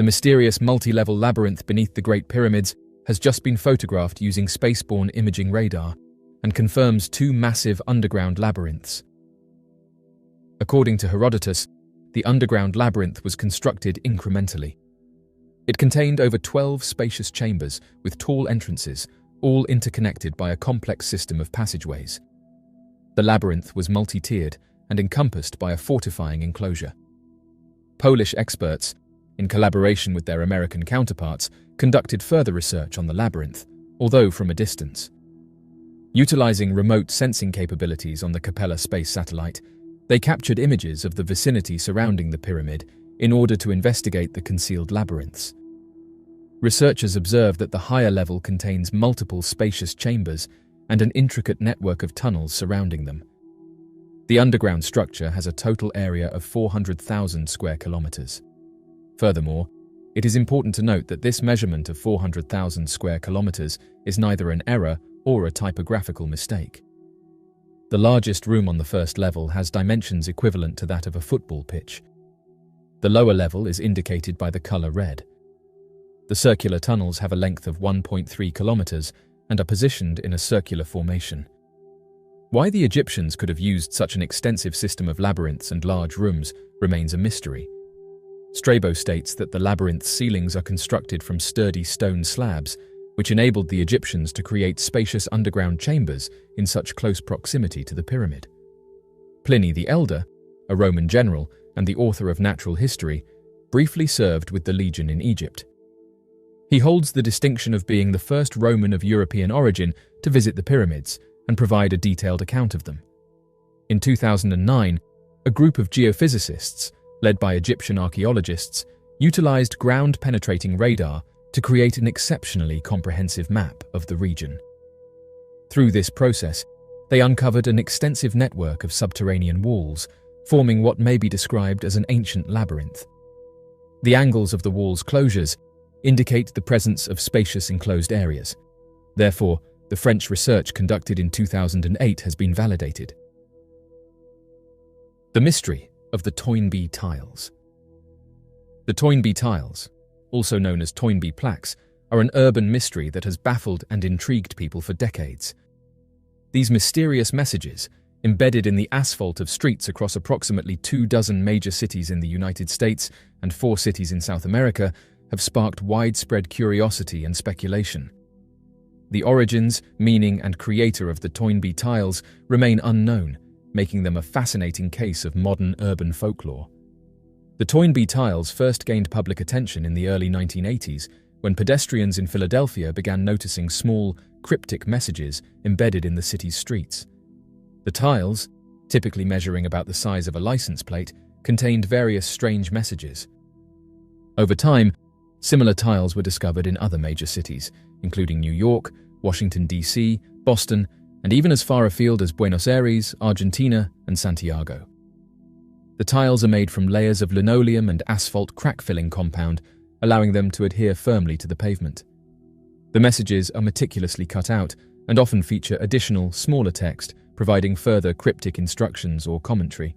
The mysterious multi-level labyrinth beneath the Great Pyramids has just been photographed using spaceborne imaging radar and confirms two massive underground labyrinths. According to Herodotus, the underground labyrinth was constructed incrementally. It contained over 12 spacious chambers with tall entrances, all interconnected by a complex system of passageways. The labyrinth was multi-tiered and encompassed by a fortifying enclosure. Polish experts, in collaboration with their American counterparts, conducted further research on the labyrinth, although from a distance. Utilizing remote sensing capabilities on the Capella space satellite, they captured images of the vicinity surrounding the pyramid in order to investigate the concealed labyrinths. Researchers observed that the higher level contains multiple spacious chambers and an intricate network of tunnels surrounding them. The underground structure has a total area of 400,000 square kilometers. Furthermore, it is important to note that this measurement of 400,000 square kilometers is neither an error or a typographical mistake. The largest room on the first level has dimensions equivalent to that of a football pitch. The lower level is indicated by the color red. The circular tunnels have a length of 1.3 kilometers and are positioned in a circular formation. Why the Egyptians could have used such an extensive system of labyrinths and large rooms remains a mystery. Strabo states that the labyrinth's ceilings are constructed from sturdy stone slabs, which enabled the Egyptians to create spacious underground chambers in such close proximity to the pyramid. Pliny the Elder, a Roman general and the author of natural history, briefly served with the legion in Egypt. He holds the distinction of being the first Roman of European origin to visit the pyramids and provide a detailed account of them. In 2009, a group of geophysicists, led by Egyptian archaeologists, utilized ground-penetrating radar to create an exceptionally comprehensive map of the region. Through this process, they uncovered an extensive network of subterranean walls, forming what may be described as an ancient labyrinth. The angles of the wall's closures indicate the presence of spacious enclosed areas. Therefore, the French research conducted in 2008 has been validated. The mystery of the Toynbee tiles. The Toynbee tiles, also known as Toynbee plaques, are an urban mystery that has baffled and intrigued people for decades. These mysterious messages, embedded in the asphalt of streets across approximately 24 major cities in the United States and 4 cities in South America, have sparked widespread curiosity and speculation. The origins, meaning, and creator of the Toynbee tiles remain unknown, making them a fascinating case of modern urban folklore. The Toynbee tiles first gained public attention in the early 1980s when pedestrians in Philadelphia began noticing small, cryptic messages embedded in the city's streets. The tiles, typically measuring about the size of a license plate, contained various strange messages. Over time, similar tiles were discovered in other major cities, including New York, Washington, D.C., Boston, and even as far afield as Buenos Aires, Argentina, and Santiago. The tiles are made from layers of linoleum and asphalt crack-filling compound, allowing them to adhere firmly to the pavement. The messages are meticulously cut out and often feature additional, smaller text, providing further cryptic instructions or commentary.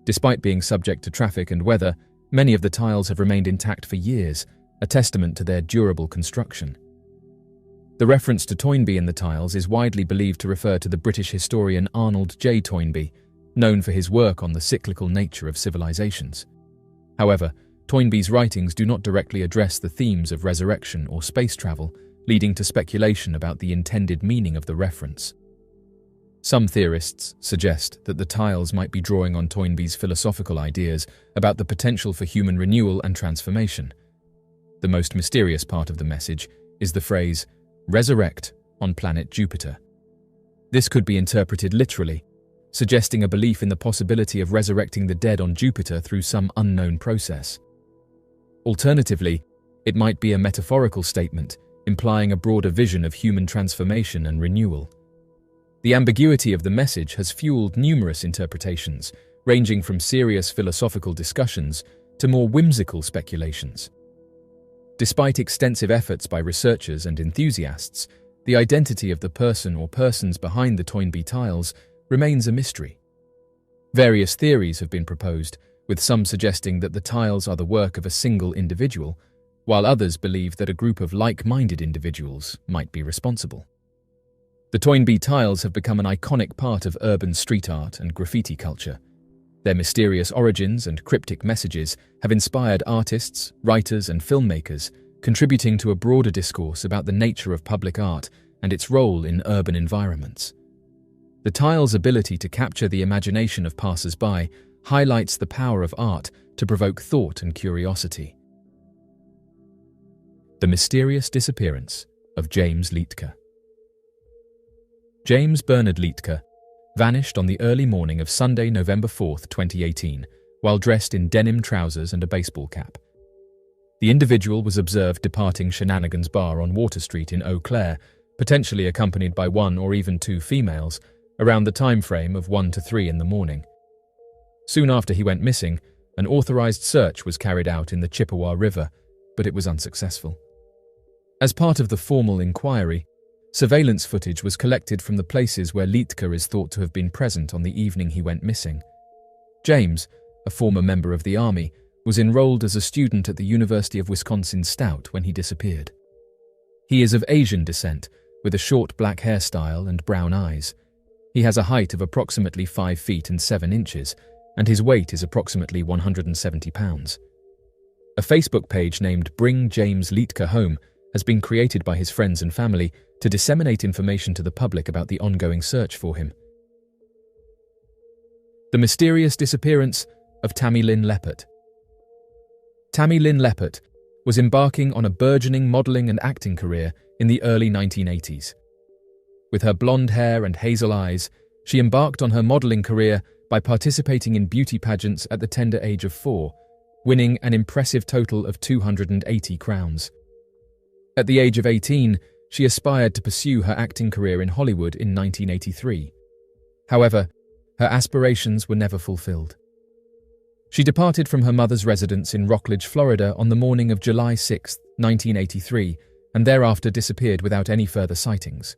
Despite being subject to traffic and weather, many of the tiles have remained intact for years, a testament to their durable construction. The reference to Toynbee in the tiles is widely believed to refer to the British historian Arnold J. Toynbee, known for his work on the cyclical nature of civilizations. However, Toynbee's writings do not directly address the themes of resurrection or space travel, leading to speculation about the intended meaning of the reference. Some theorists suggest that the tiles might be drawing on Toynbee's philosophical ideas about the potential for human renewal and transformation. The most mysterious part of the message is the phrase, "resurrect on planet Jupiter." This could be interpreted literally, suggesting a belief in the possibility of resurrecting the dead on Jupiter through some unknown process. Alternatively, it might be a metaphorical statement, implying a broader vision of human transformation and renewal. The ambiguity of the message has fueled numerous interpretations, ranging from serious philosophical discussions to more whimsical speculations. Despite extensive efforts by researchers and enthusiasts, the identity of the person or persons behind the Toynbee tiles remains a mystery. Various theories have been proposed, with some suggesting that the tiles are the work of a single individual, while others believe that a group of like-minded individuals might be responsible. The Toynbee tiles have become an iconic part of urban street art and graffiti culture. Their mysterious origins and cryptic messages have inspired artists, writers, and filmmakers, contributing to a broader discourse about the nature of public art and its role in urban environments. The tiles' ability to capture the imagination of passers-by highlights the power of art to provoke thought and curiosity. The mysterious disappearance of James Litka. James Bernard Litka vanished on the early morning of Sunday, November 4, 2018, while dressed in denim trousers and a baseball cap. The individual was observed departing Shenanigans Bar on Water Street in Eau Claire, potentially accompanied by one or even two females, around the time frame of 1 to 3 in the morning. Soon after he went missing, an authorized search was carried out in the Chippewa River, but it was unsuccessful. As part of the formal inquiry, surveillance footage was collected from the places where Litka is thought to have been present on the evening he went missing. James, a former member of the Army, was enrolled as a student at the University of Wisconsin-Stout when he disappeared. He is of Asian descent, with a short black hairstyle and brown eyes. He has a height of approximately 5 feet and 7 inches, and his weight is approximately 170 pounds. A Facebook page named Bring James Litka Home has been created by his friends and family to disseminate information to the public about the ongoing search for him. The mysterious disappearance of Tammy Lin Leopard. Tammy Lin Leopard was embarking on a burgeoning modelling and acting career in the early 1980s. With her blonde hair and hazel eyes, she embarked on her modelling career by participating in beauty pageants at the tender age of 4, winning an impressive total of 280 crowns. At the age of 18, she aspired to pursue her acting career in Hollywood in 1983. However, her aspirations were never fulfilled. She departed from her mother's residence in Rockledge, Florida on the morning of July 6, 1983, and thereafter disappeared without any further sightings.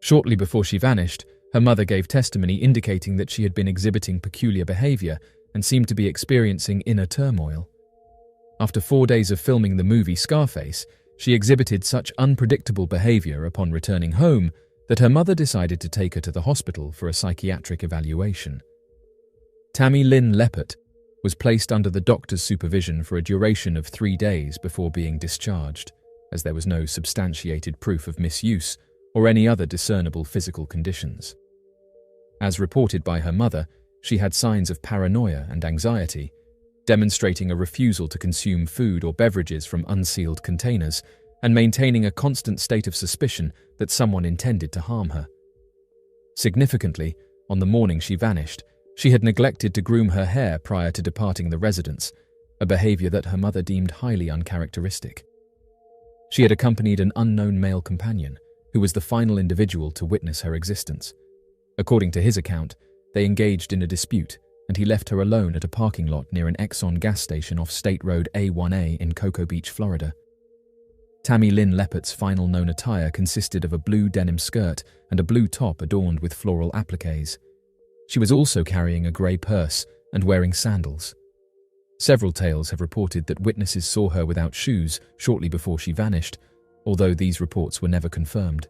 Shortly before she vanished, her mother gave testimony indicating that she had been exhibiting peculiar behavior and seemed to be experiencing inner turmoil. After 4 days of filming the movie Scarface, she exhibited such unpredictable behavior upon returning home that her mother decided to take her to the hospital for a psychiatric evaluation. Tammy Lin Leopard was placed under the doctor's supervision for a duration of 3 days before being discharged, as there was no substantiated proof of misuse or any other discernible physical conditions. As reported by her mother, she had signs of paranoia and anxiety, demonstrating a refusal to consume food or beverages from unsealed containers and maintaining a constant state of suspicion that someone intended to harm her. Significantly, on the morning she vanished, she had neglected to groom her hair prior to departing the residence, a behavior that her mother deemed highly uncharacteristic. She had accompanied an unknown male companion, who was the final individual to witness her existence. According to his account, they engaged in a dispute, and he left her alone at a parking lot near an Exxon gas station off State Road A1A in Cocoa Beach, Florida. Tammy Lin Leopard's final known attire consisted of a blue denim skirt and a blue top adorned with floral appliques. She was also carrying a grey purse and wearing sandals. Several tales have reported that witnesses saw her without shoes shortly before she vanished, although these reports were never confirmed.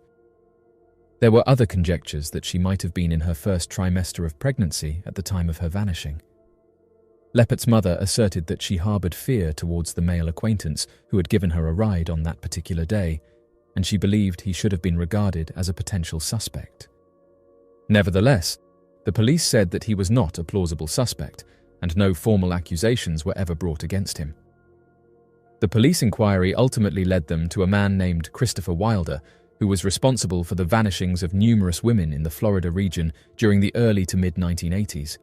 There were other conjectures that she might have been in her first trimester of pregnancy at the time of her vanishing. Leopard's mother asserted that she harbored fear towards the male acquaintance who had given her a ride on that particular day, and she believed he should have been regarded as a potential suspect. Nevertheless, the police said that he was not a plausible suspect, and no formal accusations were ever brought against him. The police inquiry ultimately led them to a man named Christopher Wilder, who was responsible for the vanishings of numerous women in the Florida region during the early to mid-1980s.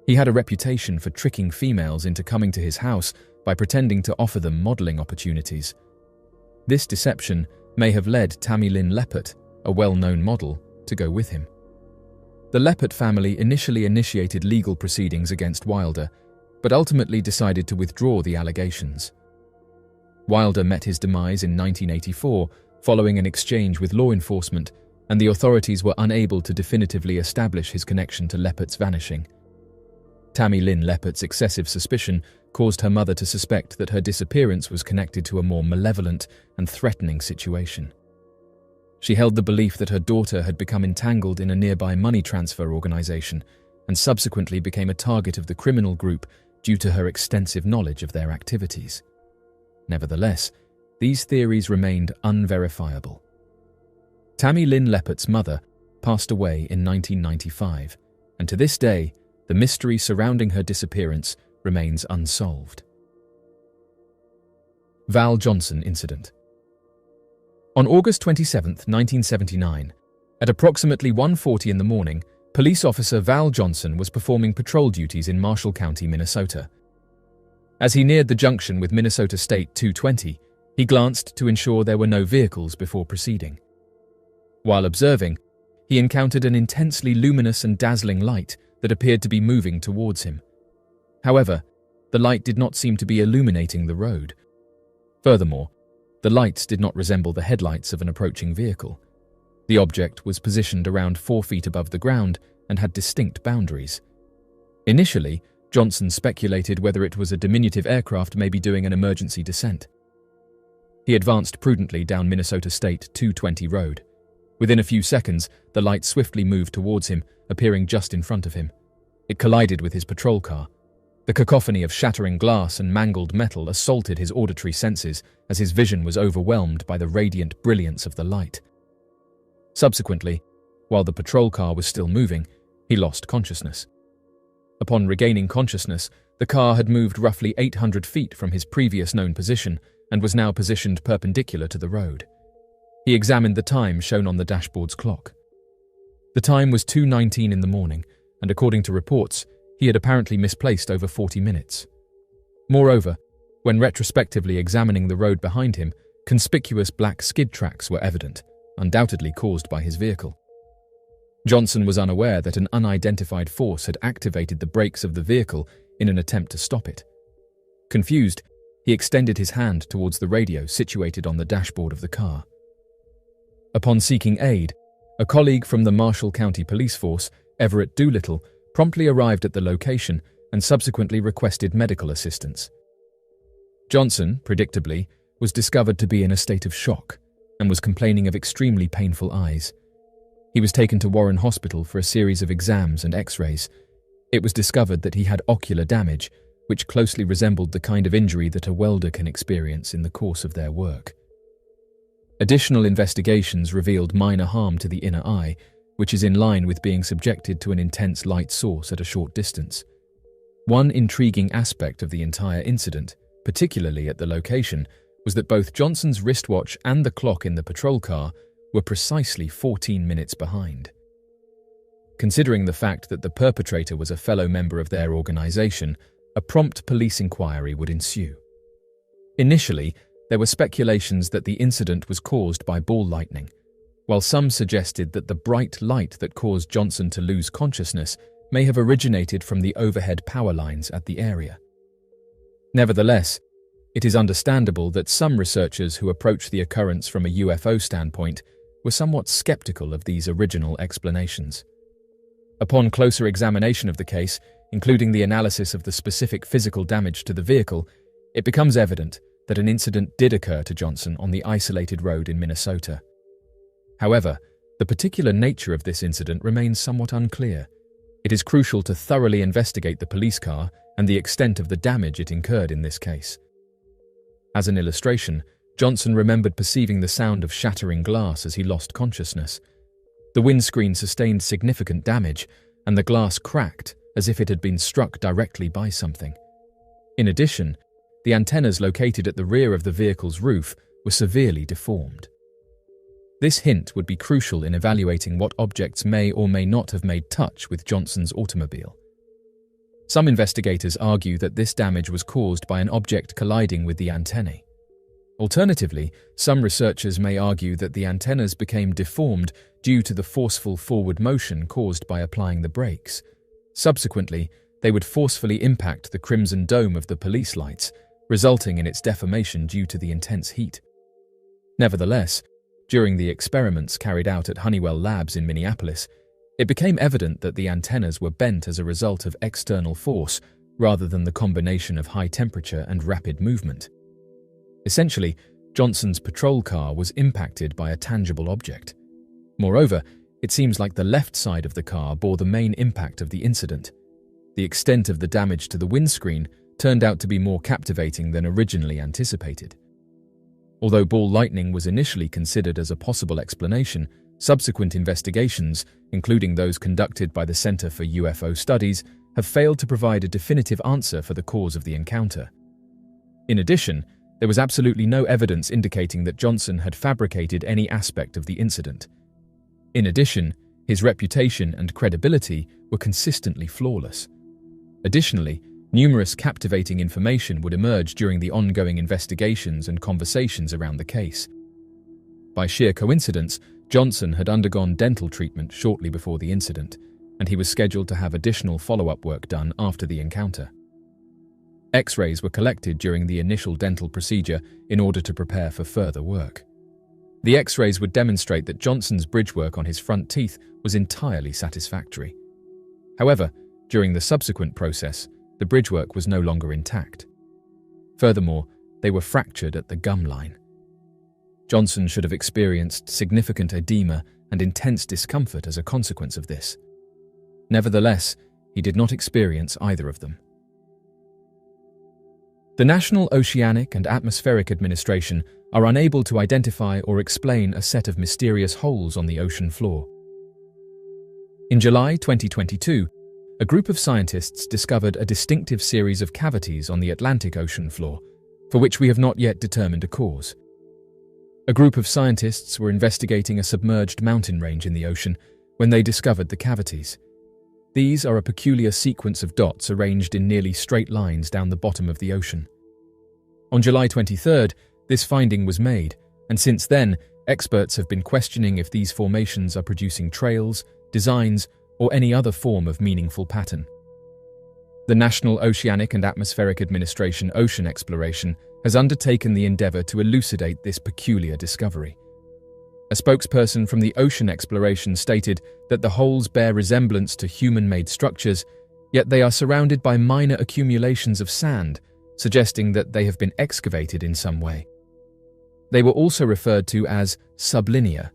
He had a reputation for tricking females into coming to his house by pretending to offer them modeling opportunities. This deception may have led Tammy Lin Leopard, a well-known model, to go with him. The Leopard family initially initiated legal proceedings against Wilder, but ultimately decided to withdraw the allegations. Wilder met his demise in 1984 following an exchange with law enforcement, and the authorities were unable to definitively establish his connection to Leopard's vanishing. Tammy Lin Leopard's excessive suspicion caused her mother to suspect that her disappearance was connected to a more malevolent and threatening situation. She held the belief that her daughter had become entangled in a nearby money transfer organization and subsequently became a target of the criminal group due to her extensive knowledge of their activities. Nevertheless, these theories remained unverifiable. Tammy Lin Leopard's mother passed away in 1995, and to this day, the mystery surrounding her disappearance remains unsolved. Val Johnson Incident. On August 27, 1979, at approximately 1:40 in the morning, police officer Val Johnson was performing patrol duties in Marshall County, Minnesota. As he neared the junction with Minnesota State 220, he glanced to ensure there were no vehicles before proceeding. While observing, he encountered an intensely luminous and dazzling light that appeared to be moving towards him. However, the light did not seem to be illuminating the road. Furthermore, the lights did not resemble the headlights of an approaching vehicle. The object was positioned around 4 feet above the ground and had distinct boundaries. Initially, Johnson speculated whether it was a diminutive aircraft maybe doing an emergency descent. He advanced prudently down Minnesota State 220 Road. Within a few seconds, the light swiftly moved towards him, appearing just in front of him. It collided with his patrol car. The cacophony of shattering glass and mangled metal assaulted his auditory senses as his vision was overwhelmed by the radiant brilliance of the light. Subsequently, while the patrol car was still moving, he lost consciousness. Upon regaining consciousness, the car had moved roughly 800 feet from his previous known position and was now positioned perpendicular to the road. He examined the time shown on the dashboard's clock. The time was 2:19 in the morning, and according to reports, he had apparently misplaced over 40 minutes. Moreover, when retrospectively examining the road behind him, conspicuous black skid tracks were evident, undoubtedly caused by his vehicle. Johnson was unaware that an unidentified force had activated the brakes of the vehicle in an attempt to stop it. Confused, he extended his hand towards the radio situated on the dashboard of the car. Upon seeking aid, a colleague from the Marshall County Police Force, Everett Doolittle, promptly arrived at the location and subsequently requested medical assistance. Johnson, predictably, was discovered to be in a state of shock and was complaining of extremely painful eyes. He was taken to Warren Hospital for a series of exams and x-rays. It was discovered that he had ocular damage, which closely resembled the kind of injury that a welder can experience in the course of their work. Additional investigations revealed minor harm to the inner eye, which is in line with being subjected to an intense light source at a short distance. One intriguing aspect of the entire incident, particularly at the location, was that both Johnson's wristwatch and the clock in the patrol car were precisely 14 minutes behind. Considering the fact that the perpetrator was a fellow member of their organization, a prompt police inquiry would ensue. Initially, there were speculations that the incident was caused by ball lightning, while some suggested that the bright light that caused Johnson to lose consciousness may have originated from the overhead power lines at the area. Nevertheless, it is understandable that some researchers who approach the occurrence from a UFO standpoint were somewhat skeptical of these original explanations. Upon closer examination of the case, including the analysis of the specific physical damage to the vehicle, it becomes evident that an incident did occur to Johnson on the isolated road in Minnesota. However, the particular nature of this incident remains somewhat unclear. It is crucial to thoroughly investigate the police car and the extent of the damage it incurred in this case. As an illustration, Johnson remembered perceiving the sound of shattering glass as he lost consciousness. The windscreen sustained significant damage, and the glass cracked as if it had been struck directly by something. In addition, the antennas located at the rear of the vehicle's roof were severely deformed. This hint would be crucial in evaluating what objects may or may not have made touch with Johnson's automobile. Some investigators argue that this damage was caused by an object colliding with the antennae. Alternatively, some researchers may argue that the antennas became deformed due to the forceful forward motion caused by applying the brakes. Subsequently, they would forcefully impact the crimson dome of the police lights, resulting in its deformation due to the intense heat. Nevertheless, during the experiments carried out at Honeywell Labs in Minneapolis, It became evident that the antennas were bent as a result of external force rather than the combination of high temperature and rapid movement. Essentially, Johnson's patrol car was impacted by a tangible object. Moreover, it seems like the left side of the car bore the main impact of the incident. The extent of the damage to the windscreen turned out to be more captivating than originally anticipated. Although ball lightning was initially considered as a possible explanation, subsequent investigations, including those conducted by the Center for UFO Studies, have failed to provide a definitive answer for the cause of the encounter. In addition, there was absolutely no evidence indicating that Johnson had fabricated any aspect of the incident. In addition, his reputation and credibility were consistently flawless. Additionally, numerous captivating information would emerge during the ongoing investigations and conversations around the case. By sheer coincidence, Johnson had undergone dental treatment shortly before the incident, and he was scheduled to have additional follow-up work done after the encounter. X-rays were collected during the initial dental procedure in order to prepare for further work. The X-rays would demonstrate that Johnson's bridge work on his front teeth was entirely satisfactory. However, during the subsequent process, the bridge work was no longer intact. Furthermore, they were fractured at the gum line. Johnson should have experienced significant edema and intense discomfort as a consequence of this. Nevertheless, he did not experience either of them. The National Oceanic and Atmospheric Administration are unable to identify or explain a set of mysterious holes on the ocean floor. In July 2022, a group of scientists discovered a distinctive series of cavities on the Atlantic Ocean floor, for which we have not yet determined a cause. A group of scientists were investigating a submerged mountain range in the ocean when they discovered the cavities. These are a peculiar sequence of dots arranged in nearly straight lines down the bottom of the ocean. On July 23rd, this finding was made, and since then, experts have been questioning if these formations are producing trails, designs, or any other form of meaningful pattern. The National Oceanic and Atmospheric Administration Ocean Exploration has undertaken the endeavor to elucidate this peculiar discovery. A spokesperson from the Ocean Exploration stated that the holes bear resemblance to human-made structures, yet they are surrounded by minor accumulations of sand, suggesting that they have been excavated in some way. They were also referred to as sublinear.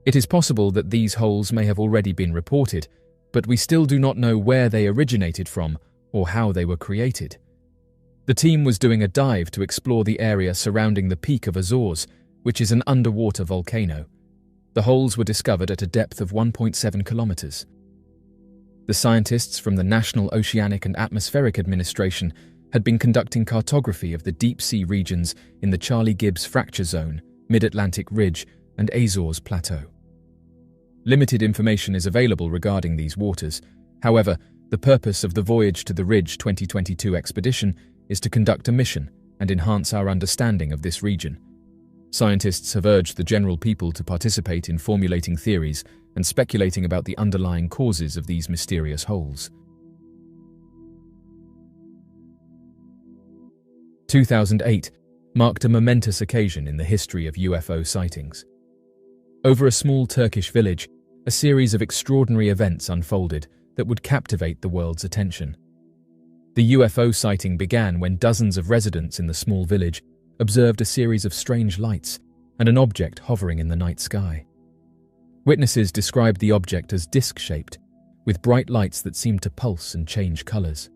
It is possible that these holes may have already been reported, but we still do not know where they originated from or how they were created. The team was doing a dive to explore the area surrounding the Peak of Azores, which is an underwater volcano. The holes were discovered at a depth of 1.7 kilometers. The scientists from the National Oceanic and Atmospheric Administration had been conducting cartography of the deep-sea regions in the Charlie Gibbs Fracture Zone, Mid-Atlantic Ridge, and Azores Plateau. Limited information is available regarding these waters. However, the purpose of the Voyage to the Ridge 2022 expedition is to conduct a mission and enhance our understanding of this region. Scientists have urged the general people to participate in formulating theories and speculating about the underlying causes of these mysterious holes. 2008 marked a momentous occasion in the history of UFO sightings. Over a small Turkish village, a series of extraordinary events unfolded that would captivate the world's attention. The UFO sighting began when dozens of residents in the small village observed a series of strange lights and an object hovering in the night sky. Witnesses described the object as disc-shaped, with bright lights that seemed to pulse and change colors.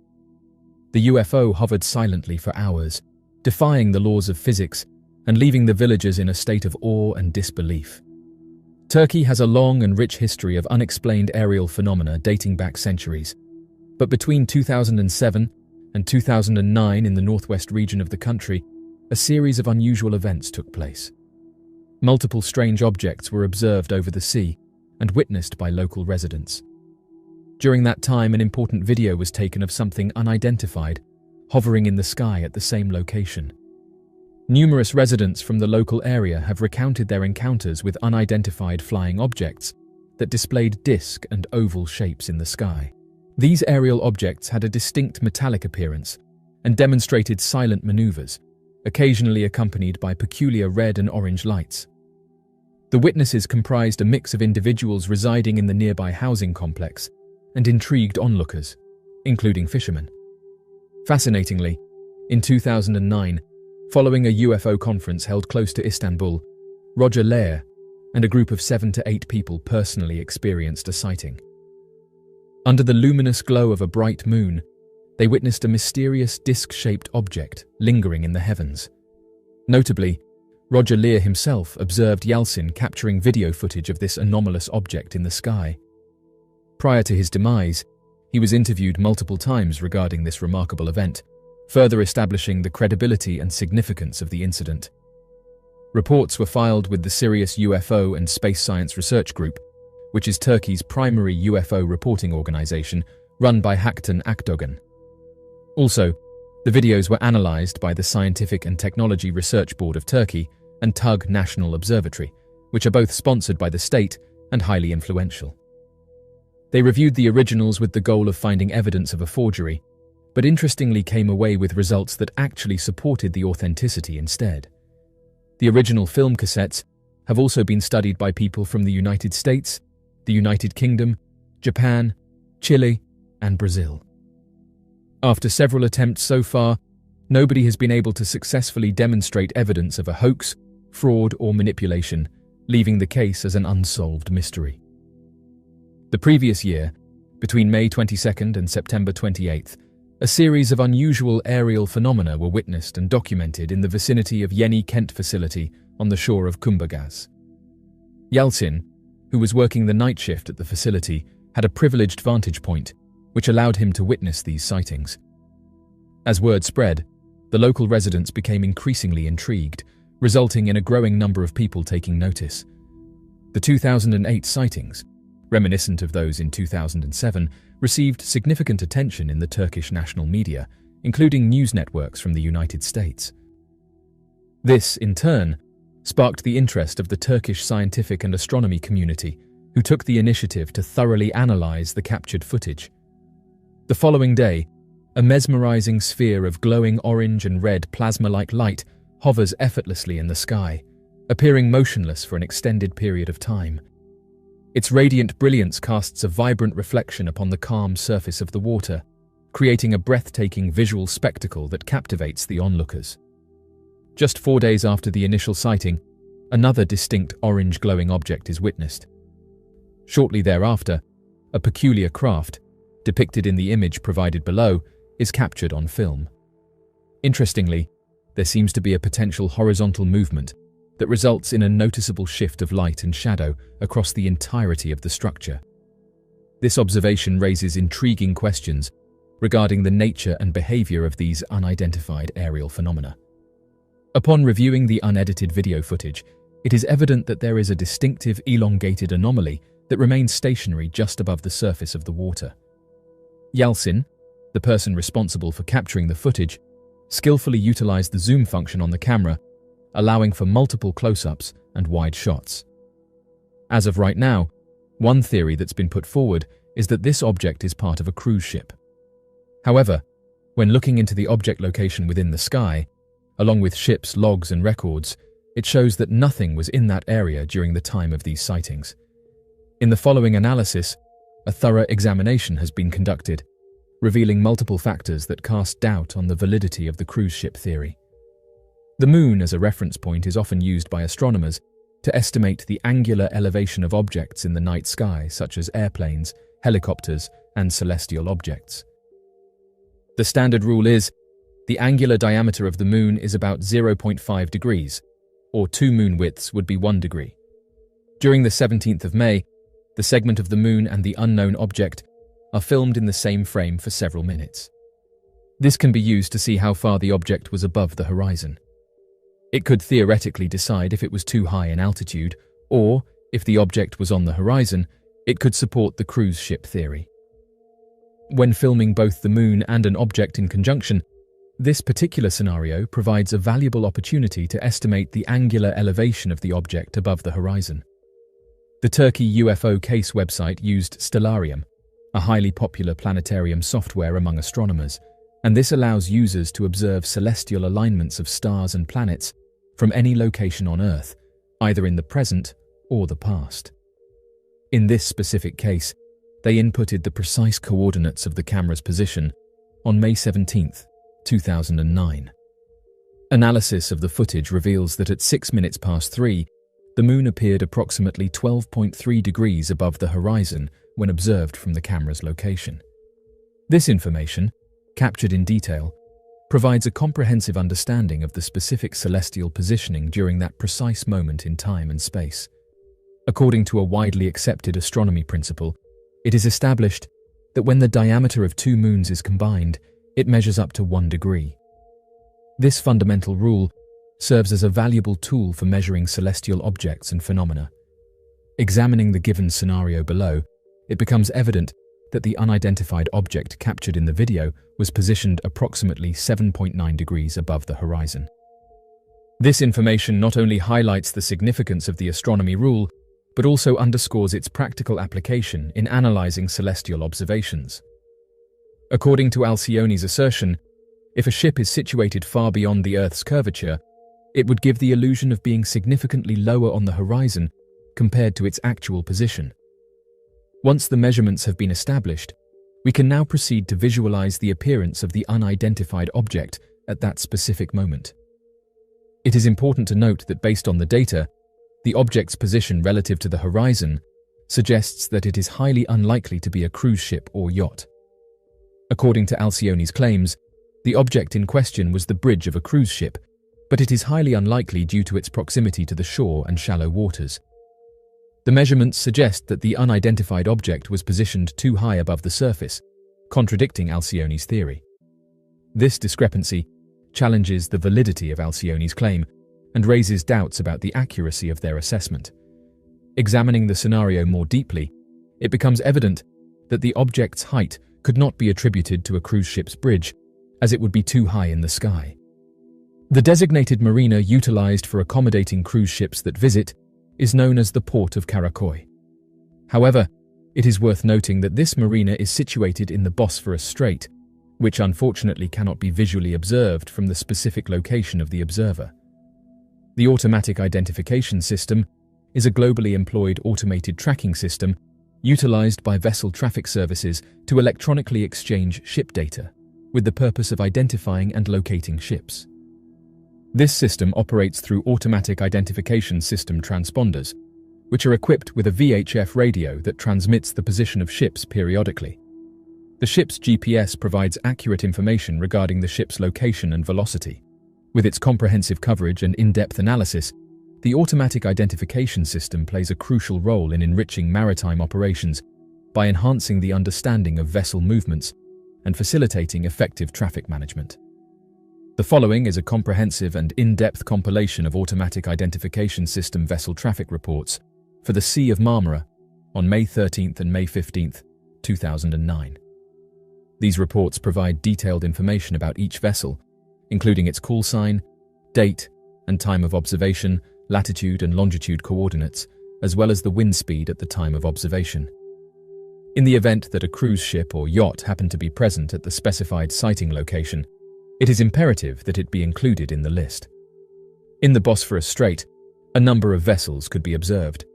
The UFO hovered silently for hours, defying the laws of physics and leaving the villagers in a state of awe and disbelief. Turkey has a long and rich history of unexplained aerial phenomena dating back centuries, but between 2007 and 2009 in the northwest region of the country, a series of unusual events took place. Multiple strange objects were observed over the sea and witnessed by local residents. During that time, an important video was taken of something unidentified, hovering in the sky at the same location. Numerous residents from the local area have recounted their encounters with unidentified flying objects that displayed disc and oval shapes in the sky. These aerial objects had a distinct metallic appearance and demonstrated silent maneuvers, occasionally accompanied by peculiar red and orange lights. The witnesses comprised a mix of individuals residing in the nearby housing complex and intrigued onlookers, including fishermen. Fascinatingly, in 2009, following a UFO conference held close to Istanbul, Roger Lehr and a group of 7 to 8 people personally experienced a sighting. Under the luminous glow of a bright moon, they witnessed a mysterious disc-shaped object lingering in the heavens. Notably, Roger Lehr himself observed Yeltsin capturing video footage of this anomalous object in the sky. Prior to his demise, he was interviewed multiple times regarding this remarkable event, further establishing the credibility and significance of the incident. Reports were filed with the Sirius UFO and Space Science Research Group, which is Turkey's primary UFO reporting organization, run by Haktan Akdogan. Also, the videos were analyzed by the Scientific and Technology Research Board of Turkey and TUG National Observatory, which are both sponsored by the state and highly influential. They reviewed the originals with the goal of finding evidence of a forgery, but interestingly came away with results that actually supported the authenticity instead. The original film cassettes have also been studied by people from the United States, the United Kingdom, Japan, Chile, and Brazil. After several attempts so far, nobody has been able to successfully demonstrate evidence of a hoax, fraud, or manipulation, leaving the case as an unsolved mystery. The previous year, between May 22nd and September 28th, a series of unusual aerial phenomena were witnessed and documented in the vicinity of Yeni Kent facility on the shore of Kumburgaz. Yeltsin, who was working the night shift at the facility, had a privileged vantage point, which allowed him to witness these sightings. As word spread, the local residents became increasingly intrigued, resulting in a growing number of people taking notice. The 2008 sightings, reminiscent of those in 2007, received significant attention in the Turkish national media, including news networks from the United States. This, in turn, sparked the interest of the Turkish scientific and astronomy community, who took the initiative to thoroughly analyze the captured footage. The following day, a mesmerizing sphere of glowing orange and red plasma-like light hovers effortlessly in the sky, appearing motionless for an extended period of time. Its radiant brilliance casts a vibrant reflection upon the calm surface of the water, creating a breathtaking visual spectacle that captivates the onlookers. Just 4 days after the initial sighting, another distinct orange glowing object is witnessed. Shortly thereafter, a peculiar craft, depicted in the image provided below, is captured on film. Interestingly, there seems to be a potential horizontal movement that results in a noticeable shift of light and shadow across the entirety of the structure. This observation raises intriguing questions regarding the nature and behavior of these unidentified aerial phenomena. Upon reviewing the unedited video footage, it is evident that there is a distinctive elongated anomaly that remains stationary just above the surface of the water. Yeltsin, the person responsible for capturing the footage, skillfully utilized the zoom function on the camera, allowing for multiple close-ups and wide shots. As of right now, one theory that's been put forward is that this object is part of a cruise ship. However, when looking into the object location within the sky, along with ships, logs, and records, it shows that nothing was in that area during the time of these sightings. In the following analysis, a thorough examination has been conducted, revealing multiple factors that cast doubt on the validity of the cruise ship theory. The moon as a reference point is often used by astronomers to estimate the angular elevation of objects in the night sky, such as airplanes, helicopters, and celestial objects. The standard rule is, the angular diameter of the moon is about 0.5 degrees, or 2 moon widths would be 1 degree. During the 17th of May, the segment of the moon and the unknown object are filmed in the same frame for several minutes. This can be used to see how far the object was above the horizon. It could theoretically decide if it was too high in altitude, or, if the object was on the horizon, it could support the cruise ship theory. When filming both the moon and an object in conjunction, this particular scenario provides a valuable opportunity to estimate the angular elevation of the object above the horizon. The Turkey UFO Case website used Stellarium, a highly popular planetarium software among astronomers, and this allows users to observe celestial alignments of stars and planets from any location on Earth, either in the present or the past. In this specific case, they inputted the precise coordinates of the camera's position on May 17, 2009. Analysis of the footage reveals that at 6 minutes past 3, the moon appeared approximately 12.3 degrees above the horizon when observed from the camera's location. This information, captured in detail, provides a comprehensive understanding of the specific celestial positioning during that precise moment in time and space. According to a widely accepted astronomy principle, it is established that when the diameter of two moons is combined, it measures up to 1 degree. This fundamental rule serves as a valuable tool for measuring celestial objects and phenomena. Examining the given scenario below, it becomes evident that the unidentified object captured in the video was positioned approximately 7.9 degrees above the horizon. This information not only highlights the significance of the astronomy rule, but also underscores its practical application in analyzing celestial observations. According to Alcyoni's assertion, if a ship is situated far beyond the Earth's curvature, it would give the illusion of being significantly lower on the horizon compared to its actual position. Once the measurements have been established, we can now proceed to visualize the appearance of the unidentified object at that specific moment. It is important to note that based on the data, the object's position relative to the horizon suggests that it is highly unlikely to be a cruise ship or yacht. According to Alcyoni's claims, the object in question was the bridge of a cruise ship, but it is highly unlikely due to its proximity to the shore and shallow waters. The measurements suggest that the unidentified object was positioned too high above the surface, contradicting Alcyoni's theory. This discrepancy challenges the validity of Alcyoni's claim and raises doubts about the accuracy of their assessment. Examining the scenario more deeply, it becomes evident that the object's height could not be attributed to a cruise ship's bridge, as it would be too high in the sky. The designated marina utilized for accommodating cruise ships that visit is known as the port of Karakoy. However, it is worth noting that this marina is situated in the Bosphorus Strait, which unfortunately cannot be visually observed from the specific location of the observer. The automatic identification system is a globally employed automated tracking system utilized by vessel traffic services to electronically exchange ship data, with the purpose of identifying and locating ships. This system operates through automatic identification system transponders, which are equipped with a VHF radio that transmits the position of ships periodically. The ship's GPS provides accurate information regarding the ship's location and velocity. With its comprehensive coverage and in-depth analysis, the automatic identification system plays a crucial role in enriching maritime operations by enhancing the understanding of vessel movements and facilitating effective traffic management. The following is a comprehensive and in-depth compilation of automatic identification system vessel traffic reports for the Sea of Marmara on May 13th and May 15th, 2009. These reports provide detailed information about each vessel, including its call sign, date, and time of observation, latitude and longitude coordinates, as well as the wind speed at the time of observation. In the event that a cruise ship or yacht happened to be present at the specified sighting location, it is imperative that it be included in the list. In the Bosphorus Strait, a number of vessels could be observed,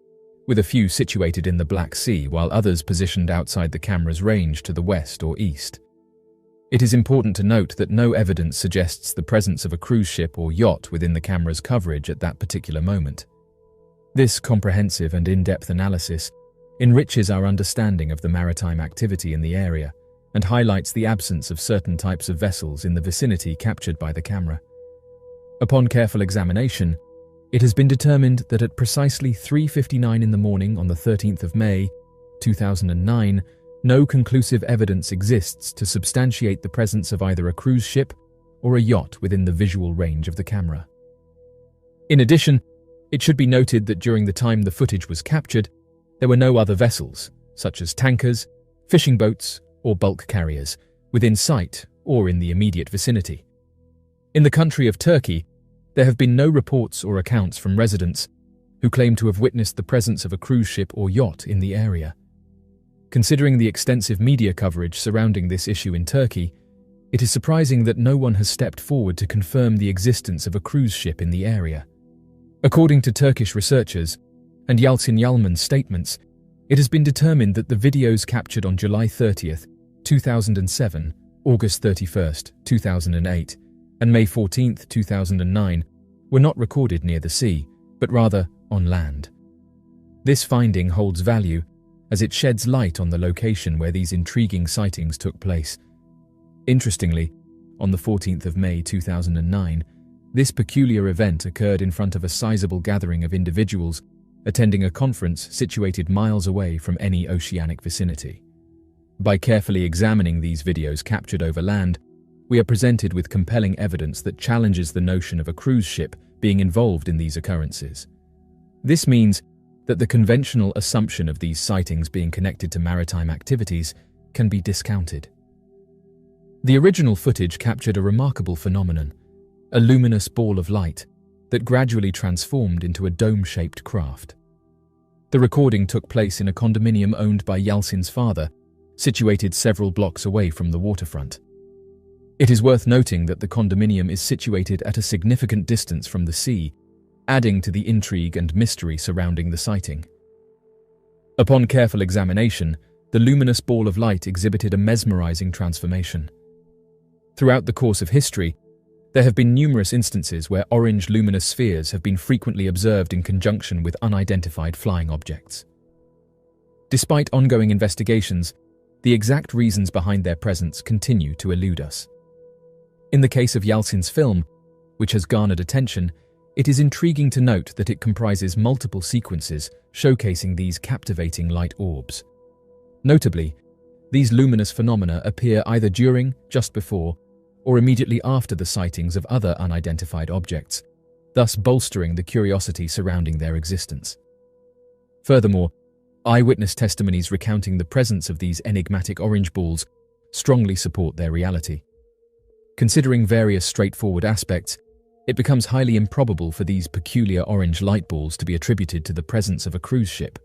with a few situated in the Black Sea while others positioned outside the camera's range to the west or east. It is important to note that no evidence suggests the presence of a cruise ship or yacht within the camera's coverage at that particular moment. This comprehensive and in-depth analysis enriches our understanding of the maritime activity in the area and highlights the absence of certain types of vessels in the vicinity captured by the camera. Upon careful examination, it has been determined that at precisely 3:59 in the morning on the 13th of May, 2009, no conclusive evidence exists to substantiate the presence of either a cruise ship or a yacht within the visual range of the camera. In addition, it should be noted that during the time the footage was captured, there were no other vessels, such as tankers, fishing boats, or bulk carriers, within sight or in the immediate vicinity. In the country of Turkey, there have been no reports or accounts from residents who claim to have witnessed the presence of a cruise ship or yacht in the area. Considering the extensive media coverage surrounding this issue in Turkey, it is surprising that no one has stepped forward to confirm the existence of a cruise ship in the area. According to Turkish researchers, and Yalcin Yalman's statements, it has been determined that the videos captured on July 30th, 2007, August 31st, 2008, and May 14th, 2009 were not recorded near the sea, but rather on land. This finding holds value as it sheds light on the location where these intriguing sightings took place. Interestingly, on the 14th of May 2009, this peculiar event occurred in front of a sizable gathering of individuals attending a conference situated miles away from any oceanic vicinity. By carefully examining these videos captured over land, we are presented with compelling evidence that challenges the notion of a cruise ship being involved in these occurrences. This means that the conventional assumption of these sightings being connected to maritime activities can be discounted. The original footage captured a remarkable phenomenon, a luminous ball of light that gradually transformed into a dome-shaped craft. The recording took place in a condominium owned by Yalcin's father, situated several blocks away from the waterfront. It is worth noting that the condominium is situated at a significant distance from the sea, adding to the intrigue and mystery surrounding the sighting. Upon careful examination, the luminous ball of light exhibited a mesmerizing transformation. Throughout the course of history, there have been numerous instances where orange luminous spheres have been frequently observed in conjunction with unidentified flying objects. Despite ongoing investigations, the exact reasons behind their presence continue to elude us. In the case of Yalcin's film, which has garnered attention, it is intriguing to note that it comprises multiple sequences showcasing these captivating light orbs. Notably, these luminous phenomena appear either during, just before, or immediately after the sightings of other unidentified objects, thus bolstering the curiosity surrounding their existence. Furthermore, eyewitness testimonies recounting the presence of these enigmatic orange balls strongly support their reality. Considering various straightforward aspects, it becomes highly improbable for these peculiar orange light balls to be attributed to the presence of a cruise ship.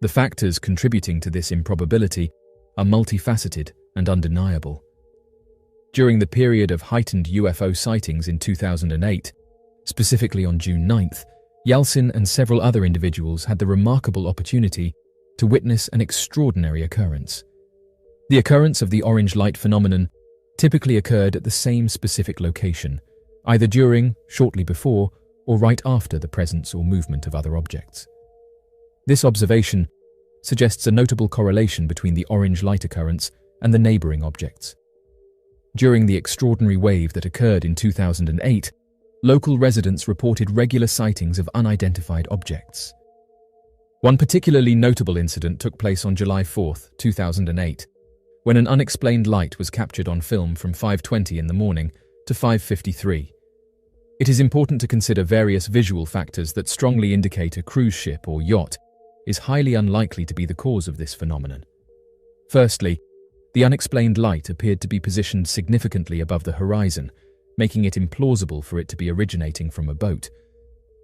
The factors contributing to this improbability are multifaceted and undeniable. During the period of heightened UFO sightings in 2008, specifically on June 9th, Yalcin and several other individuals had the remarkable opportunity to witness an extraordinary occurrence. The occurrence of the orange light phenomenon typically occurred at the same specific location, either during, shortly before, or right after the presence or movement of other objects. This observation suggests a notable correlation between the orange light occurrence and the neighboring objects. During the extraordinary wave that occurred in 2008, local residents reported regular sightings of unidentified objects. One particularly notable incident took place on July 4, 2008, when an unexplained light was captured on film from 5:20 in the morning to 5:53. It is important to consider various visual factors that strongly indicate a cruise ship or yacht is highly unlikely to be the cause of this phenomenon. Firstly, the unexplained light appeared to be positioned significantly above the horizon, making it implausible for it to be originating from a boat.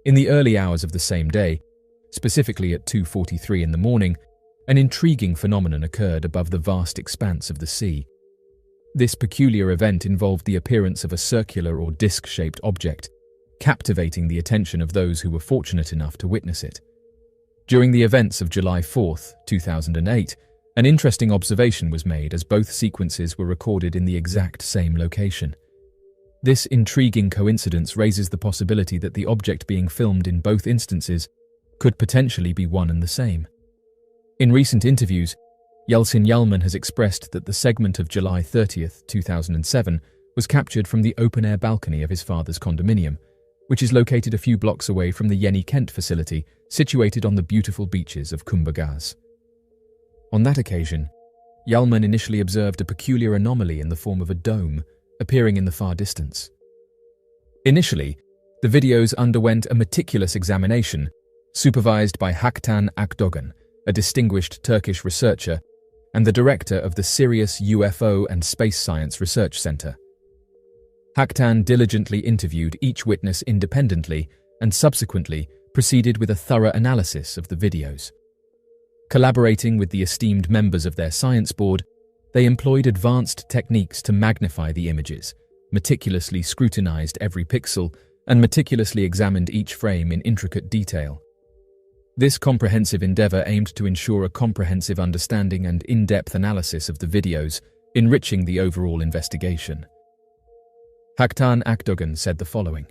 In the early hours of the same day, specifically at 2:43 in the morning, an intriguing phenomenon occurred above the vast expanse of the sea. This peculiar event involved the appearance of a circular or disc-shaped object, captivating the attention of those who were fortunate enough to witness it. During the events of July 4, 2008, an interesting observation was made as both sequences were recorded in the exact same location. This intriguing coincidence raises the possibility that the object being filmed in both instances could potentially be one and the same. In recent interviews, Yalcin Yalman has expressed that the segment of July 30, 2007 was captured from the open-air balcony of his father's condominium, which is located a few blocks away from the Yeni Kent facility situated on the beautiful beaches of Kumbagaz. On that occasion, Yalman initially observed a peculiar anomaly in the form of a dome appearing in the far distance. Initially, the videos underwent a meticulous examination, supervised by Haktan Akdogan, a distinguished Turkish researcher and the director of the Sirius UFO and Space Science Research Center. Haktan diligently interviewed each witness independently and subsequently proceeded with a thorough analysis of the videos. Collaborating with the esteemed members of their science board, they employed advanced techniques to magnify the images, meticulously scrutinized every pixel, and meticulously examined each frame in intricate detail. This comprehensive endeavor aimed to ensure a comprehensive understanding and in-depth analysis of the videos, enriching the overall investigation. Haktan Akdogan said the following.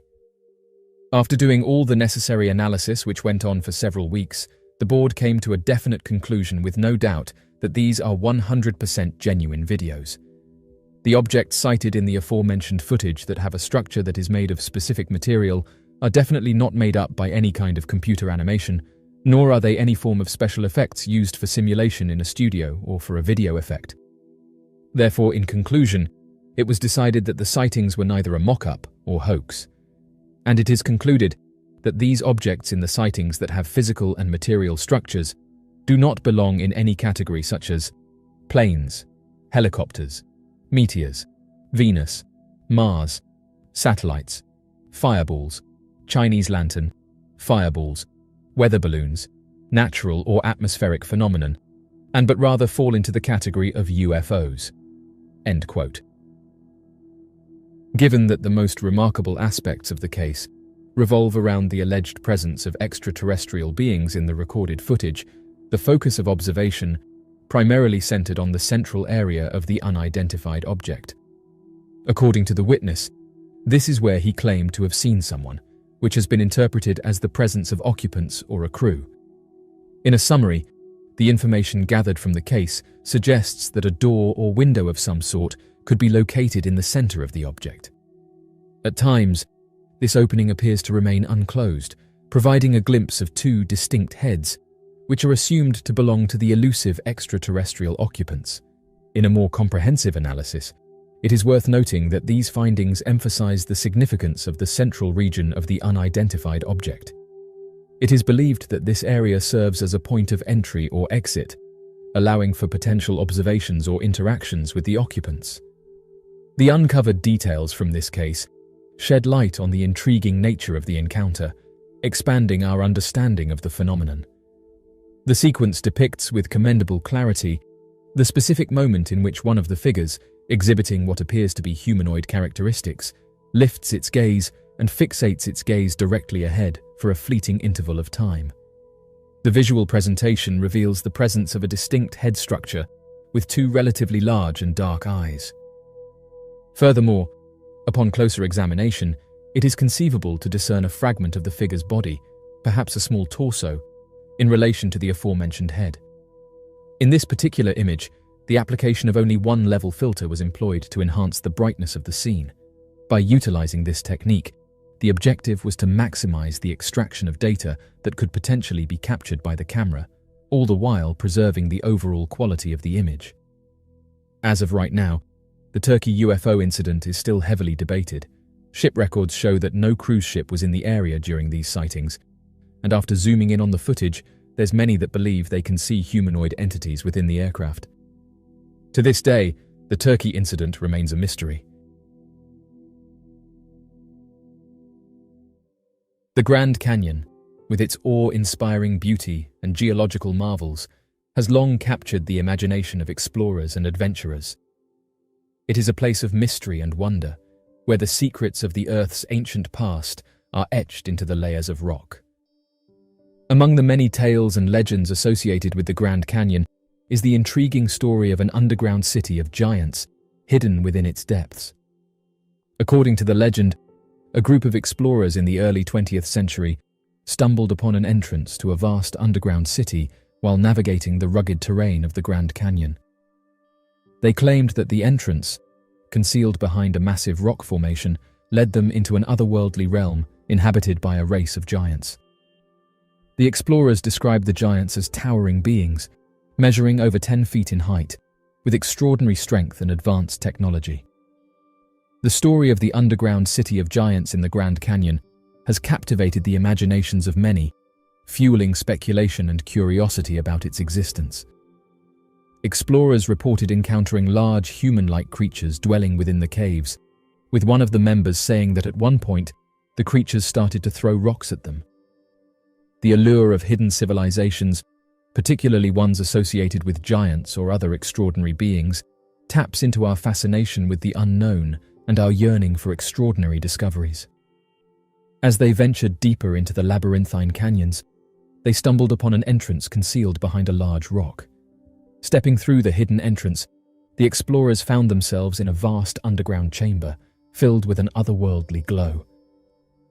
After doing all the necessary analysis, which went on for several weeks, the board came to a definite conclusion with no doubt that these are 100% genuine videos. The objects cited in the aforementioned footage that have a structure that is made of specific material are definitely not made up by any kind of computer animation, nor are they any form of special effects used for simulation in a studio or for a video effect. Therefore, in conclusion, it was decided that the sightings were neither a mock-up or hoax. And it is concluded that these objects in the sightings that have physical and material structures do not belong in any category such as planes, helicopters, meteors, Venus, Mars, satellites, fireballs, Chinese lantern, fireballs, weather balloons, natural or atmospheric phenomenon, and but rather fall into the category of UFOs. End quote. Given that the most remarkable aspects of the case revolve around the alleged presence of extraterrestrial beings in the recorded footage, the focus of observation primarily centered on the central area of the unidentified object. According to the witness, this is where he claimed to have seen someone, which has been interpreted as the presence of occupants or a crew. In a summary, the information gathered from the case suggests that a door or window of some sort could be located in the center of the object. At times, this opening appears to remain unclosed, providing a glimpse of two distinct heads, which are assumed to belong to the elusive extraterrestrial occupants. In a more comprehensive analysis, it is worth noting that these findings emphasize the significance of the central region of the unidentified object. It is believed that this area serves as a point of entry or exit, allowing for potential observations or interactions with the occupants. The uncovered details from this case shed light on the intriguing nature of the encounter, expanding our understanding of the phenomenon. The sequence depicts with commendable clarity the specific moment in which one of the figures, exhibiting what appears to be humanoid characteristics, lifts its gaze and fixates its gaze directly ahead for a fleeting interval of time. The visual presentation reveals the presence of a distinct head structure with two relatively large and dark eyes. Furthermore, upon closer examination, it is conceivable to discern a fragment of the figure's body, perhaps a small torso, in relation to the aforementioned head. In this particular image, the application of only one level filter was employed to enhance the brightness of the scene. By utilizing this technique, the objective was to maximize the extraction of data that could potentially be captured by the camera, all the while preserving the overall quality of the image. As of right now, the Turkey UFO incident is still heavily debated. Ship records show that no cruise ship was in the area during these sightings, and after zooming in on the footage, there's many that believe they can see humanoid entities within the aircraft. To this day, the Turkey incident remains a mystery. The Grand Canyon, with its awe-inspiring beauty and geological marvels, has long captured the imagination of explorers and adventurers. It is a place of mystery and wonder, where the secrets of the Earth's ancient past are etched into the layers of rock. Among the many tales and legends associated with the Grand Canyon is the intriguing story of an underground city of giants hidden within its depths. According to the legend, a group of explorers in the early 20th century stumbled upon an entrance to a vast underground city while navigating the rugged terrain of the Grand Canyon. They claimed that the entrance, concealed behind a massive rock formation, led them into an otherworldly realm inhabited by a race of giants. The explorers described the giants as towering beings, measuring over 10 feet in height, with extraordinary strength and advanced technology. The story of the underground city of giants in the Grand Canyon has captivated the imaginations of many, fueling speculation and curiosity about its existence. Explorers reported encountering large human-like creatures dwelling within the caves, with one of the members saying that at one point, the creatures started to throw rocks at them. The allure of hidden civilizations, particularly ones associated with giants or other extraordinary beings, taps into our fascination with the unknown and our yearning for extraordinary discoveries. As they ventured deeper into the labyrinthine canyons, they stumbled upon an entrance concealed behind a large rock. Stepping through the hidden entrance, the explorers found themselves in a vast underground chamber, filled with an otherworldly glow.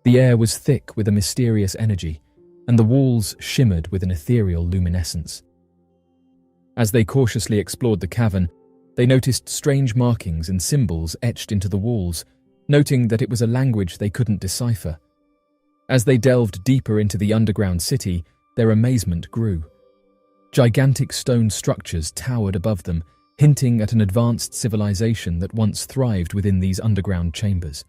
The air was thick with a mysterious energy, and the walls shimmered with an ethereal luminescence. As they cautiously explored the cavern, they noticed strange markings and symbols etched into the walls, noting that it was a language they couldn't decipher. As they delved deeper into the underground city, their amazement grew. Gigantic stone structures towered above them, hinting at an advanced civilization that once thrived within these underground chambers.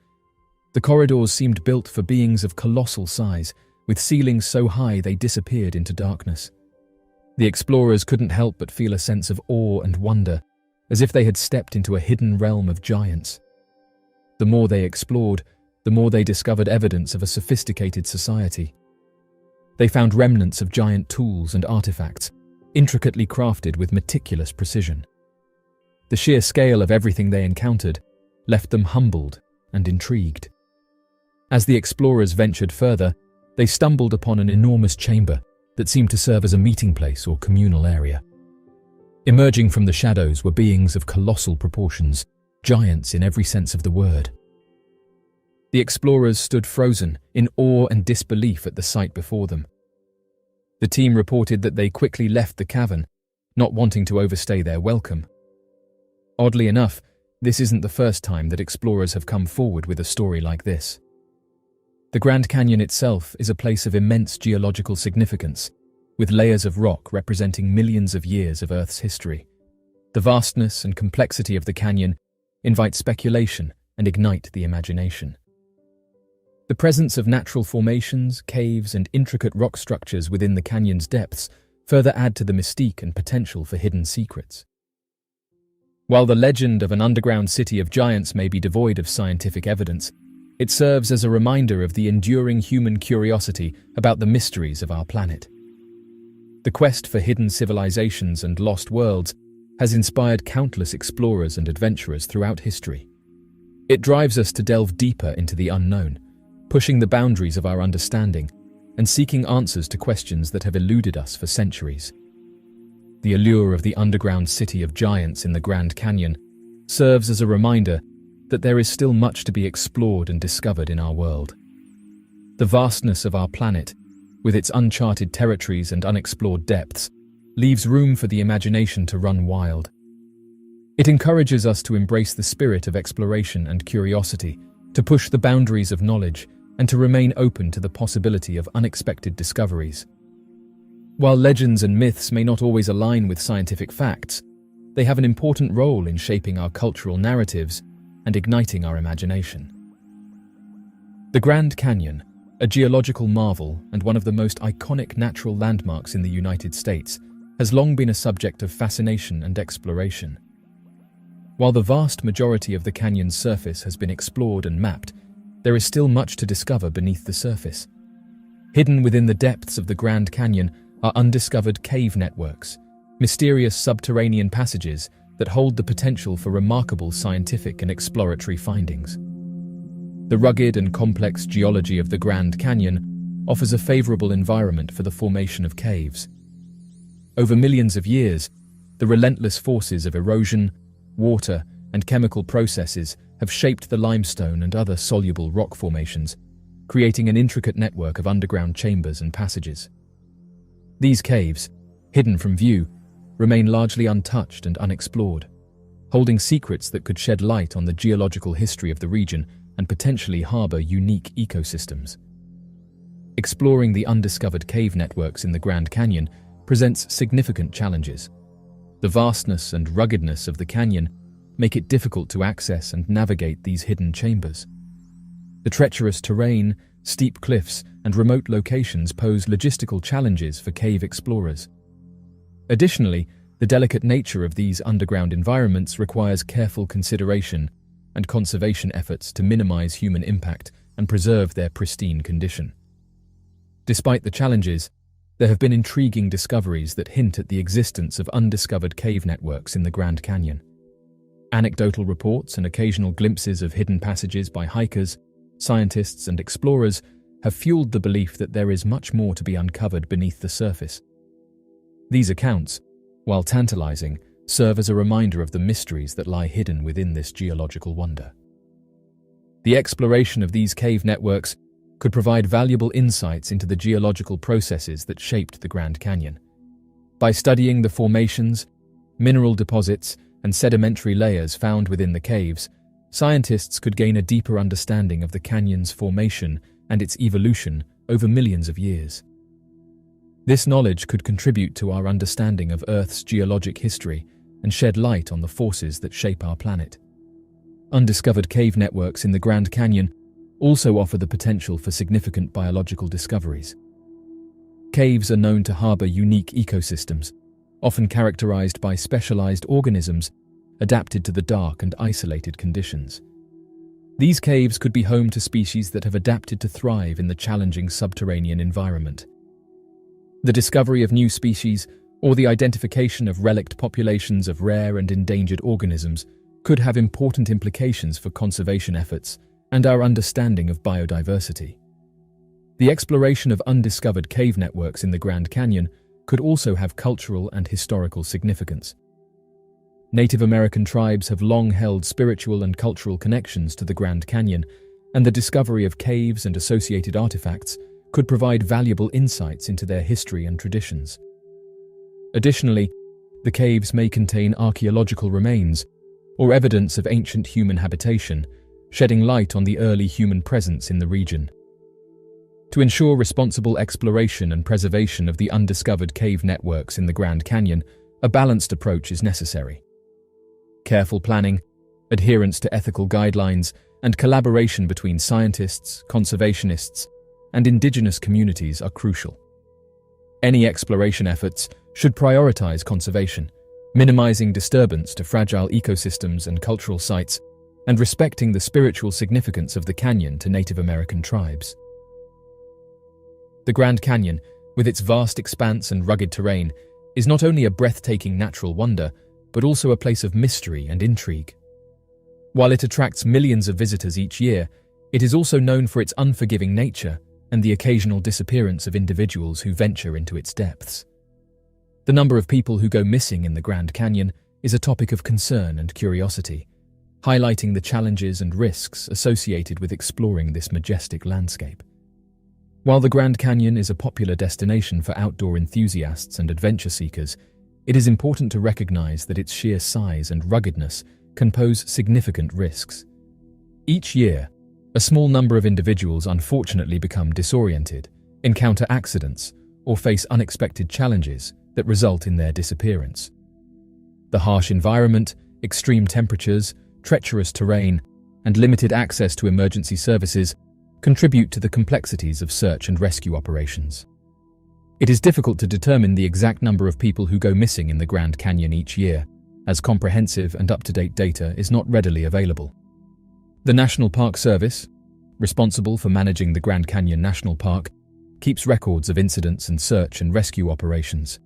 The corridors seemed built for beings of colossal size, with ceilings so high they disappeared into darkness. The explorers couldn't help but feel a sense of awe and wonder, as if they had stepped into a hidden realm of giants. The more they explored, the more they discovered evidence of a sophisticated society. They found remnants of giant tools and artifacts, intricately crafted with meticulous precision. The sheer scale of everything they encountered left them humbled and intrigued. As the explorers ventured further, they stumbled upon an enormous chamber that seemed to serve as a meeting place or communal area. Emerging from the shadows were beings of colossal proportions, giants in every sense of the word. The explorers stood frozen, in awe and disbelief at the sight before them. The team reported that they quickly left the cavern, not wanting to overstay their welcome. Oddly enough, this isn't the first time that explorers have come forward with a story like this. The Grand Canyon itself is a place of immense geological significance, with layers of rock representing millions of years of Earth's history. The vastness and complexity of the canyon invite speculation and ignite the imagination. The presence of natural formations, caves, and intricate rock structures within the canyon's depths further add to the mystique and potential for hidden secrets. While the legend of an underground city of giants may be devoid of scientific evidence, it serves as a reminder of the enduring human curiosity about the mysteries of our planet. The quest for hidden civilizations and lost worlds has inspired countless explorers and adventurers throughout history. It drives us to delve deeper into the unknown, pushing the boundaries of our understanding and seeking answers to questions that have eluded us for centuries. The allure of the underground city of giants in the Grand Canyon serves as a reminder that there is still much to be explored and discovered in our world. The vastness of our planet, with its uncharted territories and unexplored depths, leaves room for the imagination to run wild. It encourages us to embrace the spirit of exploration and curiosity, to push the boundaries of knowledge, and to remain open to the possibility of unexpected discoveries. While legends and myths may not always align with scientific facts, they have an important role in shaping our cultural narratives and igniting our imagination. The Grand Canyon, a geological marvel and one of the most iconic natural landmarks in the United States, has long been a subject of fascination and exploration. While the vast majority of the canyon's surface has been explored and mapped, there is still much to discover beneath the surface. Hidden within the depths of the Grand Canyon are undiscovered cave networks, mysterious subterranean passages that hold the potential for remarkable scientific and exploratory findings. The rugged and complex geology of the Grand Canyon offers a favorable environment for the formation of caves. Over millions of years, the relentless forces of erosion, water, and chemical processes have shaped the limestone and other soluble rock formations, creating an intricate network of underground chambers and passages. These caves, hidden from view, remain largely untouched and unexplored, holding secrets that could shed light on the geological history of the region and potentially harbor unique ecosystems. Exploring the undiscovered cave networks in the Grand Canyon presents significant challenges. The vastness and ruggedness of the canyon make it difficult to access and navigate these hidden chambers. The treacherous terrain, steep cliffs, and remote locations pose logistical challenges for cave explorers. Additionally, the delicate nature of these underground environments requires careful consideration and conservation efforts to minimize human impact and preserve their pristine condition. Despite the challenges, there have been intriguing discoveries that hint at the existence of undiscovered cave networks in the Grand Canyon. Anecdotal reports and occasional glimpses of hidden passages by hikers, scientists, and explorers have fueled the belief that there is much more to be uncovered beneath the surface. These accounts, while tantalizing, serve as a reminder of the mysteries that lie hidden within this geological wonder. The exploration of these cave networks could provide valuable insights into the geological processes that shaped the Grand Canyon. By studying the formations, mineral deposits, and sedimentary layers found within the caves, scientists could gain a deeper understanding of the canyon's formation and its evolution over millions of years. This knowledge could contribute to our understanding of Earth's geologic history and shed light on the forces that shape our planet. Undiscovered cave networks in the Grand Canyon also offer the potential for significant biological discoveries. Caves are known to harbor unique ecosystems, often characterized by specialized organisms adapted to the dark and isolated conditions. These caves could be home to species that have adapted to thrive in the challenging subterranean environment. The discovery of new species or the identification of relict populations of rare and endangered organisms could have important implications for conservation efforts and our understanding of biodiversity. The exploration of undiscovered cave networks in the Grand Canyon could also have cultural and historical significance. Native American tribes have long held spiritual and cultural connections to the Grand Canyon, and the discovery of caves and associated artifacts could provide valuable insights into their history and traditions. Additionally, the caves may contain archaeological remains or evidence of ancient human habitation, shedding light on the early human presence in the region. To ensure responsible exploration and preservation of the undiscovered cave networks in the Grand Canyon, a balanced approach is necessary. Careful planning, adherence to ethical guidelines, and collaboration between scientists, conservationists, and indigenous communities are crucial. Any exploration efforts should prioritize conservation, minimizing disturbance to fragile ecosystems and cultural sites, and respecting the spiritual significance of the canyon to Native American tribes. The Grand Canyon, with its vast expanse and rugged terrain, is not only a breathtaking natural wonder, but also a place of mystery and intrigue. While it attracts millions of visitors each year, it is also known for its unforgiving nature and the occasional disappearance of individuals who venture into its depths. The number of people who go missing in the Grand Canyon is a topic of concern and curiosity, highlighting the challenges and risks associated with exploring this majestic landscape. While the Grand Canyon is a popular destination for outdoor enthusiasts and adventure seekers, it is important to recognize that its sheer size and ruggedness can pose significant risks. Each year, a small number of individuals unfortunately become disoriented, encounter accidents, or face unexpected challenges that result in their disappearance. The harsh environment, extreme temperatures, treacherous terrain, and limited access to emergency services contribute to the complexities of search and rescue operations. It is difficult to determine the exact number of people who go missing in the Grand Canyon each year, as comprehensive and up-to-date data is not readily available. The National Park Service, responsible for managing the Grand Canyon National Park, keeps records of incidents and search and rescue operations.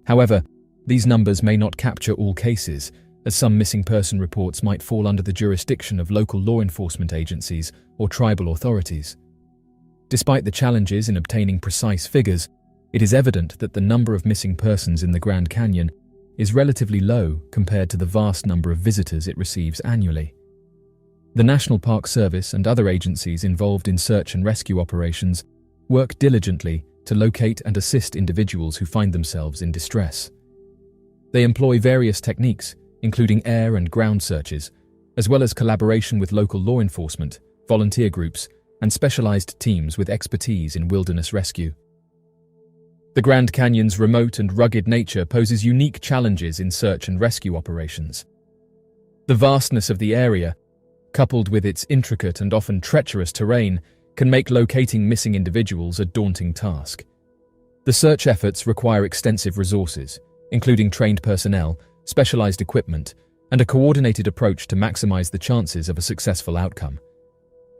However, these numbers may not capture all cases, as some missing person reports might fall under the jurisdiction of local law enforcement agencies or tribal authorities. Despite the challenges in obtaining precise figures, it is evident that the number of missing persons in the Grand Canyon is relatively low compared to the vast number of visitors it receives annually. The National Park Service and other agencies involved in search and rescue operations work diligently to locate and assist individuals who find themselves in distress. They employ various techniques, including air and ground searches, as well as collaboration with local law enforcement, volunteer groups, and specialized teams with expertise in wilderness rescue. The Grand Canyon's remote and rugged nature poses unique challenges in search and rescue operations. The vastness of the area, coupled with its intricate and often treacherous terrain, can make locating missing individuals a daunting task. The search efforts require extensive resources, including trained personnel, specialized equipment, and a coordinated approach to maximize the chances of a successful outcome.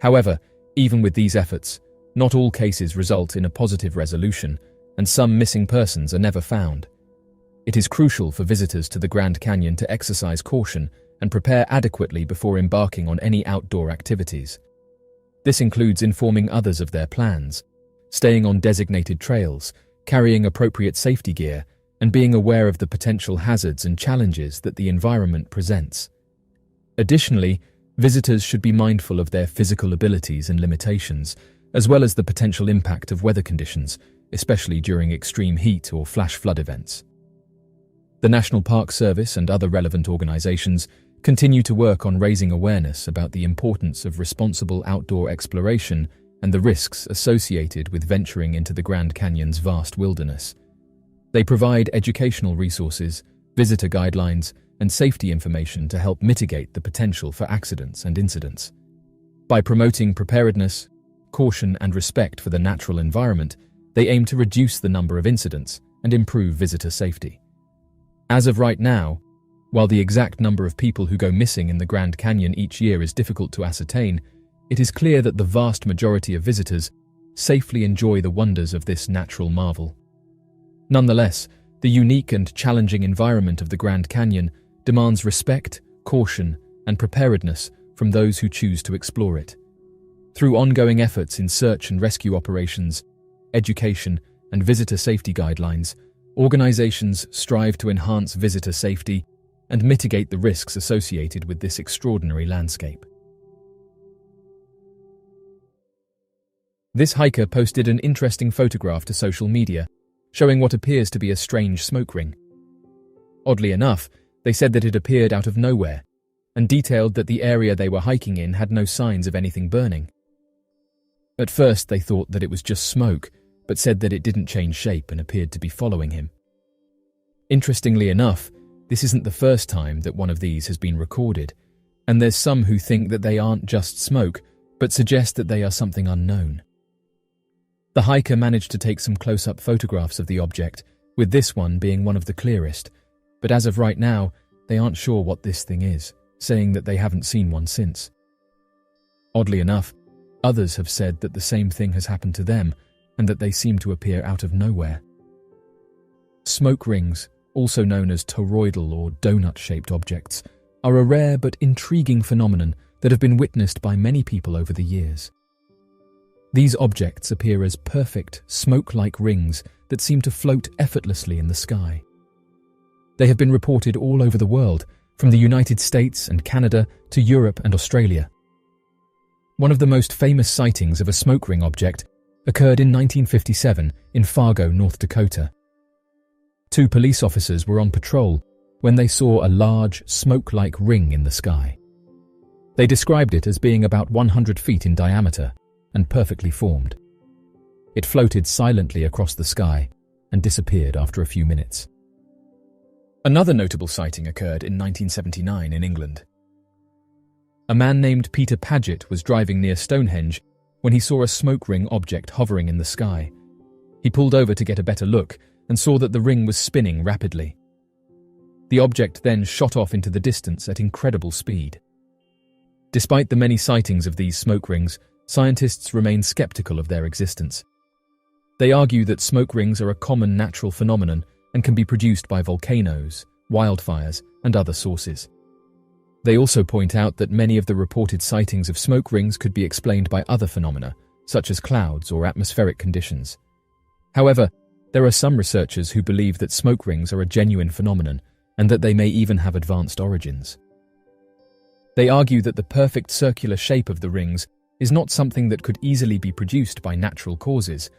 However, even with these efforts, not all cases result in a positive resolution, and some missing persons are never found. It is crucial for visitors to the Grand Canyon to exercise caution and prepare adequately before embarking on any outdoor activities. This includes informing others of their plans, staying on designated trails, carrying appropriate safety gear, and being aware of the potential hazards and challenges that the environment presents. Additionally, visitors should be mindful of their physical abilities and limitations, as well as the potential impact of weather conditions, especially during extreme heat or flash flood events. The National Park Service and other relevant organizations continue to work on raising awareness about the importance of responsible outdoor exploration and the risks associated with venturing into the Grand Canyon's vast wilderness. They provide educational resources, visitor guidelines, and safety information to help mitigate the potential for accidents and incidents. By promoting preparedness, caution, and respect for the natural environment, they aim to reduce the number of incidents and improve visitor safety. As of right now, while the exact number of people who go missing in the Grand Canyon each year is difficult to ascertain, it is clear that the vast majority of visitors safely enjoy the wonders of this natural marvel. Nonetheless, the unique and challenging environment of the Grand Canyon demands respect, caution, and preparedness from those who choose to explore it. Through ongoing efforts in search and rescue operations, education, and visitor safety guidelines, organizations strive to enhance visitor safety and mitigate the risks associated with this extraordinary landscape. This hiker posted an interesting photograph to social media, showing what appears to be a strange smoke ring. Oddly enough, they said that it appeared out of nowhere, and detailed that the area they were hiking in had no signs of anything burning. At first they thought that it was just smoke, but said that it didn't change shape and appeared to be following him. Interestingly enough, this isn't the first time that one of these has been recorded, and there's some who think that they aren't just smoke, but suggest that they are something unknown. The hiker managed to take some close-up photographs of the object, with this one being one of the clearest, but as of right now, they aren't sure what this thing is, saying that they haven't seen one since. Oddly enough, others have said that the same thing has happened to them, and that they seem to appear out of nowhere. Smoke rings, also known as toroidal or donut-shaped objects, are a rare but intriguing phenomenon that have been witnessed by many people over the years. These objects appear as perfect, smoke-like rings that seem to float effortlessly in the sky. They have been reported all over the world, from the United States and Canada to Europe and Australia. One of the most famous sightings of a smoke ring object occurred in 1957 in Fargo, North Dakota. Two police officers were on patrol when they saw a large, smoke-like ring in the sky. They described it as being about 100 feet in diameter and perfectly formed. It floated silently across the sky and disappeared after a few minutes. Another notable sighting occurred in 1979 in England. A man named Peter Paget was driving near Stonehenge when he saw a smoke ring object hovering in the sky. He pulled over to get a better look and saw that the ring was spinning rapidly. The object then shot off into the distance at incredible speed. Despite the many sightings of these smoke rings, scientists remain skeptical of their existence. They argue that smoke rings are a common natural phenomenon and can be produced by volcanoes, wildfires, and other sources. They also point out that many of the reported sightings of smoke rings could be explained by other phenomena, such as clouds or atmospheric conditions. However, there are some researchers who believe that smoke rings are a genuine phenomenon and that they may even have advanced origins. They argue that the perfect circular shape of the rings is not something that could easily be produced by natural causes,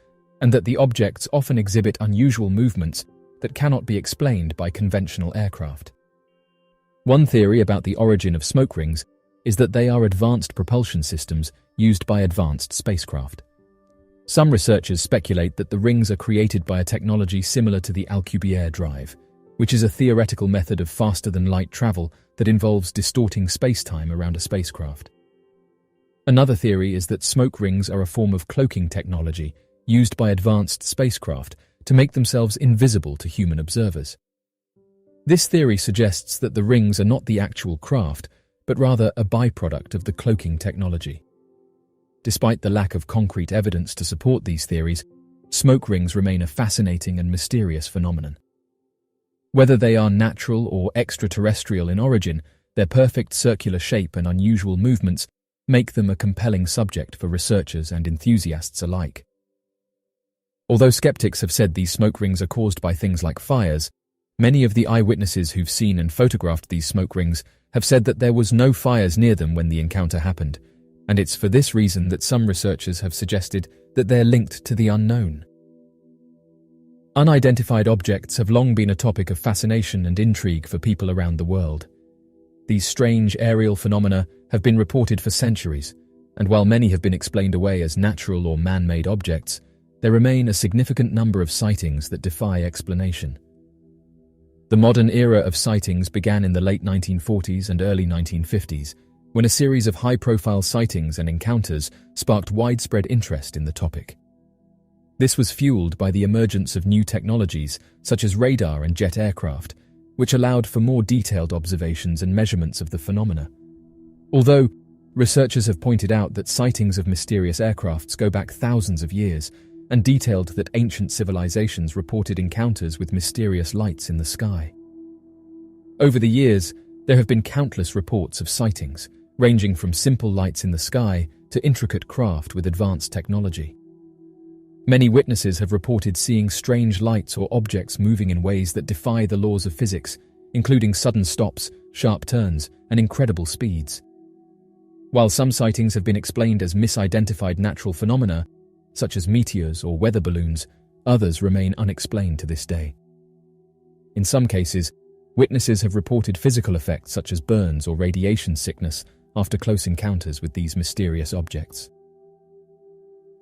and that the objects often exhibit unusual movements that cannot be explained by conventional aircraft. One theory about the origin of smoke rings is that they are advanced propulsion systems used by advanced spacecraft. Some researchers speculate that the rings are created by a technology similar to the Alcubierre drive, which is a theoretical method of faster-than-light travel that involves distorting space-time around a spacecraft. Another theory is that smoke rings are a form of cloaking technology used by advanced spacecraft to make themselves invisible to human observers. This theory suggests that the rings are not the actual craft, but rather a byproduct of the cloaking technology. Despite the lack of concrete evidence to support these theories, smoke rings remain a fascinating and mysterious phenomenon. Whether they are natural or extraterrestrial in origin, their perfect circular shape and unusual movements make them a compelling subject for researchers and enthusiasts alike. Although skeptics have said these smoke rings are caused by things like fires, many of the eyewitnesses who've seen and photographed these smoke rings have said that there was no fires near them when the encounter happened, and it's for this reason that some researchers have suggested that they're linked to the unknown. Unidentified objects have long been a topic of fascination and intrigue for people around the world. These strange aerial phenomena have been reported for centuries, and while many have been explained away as natural or man-made objects, there remain a significant number of sightings that defy explanation. The modern era of sightings began in the late 1940s and early 1950s, when a series of high-profile sightings and encounters sparked widespread interest in the topic. This was fueled by the emergence of new technologies such as radar and jet aircraft, which allowed for more detailed observations and measurements of the phenomena. Although researchers have pointed out that sightings of mysterious aircrafts go back thousands of years, and detailed that ancient civilizations reported encounters with mysterious lights in the sky. Over the years, there have been countless reports of sightings, ranging from simple lights in the sky to intricate craft with advanced technology. Many witnesses have reported seeing strange lights or objects moving in ways that defy the laws of physics, including sudden stops, sharp turns, and incredible speeds. While some sightings have been explained as misidentified natural phenomena, such as meteors or weather balloons, others remain unexplained to this day. In some cases, witnesses have reported physical effects such as burns or radiation sickness after close encounters with these mysterious objects.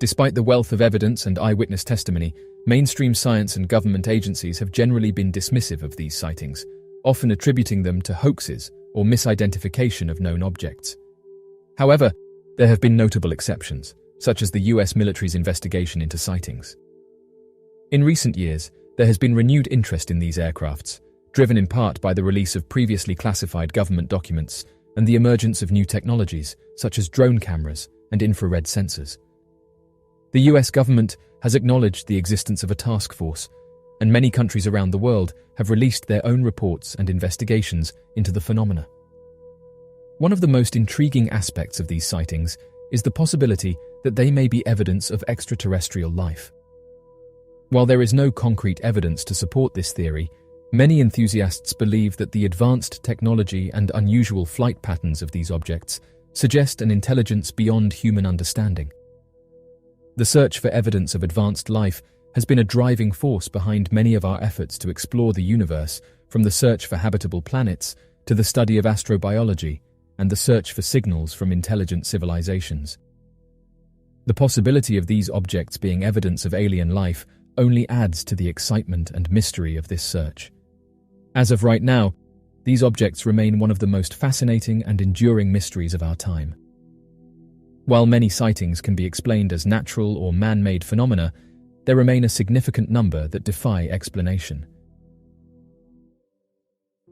Despite the wealth of evidence and eyewitness testimony, mainstream science and government agencies have generally been dismissive of these sightings, often attributing them to hoaxes or misidentification of known objects. However, there have been notable exceptions, such as the US military's investigation into sightings. In recent years, there has been renewed interest in these aircrafts, driven in part by the release of previously classified government documents and the emergence of new technologies, such as drone cameras and infrared sensors. The US government has acknowledged the existence of a task force, and many countries around the world have released their own reports and investigations into the phenomena. One of the most intriguing aspects of these sightings is the possibility that they may be evidence of extraterrestrial life. While there is no concrete evidence to support this theory, many enthusiasts believe that the advanced technology and unusual flight patterns of these objects suggest an intelligence beyond human understanding. The search for evidence of advanced life has been a driving force behind many of our efforts to explore the universe, from the search for habitable planets to the study of astrobiology and the search for signals from intelligent civilizations. The possibility of these objects being evidence of alien life only adds to the excitement and mystery of this search. As of right now, these objects remain one of the most fascinating and enduring mysteries of our time. While many sightings can be explained as natural or man-made phenomena, there remain a significant number that defy explanation.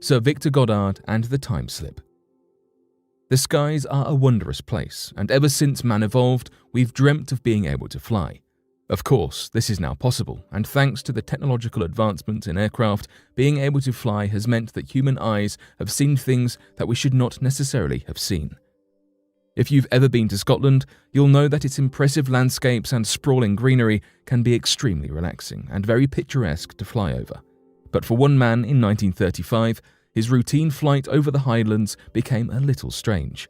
Sir Victor Goddard and the Time Slip. The skies are a wondrous place, and ever since man evolved, we've dreamt of being able to fly. Of course, this is now possible, and thanks to the technological advancements in aircraft, being able to fly has meant that human eyes have seen things that we should not necessarily have seen. If you've ever been to Scotland, you'll know that its impressive landscapes and sprawling greenery can be extremely relaxing and very picturesque to fly over. But for one man in 1935, his routine flight over the Highlands became a little strange.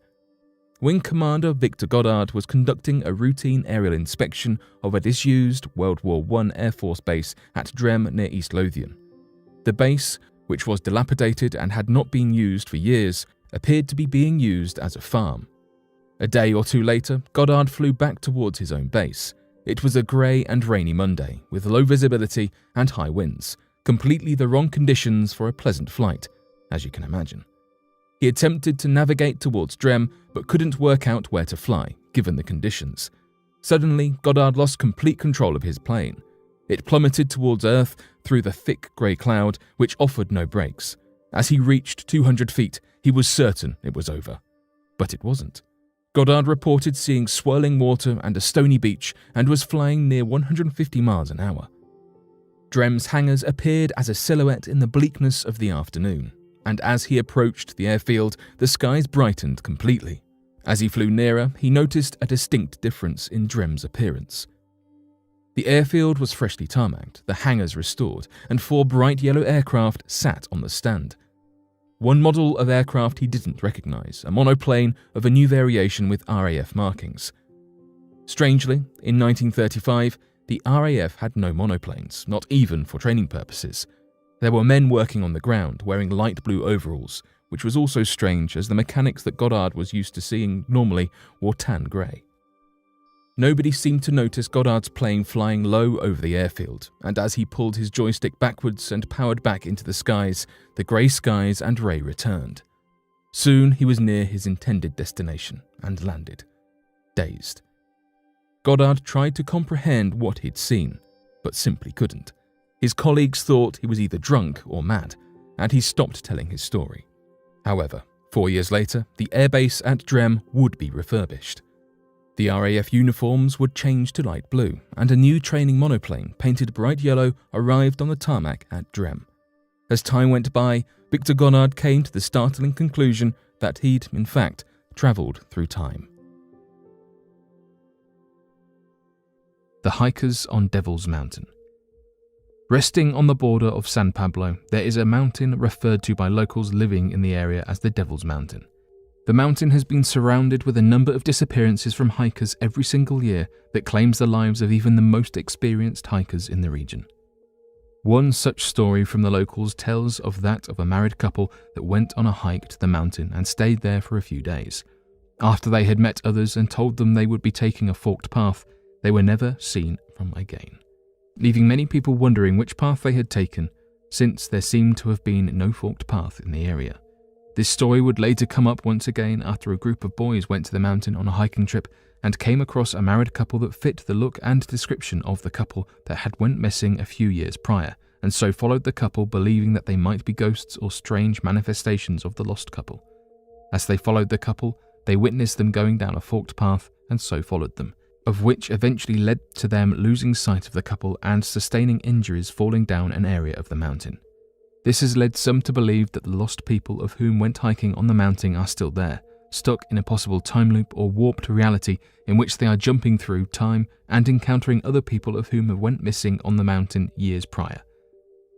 Wing Commander Victor Goddard was conducting a routine aerial inspection of a disused World War I Air Force base at Drem near East Lothian. The base, which was dilapidated and had not been used for years, appeared to be being used as a farm. A day or two later, Goddard flew back towards his own base. It was a grey and rainy Monday, with low visibility and high winds, completely the wrong conditions for a pleasant flight, as you can imagine. He attempted to navigate towards Drem, but couldn't work out where to fly, given the conditions. Suddenly, Goddard lost complete control of his plane. It plummeted towards Earth through the thick grey cloud, which offered no brakes. As he reached 200 feet, he was certain it was over. But it wasn't. Goddard reported seeing swirling water and a stony beach and was flying near 150 miles an hour. Drem's hangars appeared as a silhouette in the bleakness of the afternoon, and as he approached the airfield, the skies brightened completely. As he flew nearer, he noticed a distinct difference in Drem's appearance. The airfield was freshly tarmacked, the hangars restored, and 4 bright yellow aircraft sat on the stand. One model of aircraft he didn't recognize, a monoplane of a new variation with RAF markings. Strangely, in 1935, the RAF had no monoplanes, not even for training purposes. There were men working on the ground, wearing light blue overalls, which was also strange as the mechanics that Goddard was used to seeing normally wore tan grey. Nobody seemed to notice Goddard's plane flying low over the airfield, and as he pulled his joystick backwards and powered back into the skies, the grey skies and ray returned. Soon he was near his intended destination and landed, dazed. Goddard tried to comprehend what he'd seen, but simply couldn't. His colleagues thought he was either drunk or mad, and he stopped telling his story. However, 4 years later, the airbase at Drem would be refurbished. The RAF uniforms would change to light blue, and a new training monoplane painted bright yellow arrived on the tarmac at Drem. As time went by, Victor Goddard came to the startling conclusion that he'd, in fact, travelled through time. The hikers on Devil's Mountain. Resting on the border of San Pablo, there is a mountain referred to by locals living in the area as the Devil's Mountain. The mountain has been surrounded with a number of disappearances from hikers every single year that claims the lives of even the most experienced hikers in the region. One such story from the locals tells of that of a married couple that went on a hike to the mountain and stayed there for a few days. After they had met others and told them they would be taking a forked path, they were never seen from again, leaving many people wondering which path they had taken, since there seemed to have been no forked path in the area. This story would later come up once again after a group of boys went to the mountain on a hiking trip and came across a married couple that fit the look and description of the couple that had went missing a few years prior, and so followed the couple believing that they might be ghosts or strange manifestations of the lost couple. As they followed the couple, they witnessed them going down a forked path and so followed them, of which eventually led to them losing sight of the couple and sustaining injuries falling down an area of the mountain. This has led some to believe that the lost people of whom went hiking on the mountain are still there, stuck in a possible time loop or warped reality in which they are jumping through time and encountering other people of whom have went missing on the mountain years prior.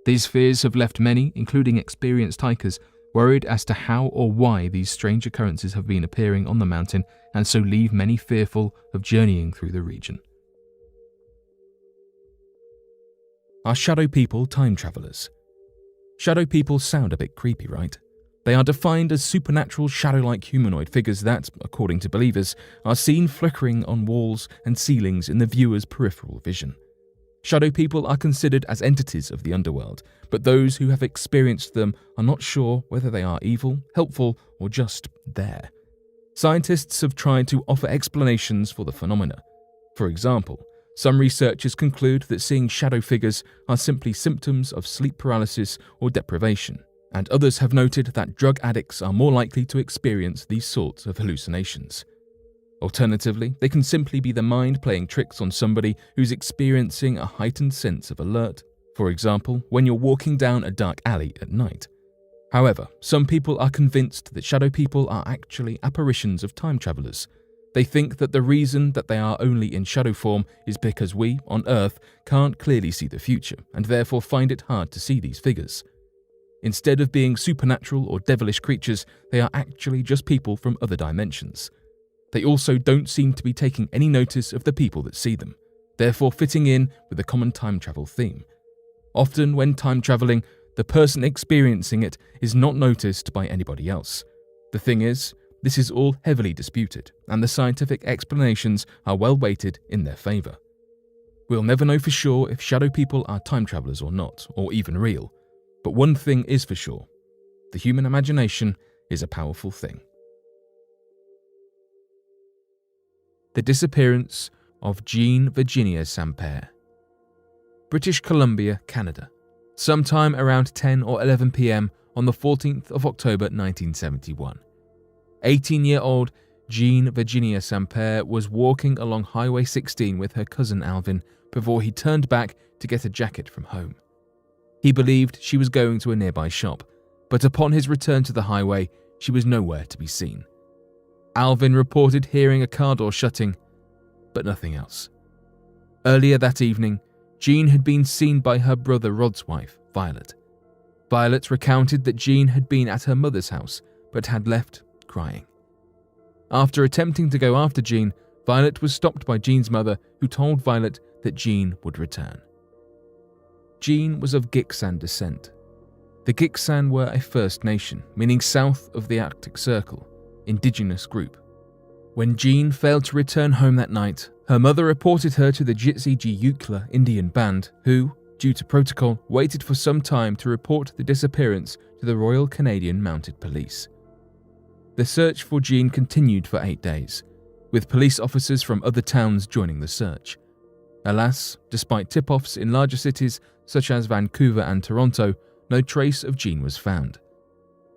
These fears have left many, including experienced hikers, worried as to how or why these strange occurrences have been appearing on the mountain, and so leave many fearful of journeying through the region. Are shadow people time travelers? Shadow people sound a bit creepy, right? They are defined as supernatural shadow-like humanoid figures that, according to believers, are seen flickering on walls and ceilings in the viewer's peripheral vision. Shadow people are considered as entities of the underworld, but those who have experienced them are not sure whether they are evil, helpful, or just there. Scientists have tried to offer explanations for the phenomena. For example, some researchers conclude that seeing shadow figures are simply symptoms of sleep paralysis or deprivation, and others have noted that drug addicts are more likely to experience these sorts of hallucinations. Alternatively, they can simply be the mind playing tricks on somebody who's experiencing a heightened sense of alert, for example, when you're walking down a dark alley at night. However, some people are convinced that shadow people are actually apparitions of time travelers. They think that the reason that they are only in shadow form is because we, on Earth, can't clearly see the future and therefore find it hard to see these figures. Instead of being supernatural or devilish creatures, they are actually just people from other dimensions. They also don't seem to be taking any notice of the people that see them, therefore fitting in with the common time travel theme. Often when time traveling, the person experiencing it is not noticed by anybody else. The thing is, this is all heavily disputed, and the scientific explanations are well weighted in their favour. We'll never know for sure if shadow people are time travellers or not, or even real. But one thing is for sure: the human imagination is a powerful thing. The disappearance of Jean Virginia Sampair. British Columbia, Canada. Sometime around 10 or 11 p.m. on the 14th of October 1971. 18-year-old Jean Virginia Sampair was walking along Highway 16 with her cousin Alvin before he turned back to get a jacket from home. He believed she was going to a nearby shop, but upon his return to the highway, she was nowhere to be seen. Alvin reported hearing a car door shutting, but nothing else. Earlier that evening, Jean had been seen by her brother Rod's wife, Violet. Violet recounted that Jean had been at her mother's house, but had left crying. After attempting to go after Jean, Violet was stopped by Jean's mother, who told Violet that Jean would return. Jean was of Gitxsan descent. The Gitxsan were a First Nation, meaning south of the Arctic Circle, indigenous group. When Jean failed to return home that night, her mother reported her to the Teotihuacan Indian band, who, due to protocol, waited for some time to report the disappearance to the Royal Canadian Mounted Police. The search for Jean continued for 8 days, with police officers from other towns joining the search. Alas, despite tip-offs in larger cities such as Vancouver and Toronto, no trace of Jean was found.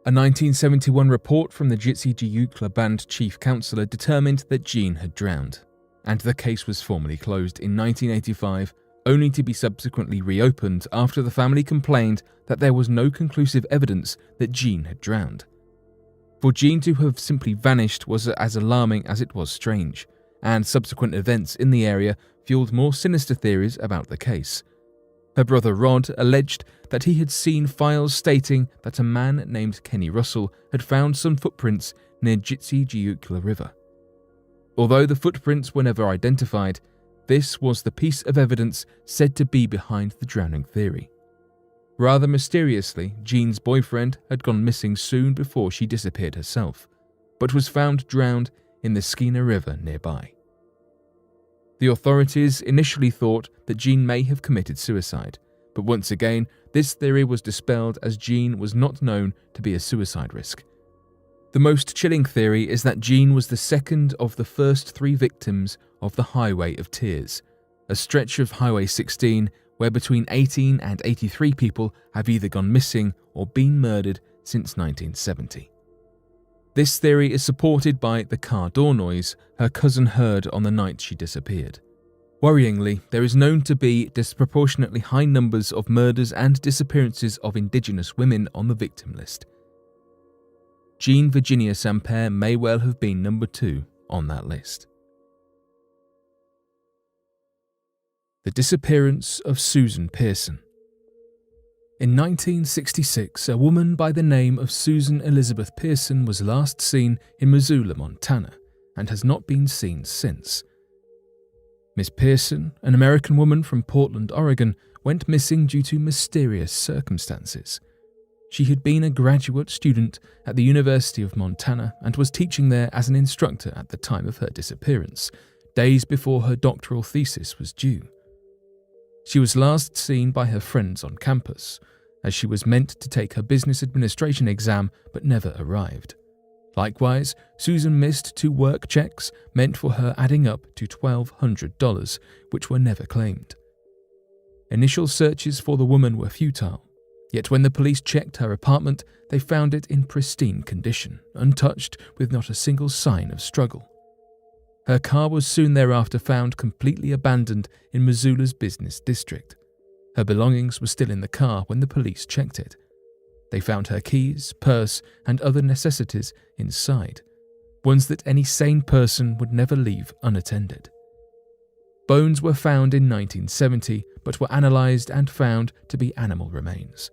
A 1971 report from the Teotihuacan band chief counsellor determined that Jean had drowned, and the case was formally closed in 1985, only to be subsequently reopened after the family complained that there was no conclusive evidence that Jean had drowned. For Jean to have simply vanished was as alarming as it was strange, and subsequent events in the area fueled more sinister theories about the case. Her brother Rod alleged that he had seen files stating that a man named Kenny Russell had found some footprints near Teotihuacan River. Although the footprints were never identified, this was the piece of evidence said to be behind the drowning theory. Rather mysteriously, Jean's boyfriend had gone missing soon before she disappeared herself, but was found drowned in the Skeena River nearby. The authorities initially thought that Jean may have committed suicide, but once again, this theory was dispelled as Jean was not known to be a suicide risk. The most chilling theory is that Jean was the second of the first 3 victims of the Highway of Tears, a stretch of Highway 16 where between 18 and 83 people have either gone missing or been murdered since 1970. This theory is supported by the car door noise her cousin heard on the night she disappeared. Worryingly, there is known to be disproportionately high numbers of murders and disappearances of Indigenous women on the victim list. Jean Virginia Sampair may well have been number 2 on that list. The disappearance of Susan Pearson. In 1966, a woman by the name of Susan Elizabeth Pearson was last seen in Missoula, Montana, and has not been seen since. Miss Pearson, an American woman from Portland, Oregon, went missing due to mysterious circumstances. She had been a graduate student at the University of Montana and was teaching there as an instructor at the time of her disappearance, days before her doctoral thesis was due. She was last seen by her friends on campus, as she was meant to take her business administration exam but never arrived. Likewise, Susan missed 2 work checks meant for her adding up to $1,200, which were never claimed. Initial searches for the woman were futile, yet when the police checked her apartment, they found it in pristine condition, untouched with not a single sign of struggle. Her car was soon thereafter found completely abandoned in Missoula's business district. Her belongings were still in the car when the police checked it. They found her keys, purse, and other necessities inside, ones that any sane person would never leave unattended. Bones were found in 1970, but were analysed and found to be animal remains.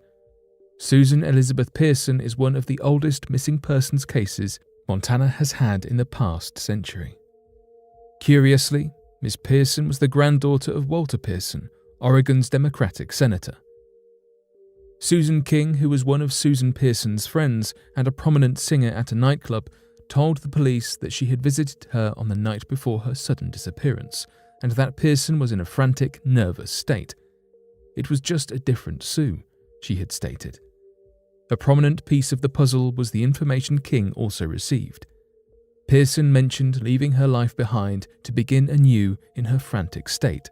Susan Elizabeth Pearson is one of the oldest missing persons cases Montana has had in the past century. Curiously, Miss Pearson was the granddaughter of Walter Pearson, Oregon's Democratic senator. Susan King, who was one of Susan Pearson's friends and a prominent singer at a nightclub, told the police that she had visited her on the night before her sudden disappearance, and that Pearson was in a frantic, nervous state. It was just a different Sue, she had stated. A prominent piece of the puzzle was the information King also received. Pearson mentioned leaving her life behind to begin anew in her frantic state.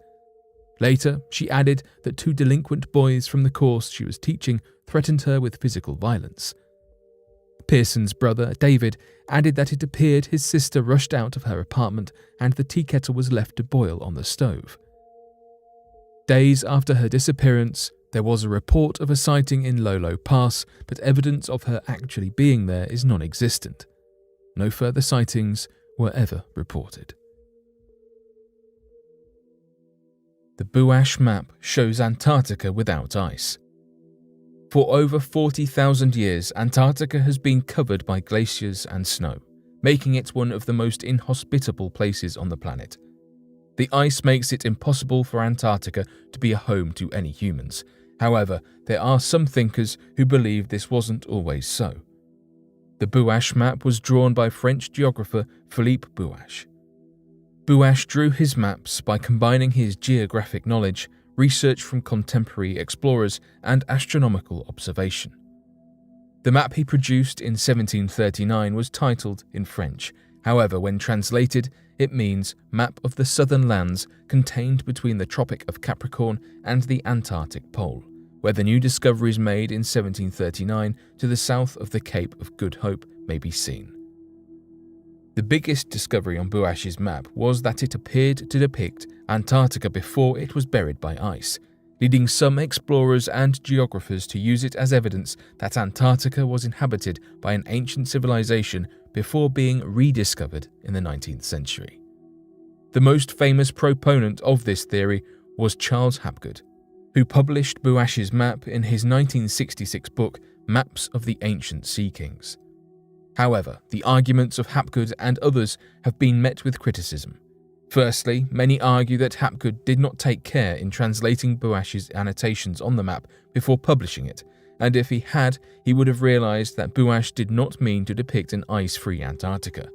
Later, she added that 2 delinquent boys from the course she was teaching threatened her with physical violence. Pearson's brother, David, added that it appeared his sister rushed out of her apartment and the tea kettle was left to boil on the stove. Days after her disappearance, there was a report of a sighting in Lolo Pass, but evidence of her actually being there is non-existent. no further sightings were ever reported. The Buache map shows Antarctica without ice. For over 40,000 years, Antarctica has been covered by glaciers and snow, making it one of the most inhospitable places on the planet. The ice makes it impossible for Antarctica to be a home to any humans. However, there are some thinkers who believe this wasn't always so. The Buache map was drawn by French geographer Philippe Buache. Buache drew his maps by combining his geographic knowledge, research from contemporary explorers, and astronomical observation. The map he produced in 1739 was titled in French. However, when translated, it means Map of the Southern Lands contained between the Tropic of Capricorn and the Antarctic Pole, where the new discoveries made in 1739 to the south of the Cape of Good Hope may be seen. The biggest discovery on Buache's map was that it appeared to depict Antarctica before it was buried by ice, leading some explorers and geographers to use it as evidence that Antarctica was inhabited by an ancient civilization before being rediscovered in the 19th century. The most famous proponent of this theory was Charles Hapgood, who published Buache's map in his 1966 book Maps of the Ancient Sea Kings. However, the arguments of Hapgood and others have been met with criticism. Firstly, many argue that Hapgood did not take care in translating Buache's annotations on the map before publishing it, and if he had, he would have realized that Buache did not mean to depict an ice-free Antarctica.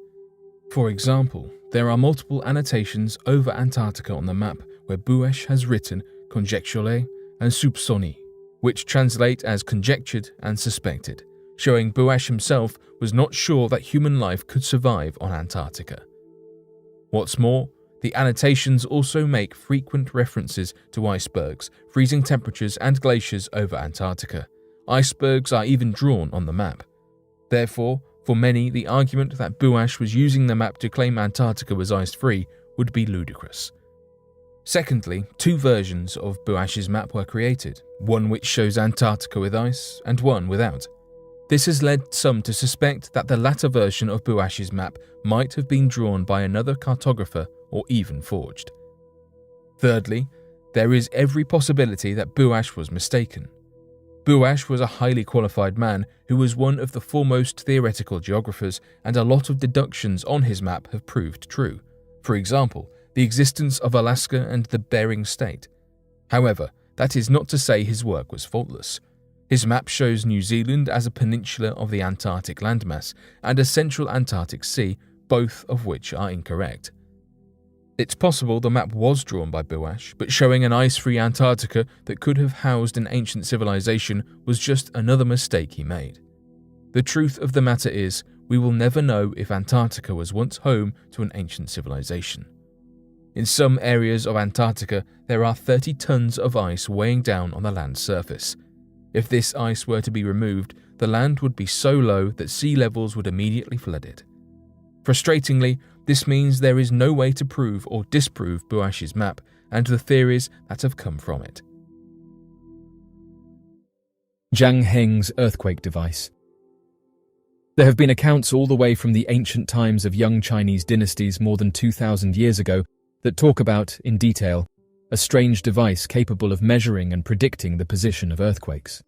For example, there are multiple annotations over Antarctica on the map where Buache has written conjecturé and soupçonné, which translate as conjectured and suspected, showing Buache himself was not sure that human life could survive on Antarctica. What's more, the annotations also make frequent references to icebergs, freezing temperatures, and glaciers over Antarctica. Icebergs are even drawn on the map. Therefore, for many, the argument that Buache was using the map to claim Antarctica was ice-free would be ludicrous. Secondly, two versions of Buache's map were created, one which shows Antarctica with ice and one without. This has led some to suspect that the latter version of Buache's map might have been drawn by another cartographer or even forged. Thirdly, there is every possibility that Buache was mistaken. Buache was a highly qualified man who was one of the foremost theoretical geographers, and a lot of deductions on his map have proved true. For example, the existence of Alaska and the Bering Strait. However, that is not to say his work was faultless. His map shows New Zealand as a peninsula of the Antarctic landmass and a central Antarctic Sea, both of which are incorrect. It's possible the map was drawn by Buache, but showing an ice-free Antarctica that could have housed an ancient civilization was just another mistake he made. The truth of the matter is, we will never know if Antarctica was once home to an ancient civilization. In some areas of Antarctica, there are 30 tons of ice weighing down on the land's surface. If this ice were to be removed, the land would be so low that sea levels would immediately flood it. Frustratingly, this means there is no way to prove or disprove Buache's map and the theories that have come from it. Zhang Heng's earthquake device. There have been accounts all the way from the ancient times of young Chinese dynasties more than 2,000 years ago that talk about, in detail, a strange device capable of measuring and predicting the position of earthquakes.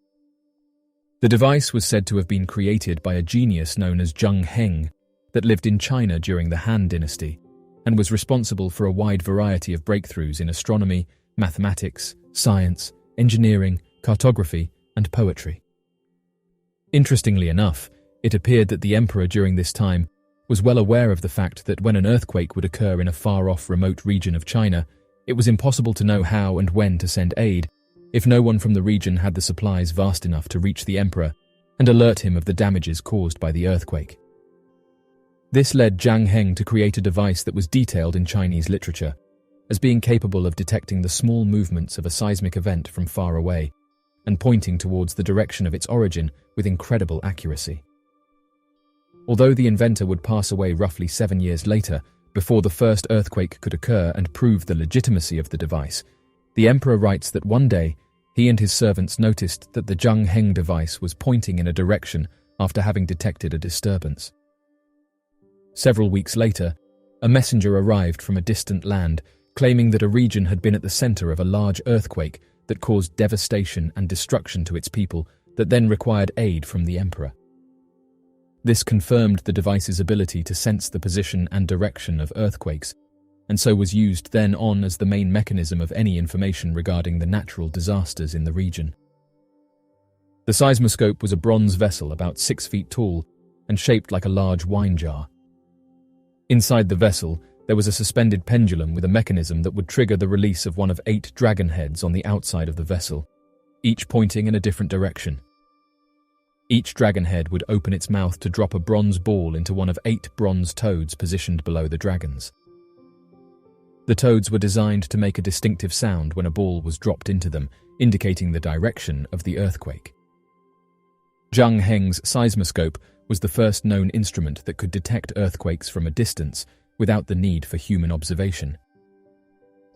The device was said to have been created by a genius known as Zhang Heng that lived in China during the Han Dynasty and was responsible for a wide variety of breakthroughs in astronomy, mathematics, science, engineering, cartography, and poetry. Interestingly enough, it appeared that the emperor during this time was well aware of the fact that when an earthquake would occur in a far-off remote region of China, it was impossible to know how and when to send aid if no one from the region had the supplies vast enough to reach the emperor and alert him of the damages caused by the earthquake. This led Zhang Heng to create a device that was detailed in Chinese literature as being capable of detecting the small movements of a seismic event from far away and pointing towards the direction of its origin with incredible accuracy. Although the inventor would pass away roughly 7 years later, before the first earthquake could occur and prove the legitimacy of the device, the emperor writes that one day he and his servants noticed that the Zhang Heng device was pointing in a direction after having detected a disturbance. Several weeks later, a messenger arrived from a distant land claiming that a region had been at the center of a large earthquake that caused devastation and destruction to its people that then required aid from the emperor. This confirmed the device's ability to sense the position and direction of earthquakes, and so was used then on as the main mechanism of any information regarding the natural disasters in the region. The seismoscope was a bronze vessel about 6 feet tall and shaped like a large wine jar. Inside the vessel, there was a suspended pendulum with a mechanism that would trigger the release of one of 8 dragon heads on the outside of the vessel, each pointing in a different direction. Each dragon head would open its mouth to drop a bronze ball into one of 8 bronze toads positioned below the dragons. The toads were designed to make a distinctive sound when a ball was dropped into them, indicating the direction of the earthquake. Zhang Heng's seismoscope was the first known instrument that could detect earthquakes from a distance without the need for human observation.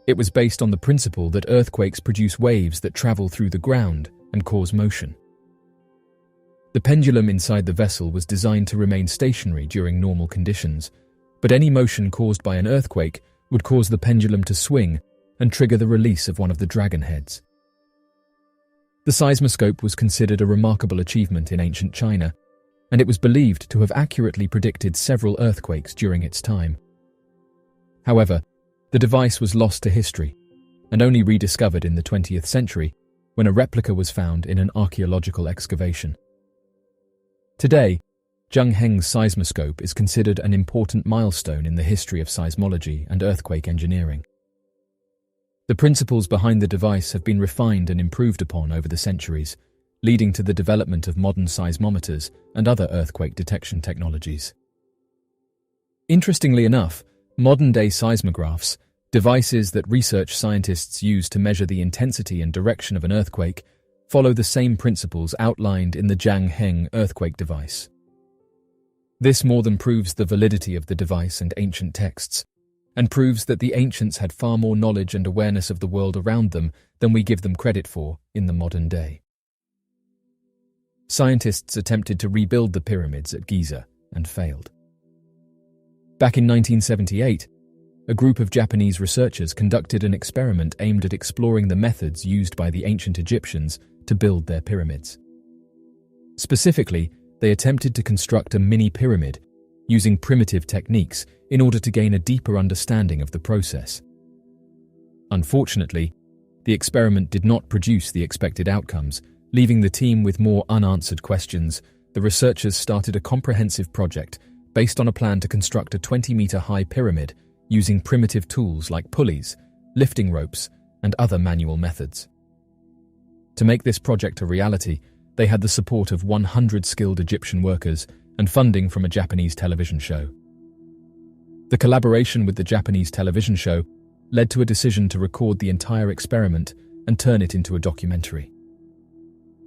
It was based on the principle that earthquakes produce waves that travel through the ground and cause motion. The pendulum inside the vessel was designed to remain stationary during normal conditions, but any motion caused by an earthquake would cause the pendulum to swing and trigger the release of one of the dragon heads. The seismoscope was considered a remarkable achievement in ancient China, and it was believed to have accurately predicted several earthquakes during its time. However, the device was lost to history and only rediscovered in the 20th century when a replica was found in an archaeological excavation. Today, Zhang Heng's seismoscope is considered an important milestone in the history of seismology and earthquake engineering. The principles behind the device have been refined and improved upon over the centuries, leading to the development of modern seismometers and other earthquake detection technologies. Interestingly enough, modern-day seismographs, devices that research scientists use to measure the intensity and direction of an earthquake, follow the same principles outlined in the Zhang Heng earthquake device. This more than proves the validity of the device and ancient texts, and proves that the ancients had far more knowledge and awareness of the world around them than we give them credit for in the modern day. Scientists attempted to rebuild the pyramids at Giza and failed. Back in 1978, a group of Japanese researchers conducted an experiment aimed at exploring the methods used by the ancient Egyptians to build their pyramids. Specifically, they attempted to construct a mini-pyramid using primitive techniques in order to gain a deeper understanding of the process. Unfortunately, the experiment did not produce the expected outcomes, leaving the team with more unanswered questions. The researchers started a comprehensive project based on a plan to construct a 20-meter-high pyramid using primitive tools like pulleys, lifting ropes, and other manual methods. To make this project a reality, they had the support of 100 skilled Egyptian workers and funding from a Japanese television show. The collaboration with the Japanese television show led to a decision to record the entire experiment and turn it into a documentary.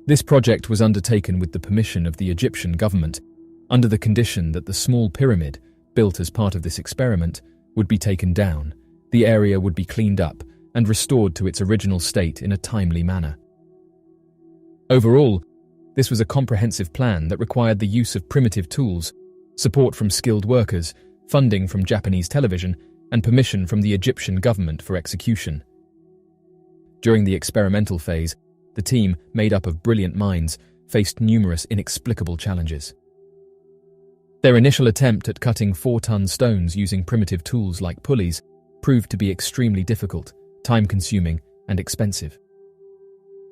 This project was undertaken with the permission of the Egyptian government, under the condition that the small pyramid, built as part of this experiment, would be taken down, the area would be cleaned up, and restored to its original state in a timely manner. Overall, this was a comprehensive plan that required the use of primitive tools, support from skilled workers, funding from Japanese television, and permission from the Egyptian government for execution. During the experimental phase, the team, made up of brilliant minds, faced numerous inexplicable challenges. Their initial attempt at cutting 4-ton stones using primitive tools like pulleys proved to be extremely difficult, time-consuming, and expensive.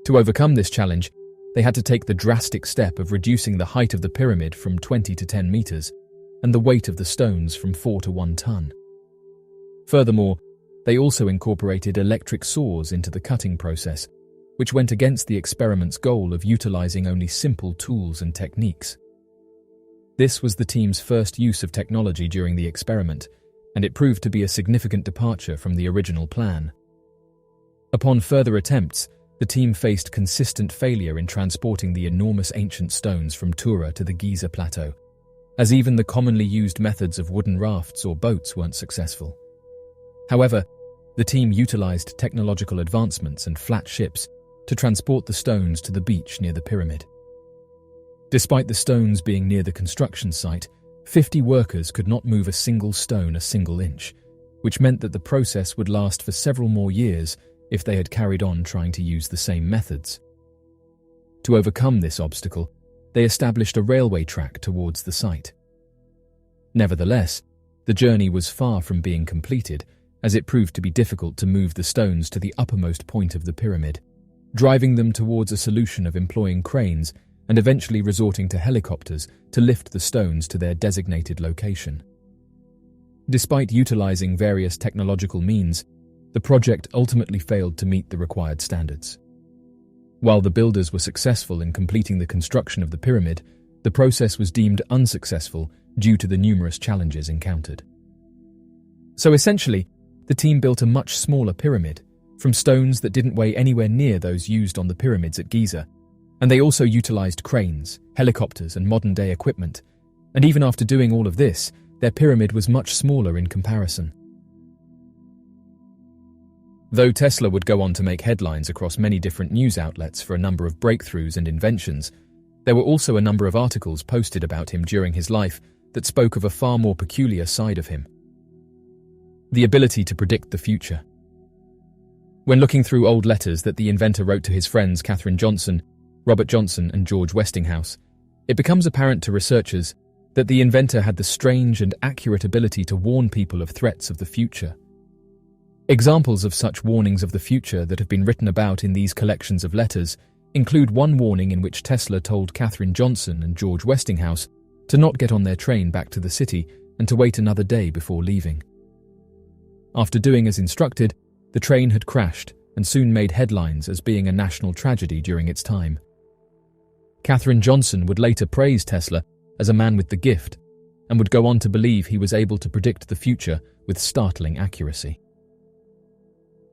To overcome this challenge, they had to take the drastic step of reducing the height of the pyramid from 20 to 10 meters and the weight of the stones from 4 to 1 ton. Furthermore, they also incorporated electric saws into the cutting process, which went against the experiment's goal of utilizing only simple tools and techniques. This was the team's first use of technology during the experiment, and it proved to be a significant departure from the original plan. Upon further attempts, the team faced consistent failure in transporting the enormous ancient stones from Tura to the Giza Plateau, as even the commonly used methods of wooden rafts or boats weren't successful. However, the team utilized technological advancements and flat ships to transport the stones to the beach near the pyramid. Despite the stones being near the construction site, 50 workers could not move a single stone a single inch, which meant that the process would last for several more years if they had carried on trying to use the same methods. To overcome this obstacle, they established a railway track towards the site. Nevertheless, the journey was far from being completed, as it proved to be difficult to move the stones to the uppermost point of the pyramid, driving them towards a solution of employing cranes and eventually resorting to helicopters to lift the stones to their designated location. Despite utilizing various technological means, the project ultimately failed to meet the required standards. While the builders were successful in completing the construction of the pyramid, the process was deemed unsuccessful due to the numerous challenges encountered. So essentially, the team built a much smaller pyramid, from stones that didn't weigh anywhere near those used on the pyramids at Giza, and they also utilized cranes, helicopters, and modern-day equipment, and even after doing all of this, their pyramid was much smaller in comparison. Though Tesla would go on to make headlines across many different news outlets for a number of breakthroughs and inventions, there were also a number of articles posted about him during his life that spoke of a far more peculiar side of him: the ability to predict the future. When looking through old letters that the inventor wrote to his friends Katherine Johnson, Robert Johnson, and George Westinghouse, it becomes apparent to researchers that the inventor had the strange and accurate ability to warn people of threats of the future. Examples of such warnings of the future that have been written about in these collections of letters include one warning in which Tesla told Katherine Johnson and George Westinghouse to not get on their train back to the city and to wait another day before leaving. After doing as instructed, the train had crashed and soon made headlines as being a national tragedy during its time. Katherine Johnson would later praise Tesla as a man with the gift and would go on to believe he was able to predict the future with startling accuracy.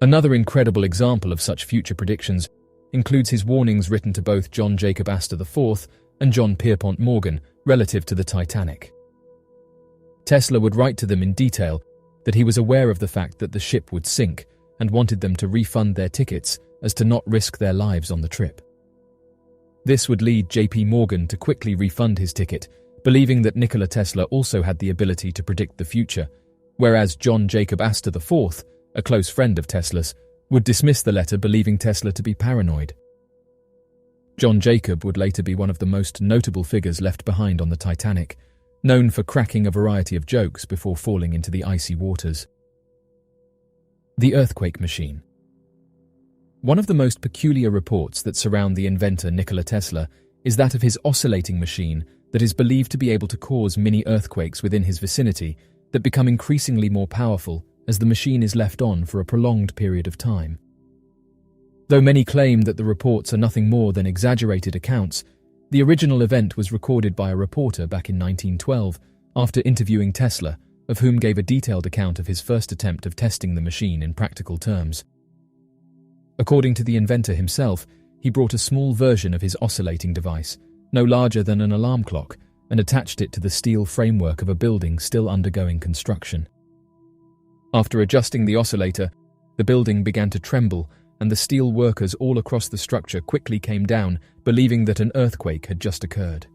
Another incredible example of such future predictions includes his warnings written to both John Jacob Astor IV and John Pierpont Morgan relative to the Titanic. Tesla would write to them in detail that he was aware of the fact that the ship would sink and wanted them to refund their tickets as to not risk their lives on the trip. This would lead J.P. Morgan to quickly refund his ticket, believing that Nikola Tesla also had the ability to predict the future, whereas John Jacob Astor IV, a close friend of Tesla's, would dismiss the letter believing Tesla to be paranoid. John Jacob would later be one of the most notable figures left behind on the Titanic, known for cracking a variety of jokes before falling into the icy waters. The earthquake machine. One of the most peculiar reports that surround the inventor Nikola Tesla is that of his oscillating machine that is believed to be able to cause mini-earthquakes within his vicinity that become increasingly more powerful as the machine is left on for a prolonged period of time. Though many claim that the reports are nothing more than exaggerated accounts, the original event was recorded by a reporter back in 1912 after interviewing Tesla, of whom gave a detailed account of his first attempt of testing the machine in practical terms. According to the inventor himself, he brought a small version of his oscillating device, no larger than an alarm clock, and attached it to the steel framework of a building still undergoing construction. After adjusting the oscillator, the building began to tremble, and the steel workers all across the structure quickly came down, believing that an earthquake had just occurred.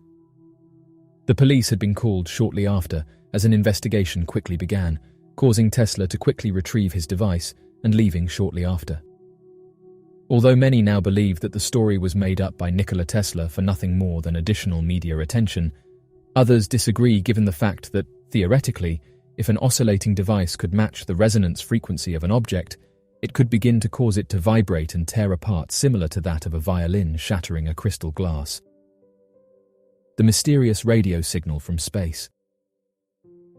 The police had been called shortly after, as an investigation quickly began, causing Tesla to quickly retrieve his device and leaving shortly after. Although many now believe that the story was made up by Nikola Tesla for nothing more than additional media attention, others disagree given the fact that, theoretically, if an oscillating device could match the resonance frequency of an object, it could begin to cause it to vibrate and tear apart similar to that of a violin shattering a crystal glass. The mysterious radio signal from space.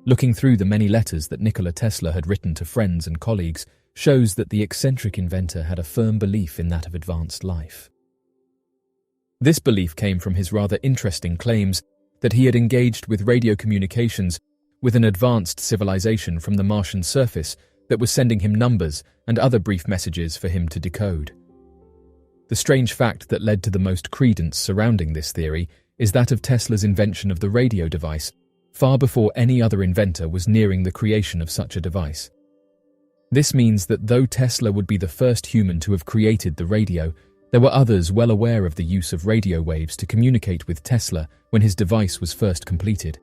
Looking through the many letters that Nikola Tesla had written to friends and colleagues shows that the eccentric inventor had a firm belief in that of advanced life. This belief came from his rather interesting claims that he had engaged with radio communications with an advanced civilization from the Martian surface that was sending him numbers and other brief messages for him to decode. The strange fact that led to the most credence surrounding this theory is that of Tesla's invention of the radio device, far before any other inventor was nearing the creation of such a device. This means that though Tesla would be the first human to have created the radio, there were others well aware of the use of radio waves to communicate with Tesla when his device was first completed.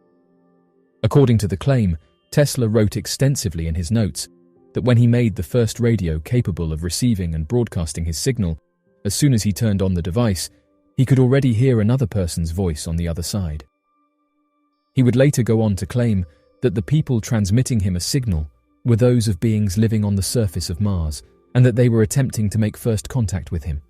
According to the claim, Tesla wrote extensively in his notes that when he made the first radio capable of receiving and broadcasting his signal, as soon as he turned on the device, he could already hear another person's voice on the other side. He would later go on to claim that the people transmitting him a signal were those of beings living on the surface of Mars, and that they were attempting to make first contact with him.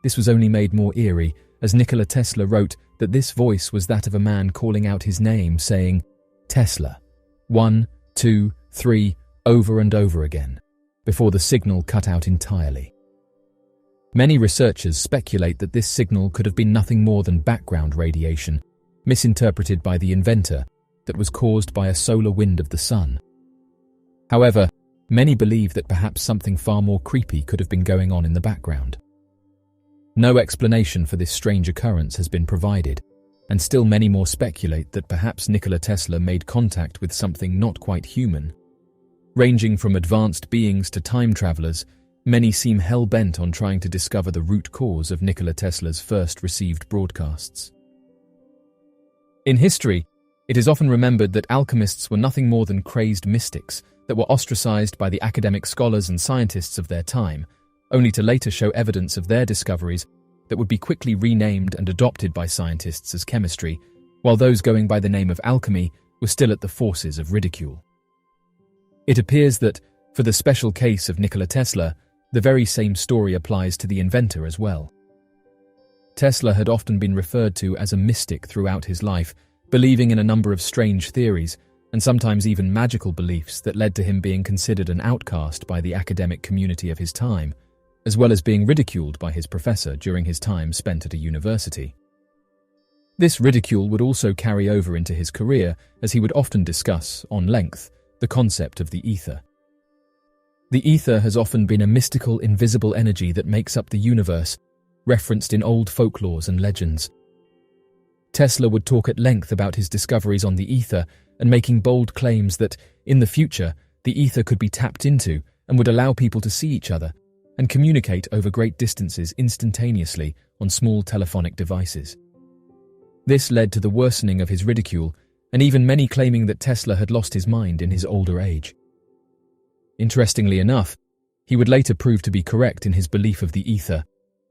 This was only made more eerie, as Nikola Tesla wrote that this voice was that of a man calling out his name, saying, "Tesla, 1, 2, 3, over and over again, before the signal cut out entirely." Many researchers speculate that this signal could have been nothing more than background radiation, misinterpreted by the inventor, that was caused by a solar wind of the sun. However, many believe that perhaps something far more creepy could have been going on in the background. No explanation for this strange occurrence has been provided, and still many more speculate that perhaps Nikola Tesla made contact with something not quite human. Ranging from advanced beings to time travelers, many seem hell-bent on trying to discover the root cause of Nikola Tesla's first received broadcasts. In history, it is often remembered that alchemists were nothing more than crazed mystics that were ostracized by the academic scholars and scientists of their time, only to later show evidence of their discoveries that would be quickly renamed and adopted by scientists as chemistry, while those going by the name of alchemy were still at the forces of ridicule. It appears that, for the special case of Nikola Tesla, the very same story applies to the inventor as well. Tesla had often been referred to as a mystic throughout his life, believing in a number of strange theories, and sometimes even magical beliefs that led to him being considered an outcast by the academic community of his time, as well as being ridiculed by his professor during his time spent at a university. This ridicule would also carry over into his career, as he would often discuss, on length, the concept of the ether. The ether has often been a mystical, invisible energy that makes up the universe, referenced in old folklores and legends. Tesla would talk at length about his discoveries on the ether and making bold claims that, in the future, the ether could be tapped into and would allow people to see each other and communicate over great distances instantaneously on small telephonic devices. This led to the worsening of his ridicule, and even many claiming that Tesla had lost his mind in his older age. Interestingly enough, he would later prove to be correct in his belief of the ether,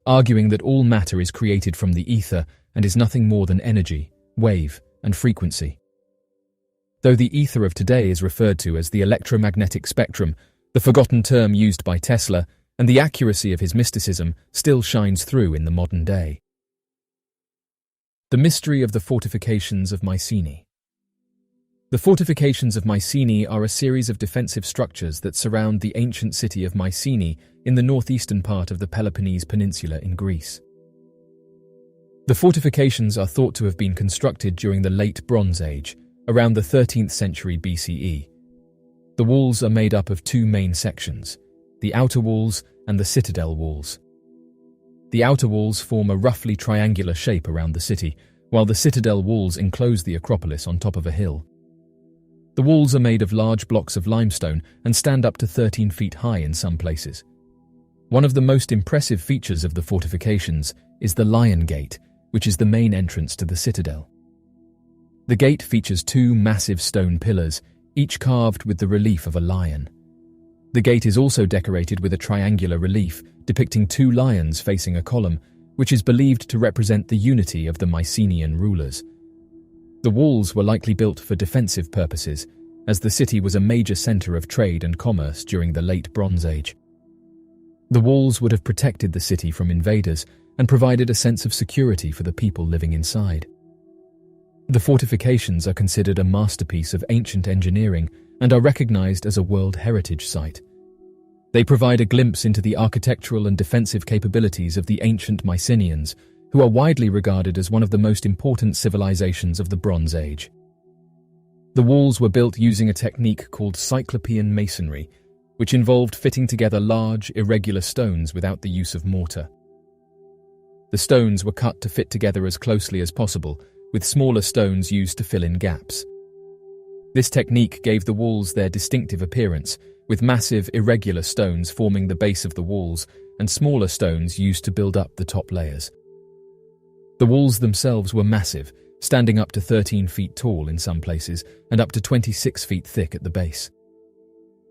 arguing that all matter is created from the ether and is nothing more than energy, wave, and frequency. Though the ether of today is referred to as the electromagnetic spectrum, the forgotten term used by Tesla, and the accuracy of his mysticism still shines through in the modern day. The mystery of the fortifications of Mycenae. The fortifications of Mycenae are a series of defensive structures that surround the ancient city of Mycenae in the northeastern part of the Peloponnese Peninsula in Greece. The fortifications are thought to have been constructed during the Late Bronze Age, around the 13th century BCE. The walls are made up of two main sections, the outer walls and the citadel walls. The outer walls form a roughly triangular shape around the city, while the citadel walls enclose the Acropolis on top of a hill. The walls are made of large blocks of limestone and stand up to 13 feet high in some places. One of the most impressive features of the fortifications is the Lion Gate, which is the main entrance to the citadel. The gate features two massive stone pillars, each carved with the relief of a lion. The gate is also decorated with a triangular relief depicting two lions facing a column, which is believed to represent the unity of the Mycenaean rulers. The walls were likely built for defensive purposes, as the city was a major center of trade and commerce during the Late Bronze Age. The walls would have protected the city from invaders and provided a sense of security for the people living inside. The fortifications are considered a masterpiece of ancient engineering and are recognized as a World Heritage Site. They provide a glimpse into the architectural and defensive capabilities of the ancient Mycenaeans, who are widely regarded as one of the most important civilizations of the Bronze Age. The walls were built using a technique called Cyclopean masonry, which involved fitting together large, irregular stones without the use of mortar. The stones were cut to fit together as closely as possible, with smaller stones used to fill in gaps. This technique gave the walls their distinctive appearance, with massive, irregular stones forming the base of the walls and smaller stones used to build up the top layers. The walls themselves were massive, standing up to 13 feet tall in some places and up to 26 feet thick at the base.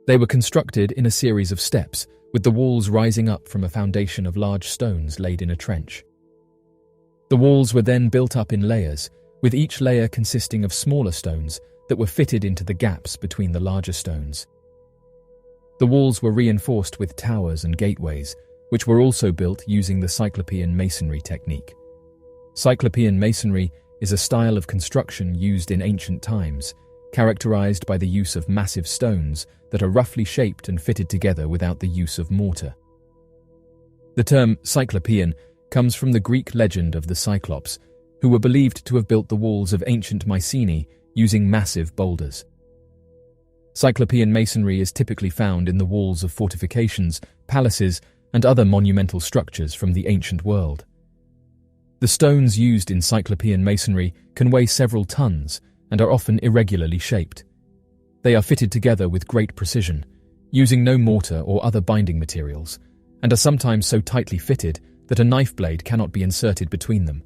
They were constructed in a series of steps, with the walls rising up from a foundation of large stones laid in a trench. The walls were then built up in layers, with each layer consisting of smaller stones that were fitted into the gaps between the larger stones. The walls were reinforced with towers and gateways, which were also built using the Cyclopean masonry technique. Cyclopean masonry is a style of construction used in ancient times, characterized by the use of massive stones that are roughly shaped and fitted together without the use of mortar. The term Cyclopean comes from the Greek legend of the Cyclops, who were believed to have built the walls of ancient Mycenae using massive boulders. Cyclopean masonry is typically found in the walls of fortifications, palaces, and other monumental structures from the ancient world. The stones used in Cyclopean masonry can weigh several tons and are often irregularly shaped. They are fitted together with great precision, using no mortar or other binding materials, and are sometimes so tightly fitted that a knife blade cannot be inserted between them.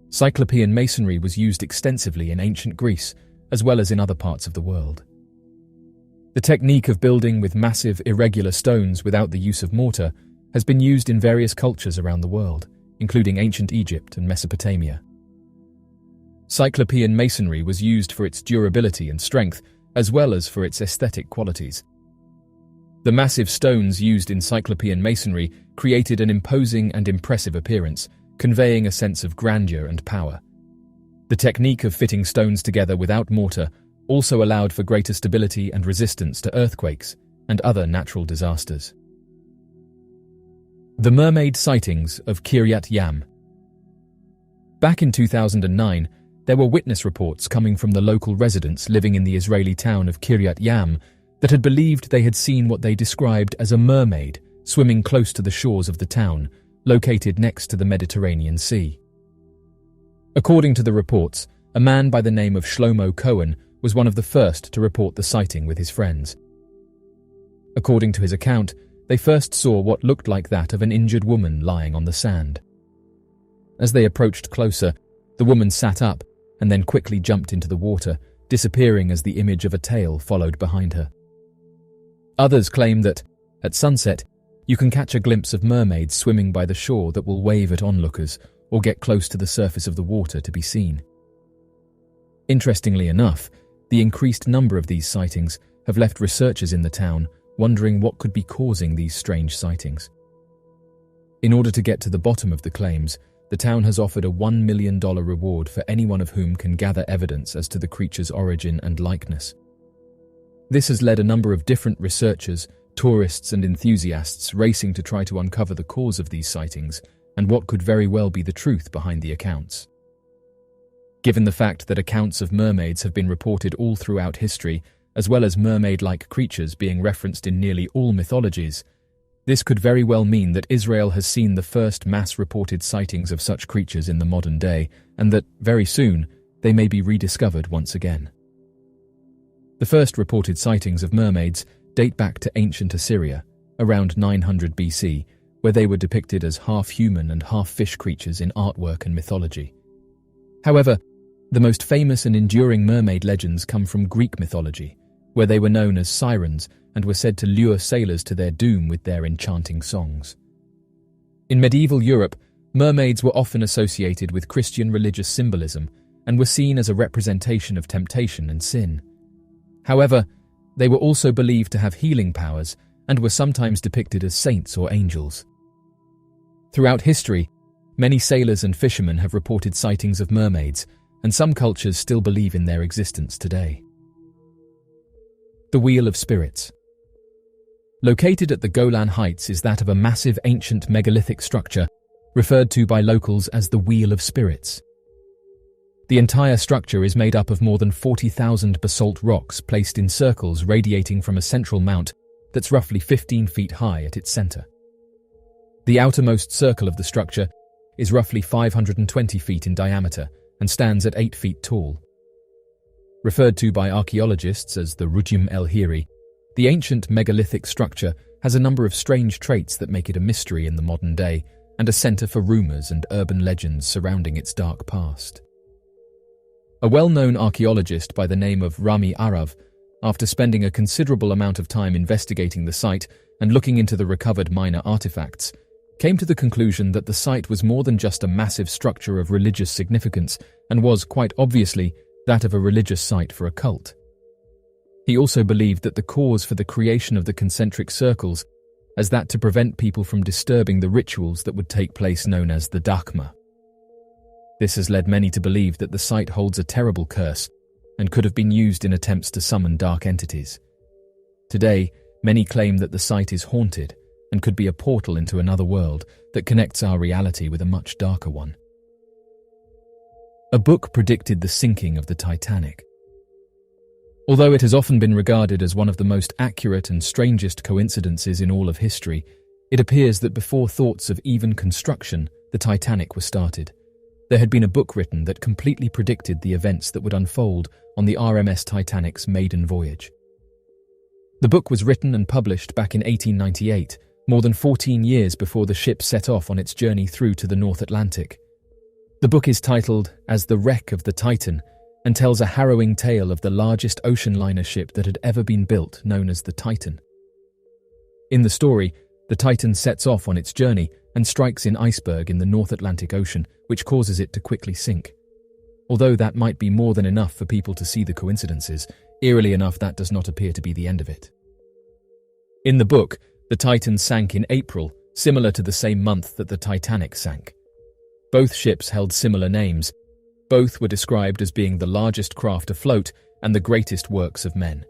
Cyclopean masonry was used extensively in ancient Greece, as well as in other parts of the world. The technique of building with massive, irregular stones without the use of mortar has been used in various cultures around the world, including ancient Egypt and Mesopotamia. Cyclopean masonry was used for its durability and strength, as well as for its aesthetic qualities. The massive stones used in Cyclopean masonry created an imposing and impressive appearance, conveying a sense of grandeur and power. The technique of fitting stones together without mortar also allowed for greater stability and resistance to earthquakes and other natural disasters. The mermaid sightings of Kiryat Yam. Back in 2009, there were witness reports coming from the local residents living in the Israeli town of Kiryat Yam that had believed they had seen what they described as a mermaid swimming close to the shores of the town, located next to the Mediterranean Sea. According to the reports, a man by the name of Shlomo Cohen was one of the first to report the sighting with his friends. According to his account, they first saw what looked like that of an injured woman lying on the sand. As they approached closer, the woman sat up and then quickly jumped into the water, disappearing as the image of a tail followed behind her. Others claim that, at sunset, you can catch a glimpse of mermaids swimming by the shore that will wave at onlookers or get close to the surface of the water to be seen. Interestingly enough, the increased number of these sightings have left researchers in the town wondering what could be causing these strange sightings. In order to get to the bottom of the claims, the town has offered a $1 million reward for anyone of whom can gather evidence as to the creature's origin and likeness. This has led a number of different researchers, tourists and enthusiasts racing to try to uncover the cause of these sightings and what could very well be the truth behind the accounts. Given the fact that accounts of mermaids have been reported all throughout history, as well as mermaid-like creatures being referenced in nearly all mythologies, this could very well mean that Israel has seen the first mass-reported sightings of such creatures in the modern day, and that, very soon, they may be rediscovered once again. The first reported sightings of mermaids date back to ancient Assyria, around 900 BC, where they were depicted as half-human and half-fish creatures in artwork and mythology. However, the most famous and enduring mermaid legends come from Greek mythology, where they were known as sirens and were said to lure sailors to their doom with their enchanting songs. In medieval Europe, mermaids were often associated with Christian religious symbolism and were seen as a representation of temptation and sin. However, they were also believed to have healing powers and were sometimes depicted as saints or angels. Throughout history, many sailors and fishermen have reported sightings of mermaids, and some cultures still believe in their existence today. The Wheel of Spirits. Located at the Golan Heights is that of a massive ancient megalithic structure referred to by locals as the Wheel of Spirits. The entire structure is made up of more than 40,000 basalt rocks placed in circles radiating from a central mount that's roughly 15 feet high at its center. The outermost circle of the structure is roughly 520 feet in diameter and stands at 8 feet tall. Referred to by archaeologists as the Rujim el-Hiri, the ancient megalithic structure has a number of strange traits that make it a mystery in the modern day and a center for rumors and urban legends surrounding its dark past. A well-known archaeologist by the name of Rami Arav, after spending a considerable amount of time investigating the site and looking into the recovered minor artifacts, came to the conclusion that the site was more than just a massive structure of religious significance and was, quite obviously, that of a religious site for a cult. He also believed that the cause for the creation of the concentric circles as that to prevent people from disturbing the rituals that would take place known as the Dharma. This has led many to believe that the site holds a terrible curse and could have been used in attempts to summon dark entities. Today, many claim that the site is haunted and could be a portal into another world that connects our reality with a much darker one. A book predicted the sinking of the Titanic. Although it has often been regarded as one of the most accurate and strangest coincidences in all of history, it appears that before thoughts of even construction, the Titanic was started. There had been a book written that completely predicted the events that would unfold on the RMS Titanic's maiden voyage. The book was written and published back in 1898, more than 14 years before the ship set off on its journey through to the North Atlantic. The book is titled As the Wreck of the Titan and tells a harrowing tale of the largest ocean liner ship that had ever been built, known as the Titan. In the story, the Titan sets off on its journey and strikes an iceberg in the North Atlantic Ocean, which causes it to quickly sink. Although that might be more than enough for people to see the coincidences, eerily enough that does not appear to be the end of it. In the book, the Titan sank in April, similar to the same month that the Titanic sank. Both ships held similar names. Both were described as being the largest craft afloat and the greatest works of men.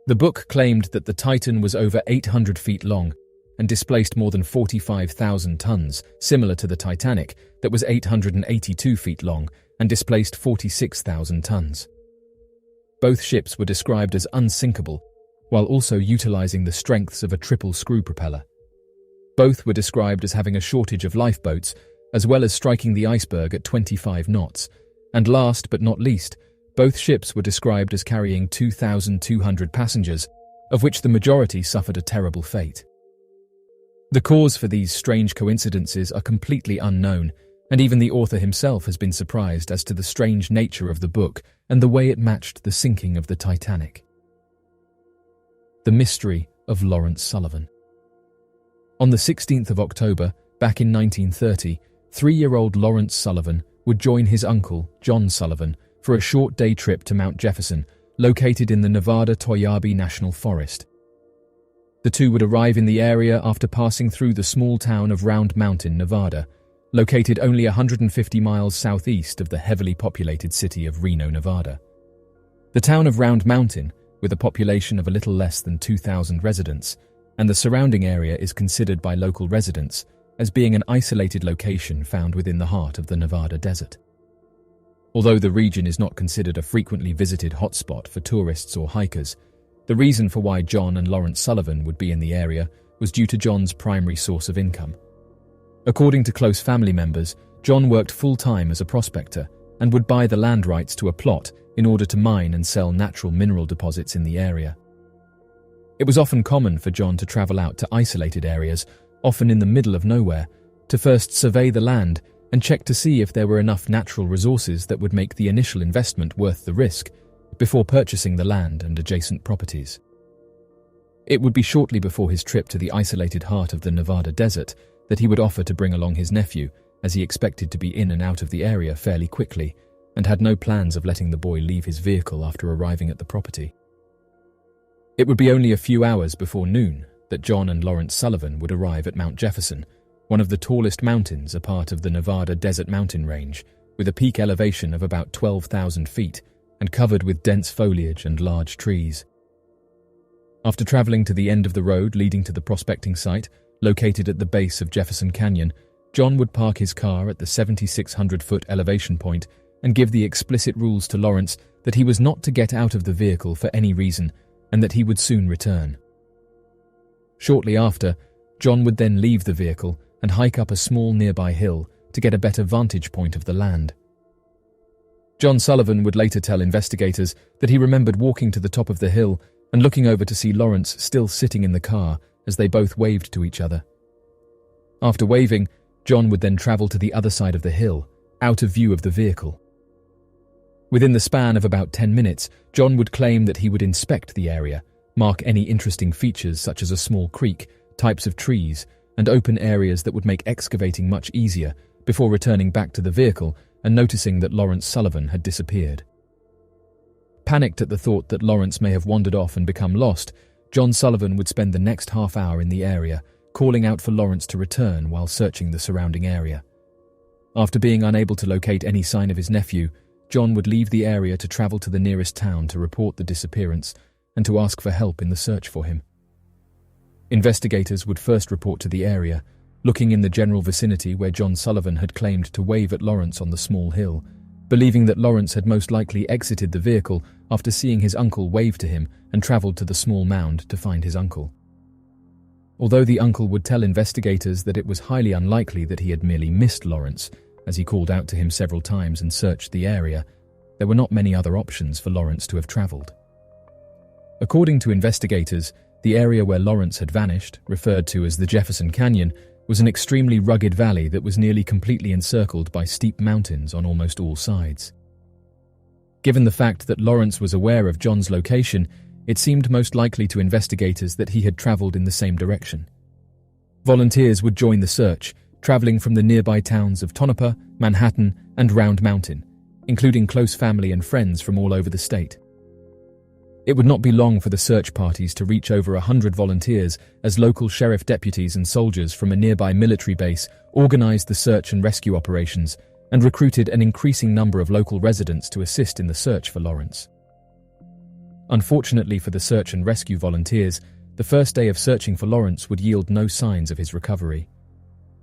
The book claimed that the Titan was over 800 feet long and displaced more than 45,000 tons, similar to the Titanic, that was 882 feet long and displaced 46,000 tons. Both ships were described as unsinkable, while also utilizing the strengths of a triple screw propeller. Both were described as having a shortage of lifeboats, as well as striking the iceberg at 25 knots, and last but not least, both ships were described as carrying 2,200 passengers, of which the majority suffered a terrible fate. The cause for these strange coincidences are completely unknown, and even the author himself has been surprised as to the strange nature of the book and the way it matched the sinking of the Titanic. The Mystery of Lawrence Sullivan. On the 16th of October, back in 1930, 3-year-old Lawrence Sullivan would join his uncle, John Sullivan, for a short day trip to Mount Jefferson, located in the Nevada Toynbee National Forest. The two would arrive in the area after passing through the small town of Round Mountain, Nevada, located only 150 miles southeast of the heavily populated city of Reno, Nevada. The town of Round Mountain, with a population of a little less than 2,000 residents, and the surrounding area is considered by local residents as being an isolated location found within the heart of the Nevada desert. Although the region is not considered a frequently visited hotspot for tourists or hikers, the reason for why John and Lawrence Sullivan would be in the area was due to John's primary source of income. According to close family members, John worked full-time as a prospector and would buy the land rights to a plot in order to mine and sell natural mineral deposits in the area. It was often common for John to travel out to isolated areas, often in the middle of nowhere, to first survey the land and check to see if there were enough natural resources that would make the initial investment worth the risk, before purchasing the land and adjacent properties. It would be shortly before his trip to the isolated heart of the Nevada desert that he would offer to bring along his nephew, as he expected to be in and out of the area fairly quickly, and had no plans of letting the boy leave his vehicle after arriving at the property. It would be only a few hours before noon that John and Lawrence Sullivan would arrive at Mount Jefferson, one of the tallest mountains a part of the Nevada Desert Mountain Range, with a peak elevation of about 12,000 feet and covered with dense foliage and large trees. After traveling to the end of the road leading to the prospecting site, located at the base of Jefferson Canyon, John would park his car at the 7,600-foot elevation point and give the explicit rules to Lawrence that he was not to get out of the vehicle for any reason and that he would soon return. Shortly after, John would then leave the vehicle and hike up a small nearby hill to get a better vantage point of the land. John Sullivan would later tell investigators that he remembered walking to the top of the hill and looking over to see Lawrence still sitting in the car as they both waved to each other. After waving, John would then travel to the other side of the hill, out of view of the vehicle. Within the span of about 10 minutes, John would claim that he would inspect the area, mark any interesting features such as a small creek, types of trees, and open areas that would make excavating much easier, before returning back to the vehicle and noticing that Lawrence Sullivan had disappeared. Panicked at the thought that Lawrence may have wandered off and become lost, John Sullivan would spend the next half hour in the area, calling out for Lawrence to return while searching the surrounding area. After being unable to locate any sign of his nephew, John would leave the area to travel to the nearest town to report the disappearance and to ask for help in the search for him. Investigators would first report to the area, looking in the general vicinity where John Sullivan had claimed to wave at Lawrence on the small hill, believing that Lawrence had most likely exited the vehicle after seeing his uncle wave to him and travelled to the small mound to find his uncle. Although the uncle would tell investigators that it was highly unlikely that he had merely missed Lawrence, as he called out to him several times and searched the area, there were not many other options for Lawrence to have travelled. According to investigators, the area where Lawrence had vanished, referred to as the Jefferson Canyon, was an extremely rugged valley that was nearly completely encircled by steep mountains on almost all sides. Given the fact that Lawrence was aware of John's location, it seemed most likely to investigators that he had travelled in the same direction. Volunteers would join the search, travelling from the nearby towns of Tonopah, Manhattan, and Round Mountain, including close family and friends from all over the state. It would not be long for the search parties to reach over 100 volunteers as local sheriff deputies and soldiers from a nearby military base organised the search and rescue operations and recruited an increasing number of local residents to assist in the search for Lawrence. Unfortunately for the search and rescue volunteers, the first day of searching for Lawrence would yield no signs of his recovery.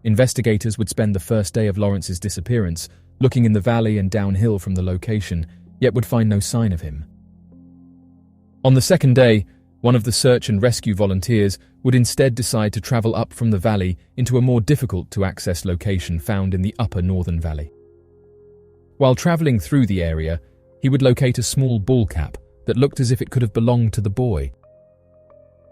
Investigators would spend the first day of Lawrence's disappearance looking in the valley and downhill from the location, yet would find no sign of him. On the second day, one of the search and rescue volunteers would instead decide to travel up from the valley into a more difficult-to-access location found in the upper northern valley. While travelling through the area, he would locate a small ball cap that looked as if it could have belonged to the boy.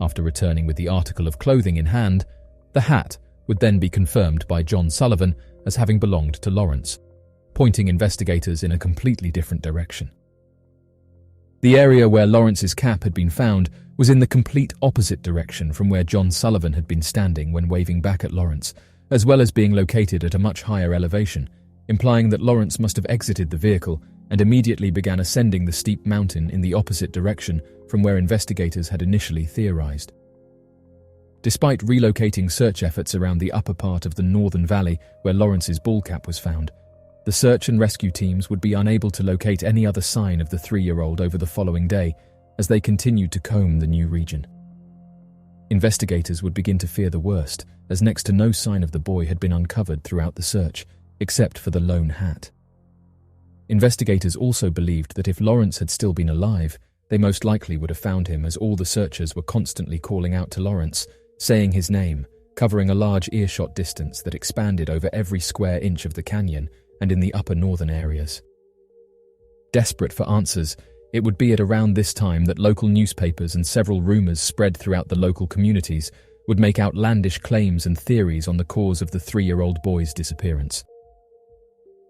After returning with the article of clothing in hand, the hat would then be confirmed by John Sullivan as having belonged to Lawrence, pointing investigators in a completely different direction. The area where Lawrence's cap had been found was in the complete opposite direction from where John Sullivan had been standing when waving back at Lawrence, as well as being located at a much higher elevation, implying that Lawrence must have exited the vehicle and immediately began ascending the steep mountain in the opposite direction from where investigators had initially theorized. Despite relocating search efforts around the upper part of the northern valley where Lawrence's ball cap was found, the search and rescue teams would be unable to locate any other sign of the 3-year-old over the following day as they continued to comb the new region. Investigators would begin to fear the worst, as next to no sign of the boy had been uncovered throughout the search, except for the lone hat. Investigators also believed that if Lawrence had still been alive, they most likely would have found him, as all the searchers were constantly calling out to Lawrence, saying his name, covering a large earshot distance that expanded over every square inch of the canyon and in the upper northern areas. Desperate for answers, it would be at around this time that local newspapers and several rumors spread throughout the local communities would make outlandish claims and theories on the cause of the 3-year-old boy's disappearance.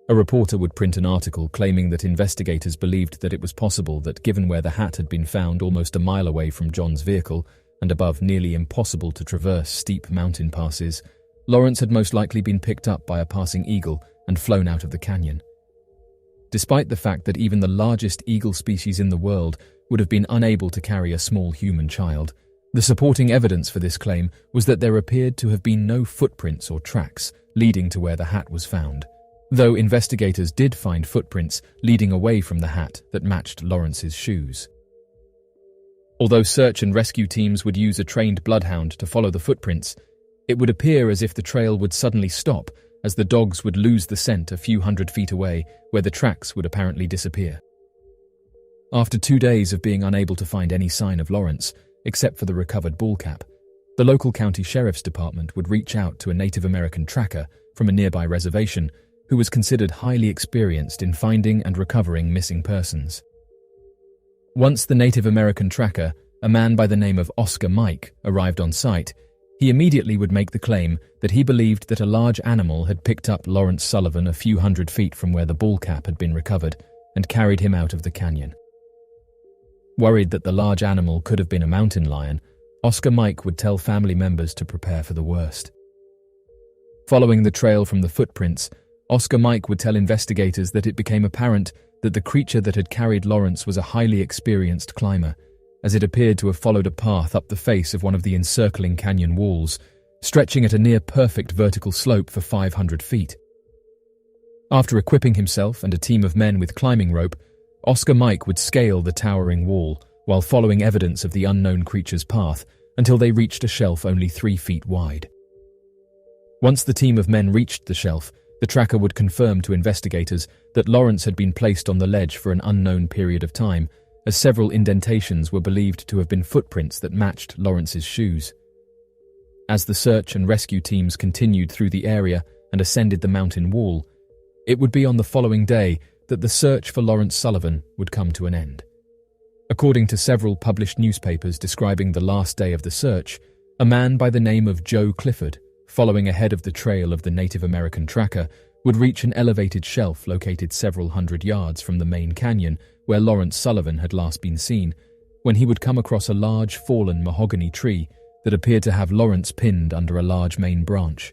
A reporter would print an article claiming that investigators believed that it was possible that, given where the hat had been found almost a mile away from John's vehicle and above nearly impossible to traverse steep mountain passes, Lawrence had most likely been picked up by a passing eagle and flown out of the canyon. Despite the fact that even the largest eagle species in the world would have been unable to carry a small human child, the supporting evidence for this claim was that there appeared to have been no footprints or tracks leading to where the hat was found, though investigators did find footprints leading away from the hat that matched Lawrence's shoes. Although search and rescue teams would use a trained bloodhound to follow the footprints, it would appear as if the trail would suddenly stop as the dogs would lose the scent a few hundred feet away, where the tracks would apparently disappear. After 2 days of being unable to find any sign of Lawrence, except for the recovered ball cap, the local county sheriff's department would reach out to a Native American tracker from a nearby reservation who was considered highly experienced in finding and recovering missing persons. Once the Native American tracker, a man by the name of Oscar Mike, arrived on site, he immediately would make the claim that he believed that a large animal had picked up Lawrence Sullivan a few hundred feet from where the ball cap had been recovered and carried him out of the canyon. Worried that the large animal could have been a mountain lion, Oscar Mike would tell family members to prepare for the worst. Following the trail from the footprints, Oscar Mike would tell investigators that it became apparent that the creature that had carried Lawrence was a highly experienced climber, as it appeared to have followed a path up the face of one of the encircling canyon walls, stretching at a near-perfect vertical slope for 500 feet. After equipping himself and a team of men with climbing rope, Oscar Mike would scale the towering wall while following evidence of the unknown creature's path until they reached a shelf only 3 feet wide. Once the team of men reached the shelf, the tracker would confirm to investigators that Lawrence had been placed on the ledge for an unknown period of time, as several indentations were believed to have been footprints that matched Lawrence's shoes. As the search and rescue teams continued through the area and ascended the mountain wall, it would be on the following day that the search for Lawrence Sullivan would come to an end. According to several published newspapers describing the last day of the search, a man by the name of Joe Clifford, following ahead of the trail of the Native American tracker, would reach an elevated shelf located several hundred yards from the main canyon where Lawrence Sullivan had last been seen, when he would come across a large fallen mahogany tree that appeared to have Lawrence pinned under a large main branch.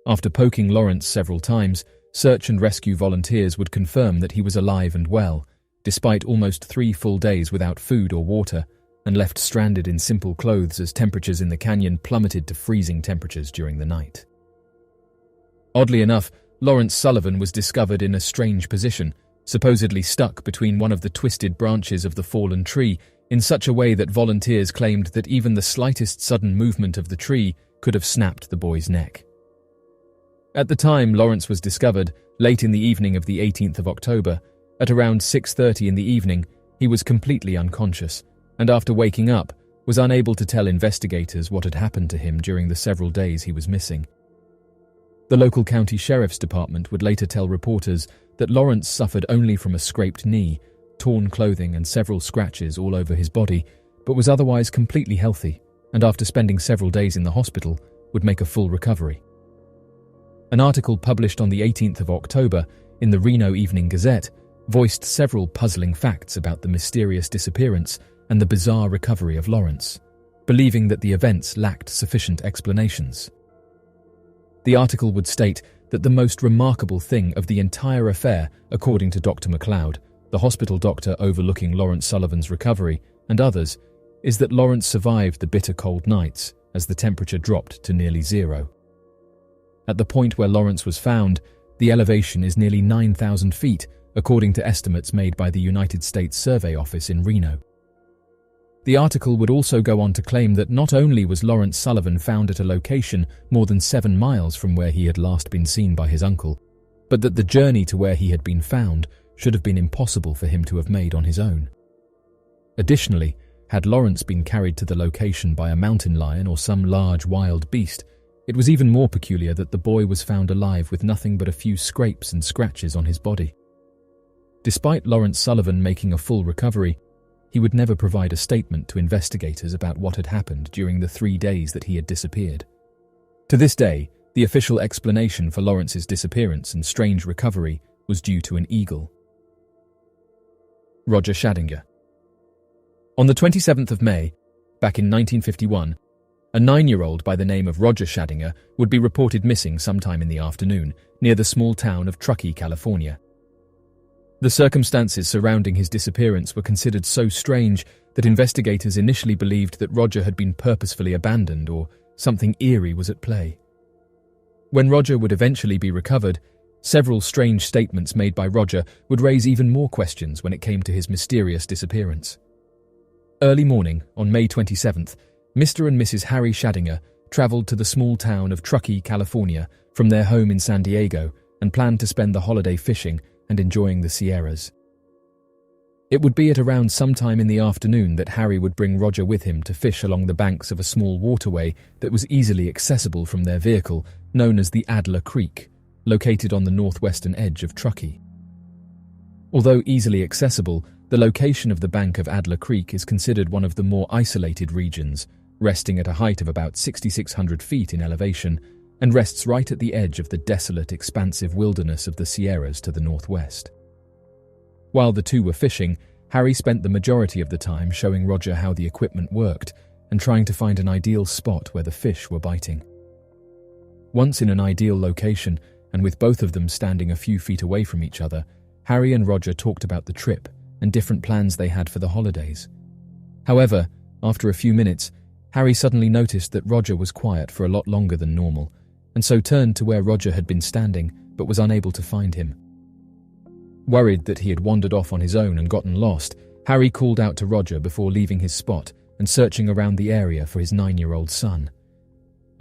After poking Lawrence several times, search and rescue volunteers would confirm that he was alive and well, despite almost 3 full days without food or water, and left stranded in simple clothes as temperatures in the canyon plummeted to freezing temperatures during the night. Oddly enough, Lawrence Sullivan was discovered in a strange position, supposedly stuck between one of the twisted branches of the fallen tree in such a way that volunteers claimed that even the slightest sudden movement of the tree could have snapped the boy's neck. At the time Lawrence was discovered, late in the evening of the 18th of October, at around 6:30 in the evening, he was completely unconscious, and after waking up, was unable to tell investigators what had happened to him during the several days he was missing. The local county sheriff's department would later tell reporters that Lawrence suffered only from a scraped knee, torn clothing and several scratches all over his body, but was otherwise completely healthy, and after spending several days in the hospital, would make a full recovery. An article published on the 18th of October in the Reno Evening Gazette voiced several puzzling facts about the mysterious disappearance and the bizarre recovery of Lawrence, believing that the events lacked sufficient explanations. The article would state that the most remarkable thing of the entire affair, according to Dr. McLeod, the hospital doctor overlooking Lawrence Sullivan's recovery, and others, is that Lawrence survived the bitter cold nights as the temperature dropped to nearly 0. At the point where Lawrence was found, the elevation is nearly 9,000 feet, according to estimates made by the United States Survey Office in Reno. The article would also go on to claim that not only was Lawrence Sullivan found at a location more than 7 miles from where he had last been seen by his uncle, but that the journey to where he had been found should have been impossible for him to have made on his own. Additionally, had Lawrence been carried to the location by a mountain lion or some large wild beast, it was even more peculiar that the boy was found alive with nothing but a few scrapes and scratches on his body. Despite Lawrence Sullivan making a full recovery, he would never provide a statement to investigators about what had happened during the 3 days that he had disappeared. To this day, the official explanation for Lawrence's disappearance and strange recovery was due to an eagle. Roger Shadinger. On the 27th of May, back in 1951, a 9-year-old by the name of Roger Shadinger would be reported missing sometime in the afternoon near the small town of Truckee, California. The circumstances surrounding his disappearance were considered so strange that investigators initially believed that Roger had been purposefully abandoned or something eerie was at play. When Roger would eventually be recovered, several strange statements made by Roger would raise even more questions when it came to his mysterious disappearance. Early morning, on May 27th, Mr. and Mrs. Harry Shadinger travelled to the small town of Truckee, California, from their home in San Diego and planned to spend the holiday fishing and enjoying the Sierras. It would be at around sometime in the afternoon that Harry would bring Roger with him to fish along the banks of a small waterway that was easily accessible from their vehicle, known as the Adler Creek, located on the northwestern edge of Truckee. Although easily accessible, the location of the bank of Adler Creek is considered one of the more isolated regions, resting at a height of about 6,600 feet in elevation, and rests right at the edge of the desolate, expansive wilderness of the Sierras to the northwest. While the two were fishing, Harry spent the majority of the time showing Roger how the equipment worked and trying to find an ideal spot where the fish were biting. Once in an ideal location, and with both of them standing a few feet away from each other, Harry and Roger talked about the trip and different plans they had for the holidays. However, after a few minutes, Harry suddenly noticed that Roger was quiet for a lot longer than normal, and so turned to where Roger had been standing but was unable to find him. Worried that he had wandered off on his own and gotten lost, Harry called out to Roger before leaving his spot and searching around the area for his 9-year-old son.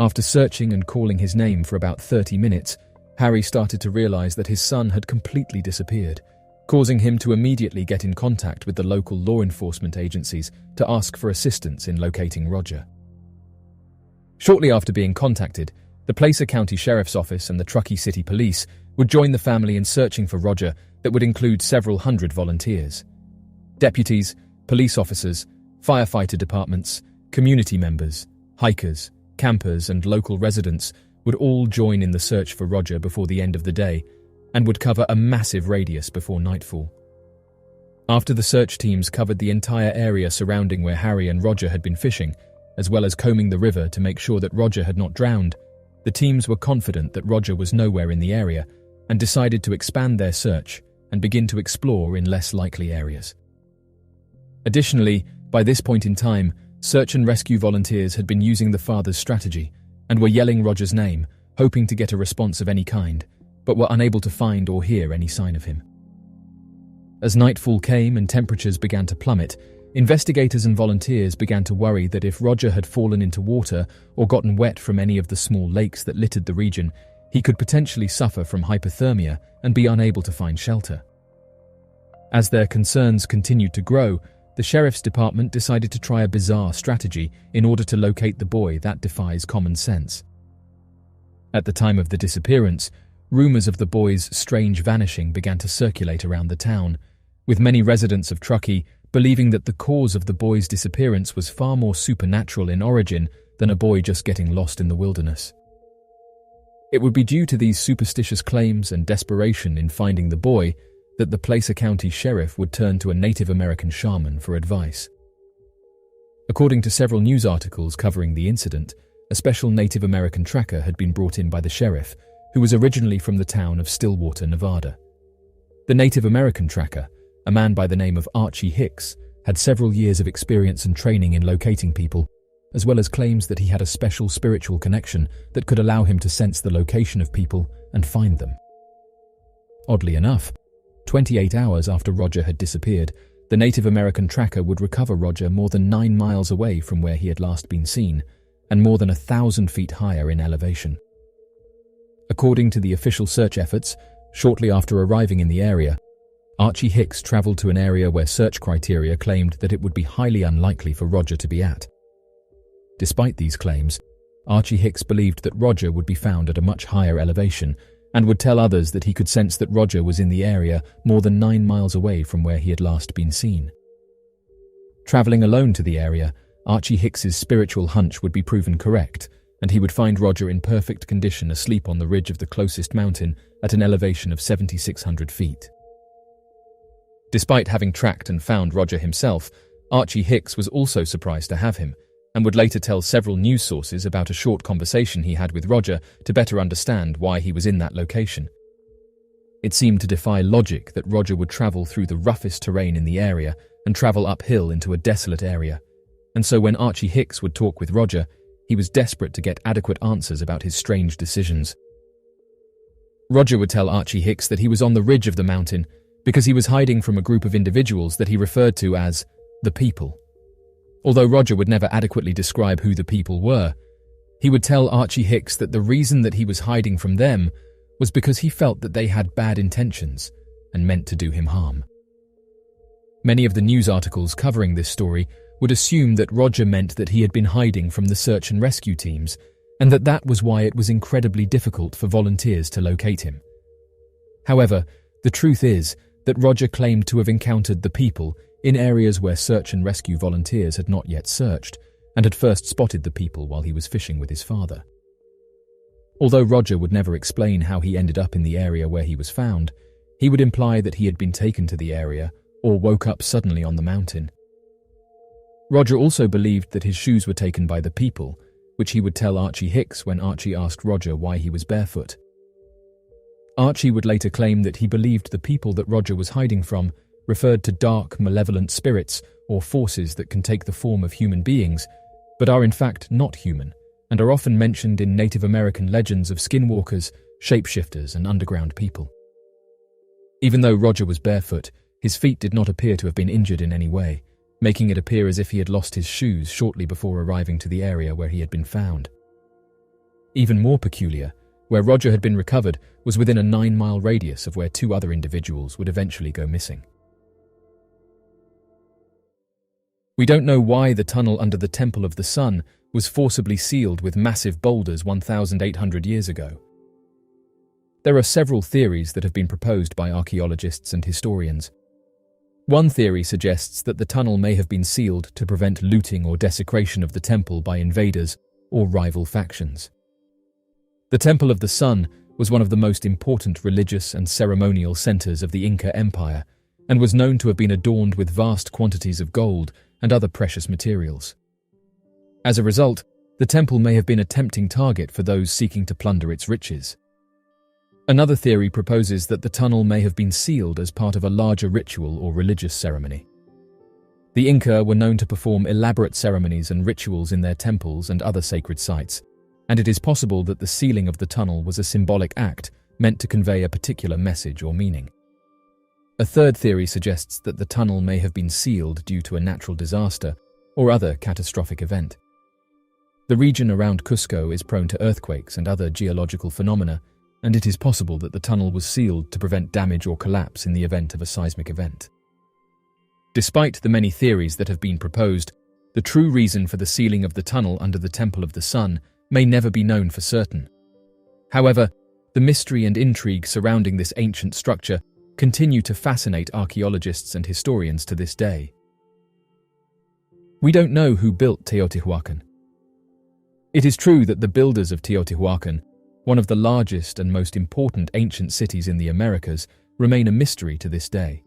After searching and calling his name for about 30 minutes, Harry started to realize that his son had completely disappeared, causing him to immediately get in contact with the local law enforcement agencies to ask for assistance in locating Roger. Shortly after being contacted, the Placer County Sheriff's Office and the Truckee City Police would join the family in searching for Roger that would include several hundred volunteers. Deputies, police officers, firefighter departments, community members, hikers, campers and local residents would all join in the search for Roger before the end of the day and would cover a massive radius before nightfall. After the search teams covered the entire area surrounding where Harry and Roger had been fishing, as well as combing the river to make sure that Roger had not drowned, the teams were confident that Roger was nowhere in the area and decided to expand their search and begin to explore in less likely areas. Additionally, by this point in time, search and rescue volunteers had been using the father's strategy and were yelling Roger's name, hoping to get a response of any kind, but were unable to find or hear any sign of him. As nightfall came and temperatures began to plummet, investigators and volunteers began to worry that if Roger had fallen into water or gotten wet from any of the small lakes that littered the region, he could potentially suffer from hypothermia and be unable to find shelter. As their concerns continued to grow, the sheriff's department decided to try a bizarre strategy in order to locate the boy that defies common sense. At the time of the disappearance, rumors of the boy's strange vanishing began to circulate around the town, with many residents of Truckee believing that the cause of the boy's disappearance was far more supernatural in origin than a boy just getting lost in the wilderness. It would be due to these superstitious claims and desperation in finding the boy that the Placer County Sheriff would turn to a Native American shaman for advice. According to several news articles covering the incident, a special Native American tracker had been brought in by the sheriff, who was originally from the town of Stillwater, Nevada. The Native American tracker, a man by the name of Archie Hicks, had several years of experience and training in locating people, as well as claims that he had a special spiritual connection that could allow him to sense the location of people and find them. Oddly enough, 28 hours after Roger had disappeared, the Native American tracker would recover Roger more than 9 miles away from where he had last been seen, and more than 1,000 feet higher in elevation. According to the official search efforts, shortly after arriving in the area, Archie Hicks traveled to an area where search criteria claimed that it would be highly unlikely for Roger to be at. Despite these claims, Archie Hicks believed that Roger would be found at a much higher elevation and would tell others that he could sense that Roger was in the area more than 9 miles away from where he had last been seen. Traveling alone to the area, Archie Hicks's spiritual hunch would be proven correct, and he would find Roger in perfect condition asleep on the ridge of the closest mountain at an elevation of 7,600 feet. Despite having tracked and found Roger himself, Archie Hicks was also surprised to have him, and would later tell several news sources about a short conversation he had with Roger to better understand why he was in that location. It seemed to defy logic that Roger would travel through the roughest terrain in the area and travel uphill into a desolate area, and so when Archie Hicks would talk with Roger, he was desperate to get adequate answers about his strange decisions. Roger would tell Archie Hicks that he was on the ridge of the mountain because he was hiding from a group of individuals that he referred to as the people. Although Roger would never adequately describe who the people were, he would tell Archie Hicks that the reason that he was hiding from them was because he felt that they had bad intentions and meant to do him harm. Many of the news articles covering this story would assume that Roger meant that he had been hiding from the search and rescue teams, and that was why it was incredibly difficult for volunteers to locate him. However, the truth is that Roger claimed to have encountered the people in areas where search and rescue volunteers had not yet searched, and had first spotted the people while he was fishing with his father. Although Roger would never explain how he ended up in the area where he was found, He would imply that he had been taken to the area or woke up suddenly on the mountain. Roger also believed that his shoes were taken by the people, which he would tell Archie Hicks when Archie asked Roger why he was barefoot. Archie would later claim that he believed the people that Roger was hiding from referred to dark, malevolent spirits or forces that can take the form of human beings, but are in fact not human, and are often mentioned in Native American legends of skinwalkers, shapeshifters, and underground people. Even though Roger was barefoot, his feet did not appear to have been injured in any way, making it appear as if he had lost his shoes shortly before arriving to the area where he had been found. Even more peculiar, where Roger had been recovered was within a 9-mile radius of where 2 other individuals would eventually go missing. We don't know why the tunnel under the Temple of the Sun was forcibly sealed with massive boulders 1,800 years ago. There are several theories that have been proposed by archaeologists and historians. One theory suggests that the tunnel may have been sealed to prevent looting or desecration of the temple by invaders or rival factions. The Temple of the Sun was one of the most important religious and ceremonial centers of the Inca Empire and was known to have been adorned with vast quantities of gold and other precious materials. As a result, the temple may have been a tempting target for those seeking to plunder its riches. Another theory proposes that the tunnel may have been sealed as part of a larger ritual or religious ceremony. The Inca were known to perform elaborate ceremonies and rituals in their temples and other sacred sites, and it is possible that the sealing of the tunnel was a symbolic act meant to convey a particular message or meaning. A third theory suggests that the tunnel may have been sealed due to a natural disaster or other catastrophic event. The region around Cusco is prone to earthquakes and other geological phenomena, and it is possible that the tunnel was sealed to prevent damage or collapse in the event of a seismic event. Despite the many theories that have been proposed, the true reason for the sealing of the tunnel under the Temple of the Sun may never be known for certain. However, the mystery and intrigue surrounding this ancient structure continue to fascinate archaeologists and historians to this day. We don't know who built Teotihuacan. It is true that the builders of Teotihuacan, one of the largest and most important ancient cities in the Americas, remain a mystery to this day.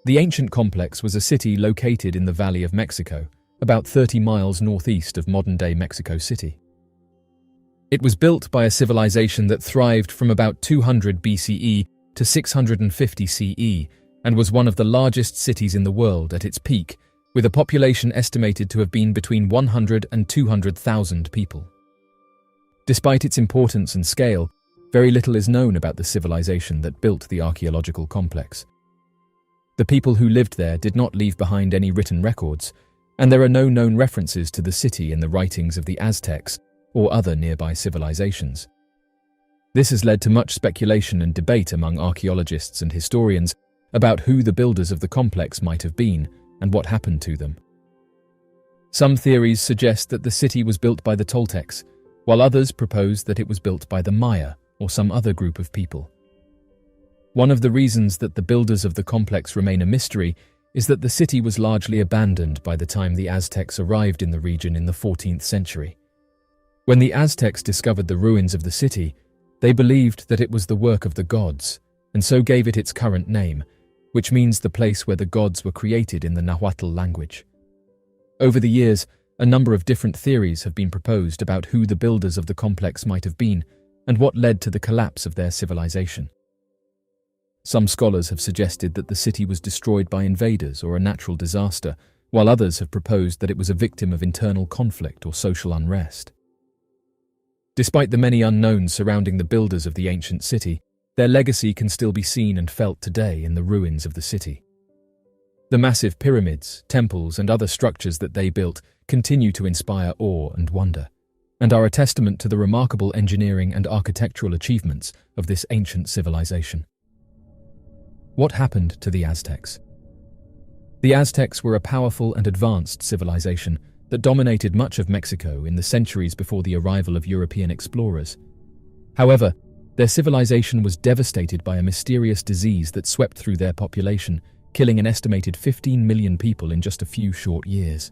The ancient complex was a city located in the Valley of Mexico, about 30 miles northeast of modern-day Mexico City. It was built by a civilization that thrived from about 200 BCE to 650 CE and was one of the largest cities in the world at its peak, with a population estimated to have been between 100 and 200,000 people. Despite its importance and scale, very little is known about the civilization that built the archaeological complex. The people who lived there did not leave behind any written records, and there are no known references to the city in the writings of the Aztecs or other nearby civilizations. This has led to much speculation and debate among archaeologists and historians about who the builders of the complex might have been and what happened to them. Some theories suggest that the city was built by the Toltecs, while others propose that it was built by the Maya or some other group of people. One of the reasons that the builders of the complex remain a mystery is that the city was largely abandoned by the time the Aztecs arrived in the region in the 14th century. When the Aztecs discovered the ruins of the city, they believed that it was the work of the gods, and so gave it its current name, which means the place where the gods were created in the Nahuatl language. Over the years, a number of different theories have been proposed about who the builders of the complex might have been and what led to the collapse of their civilization. Some scholars have suggested that the city was destroyed by invaders or a natural disaster, while others have proposed that it was a victim of internal conflict or social unrest. Despite the many unknowns surrounding the builders of the ancient city, their legacy can still be seen and felt today in the ruins of the city. The massive pyramids, temples, and other structures that they built continue to inspire awe and wonder, and are a testament to the remarkable engineering and architectural achievements of this ancient civilization. What happened to the Aztecs? The Aztecs were a powerful and advanced civilization that dominated much of Mexico in the centuries before the arrival of European explorers. However, their civilization was devastated by a mysterious disease that swept through their population, killing an estimated 15 million people in just a few short years.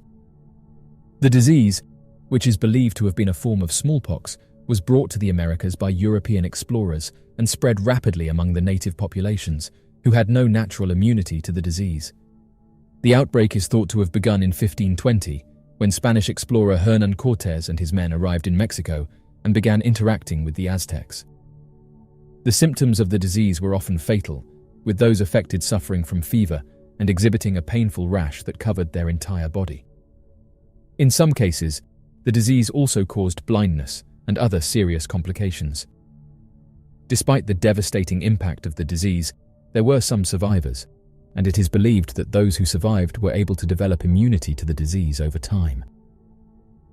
The disease, which is believed to have been a form of smallpox, was brought to the Americas by European explorers and spread rapidly among the native populations, who had no natural immunity to the disease. The outbreak is thought to have begun in 1520, when Spanish explorer Hernán Cortés and his men arrived in Mexico and began interacting with the Aztecs. The symptoms of the disease were often fatal, with those affected suffering from fever and exhibiting a painful rash that covered their entire body. In some cases, the disease also caused blindness and other serious complications. Despite the devastating impact of the disease, there were some survivors, and it is believed that those who survived were able to develop immunity to the disease over time.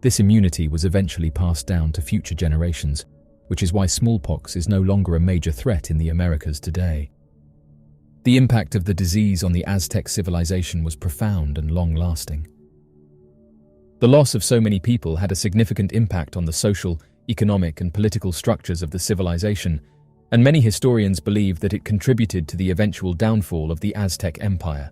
This immunity was eventually passed down to future generations, which is why smallpox is no longer a major threat in the Americas today. The impact of the disease on the Aztec civilization was profound and long-lasting. The loss of so many people had a significant impact on the social, economic, and political structures of the civilization, and many historians believe that it contributed to the eventual downfall of the Aztec Empire.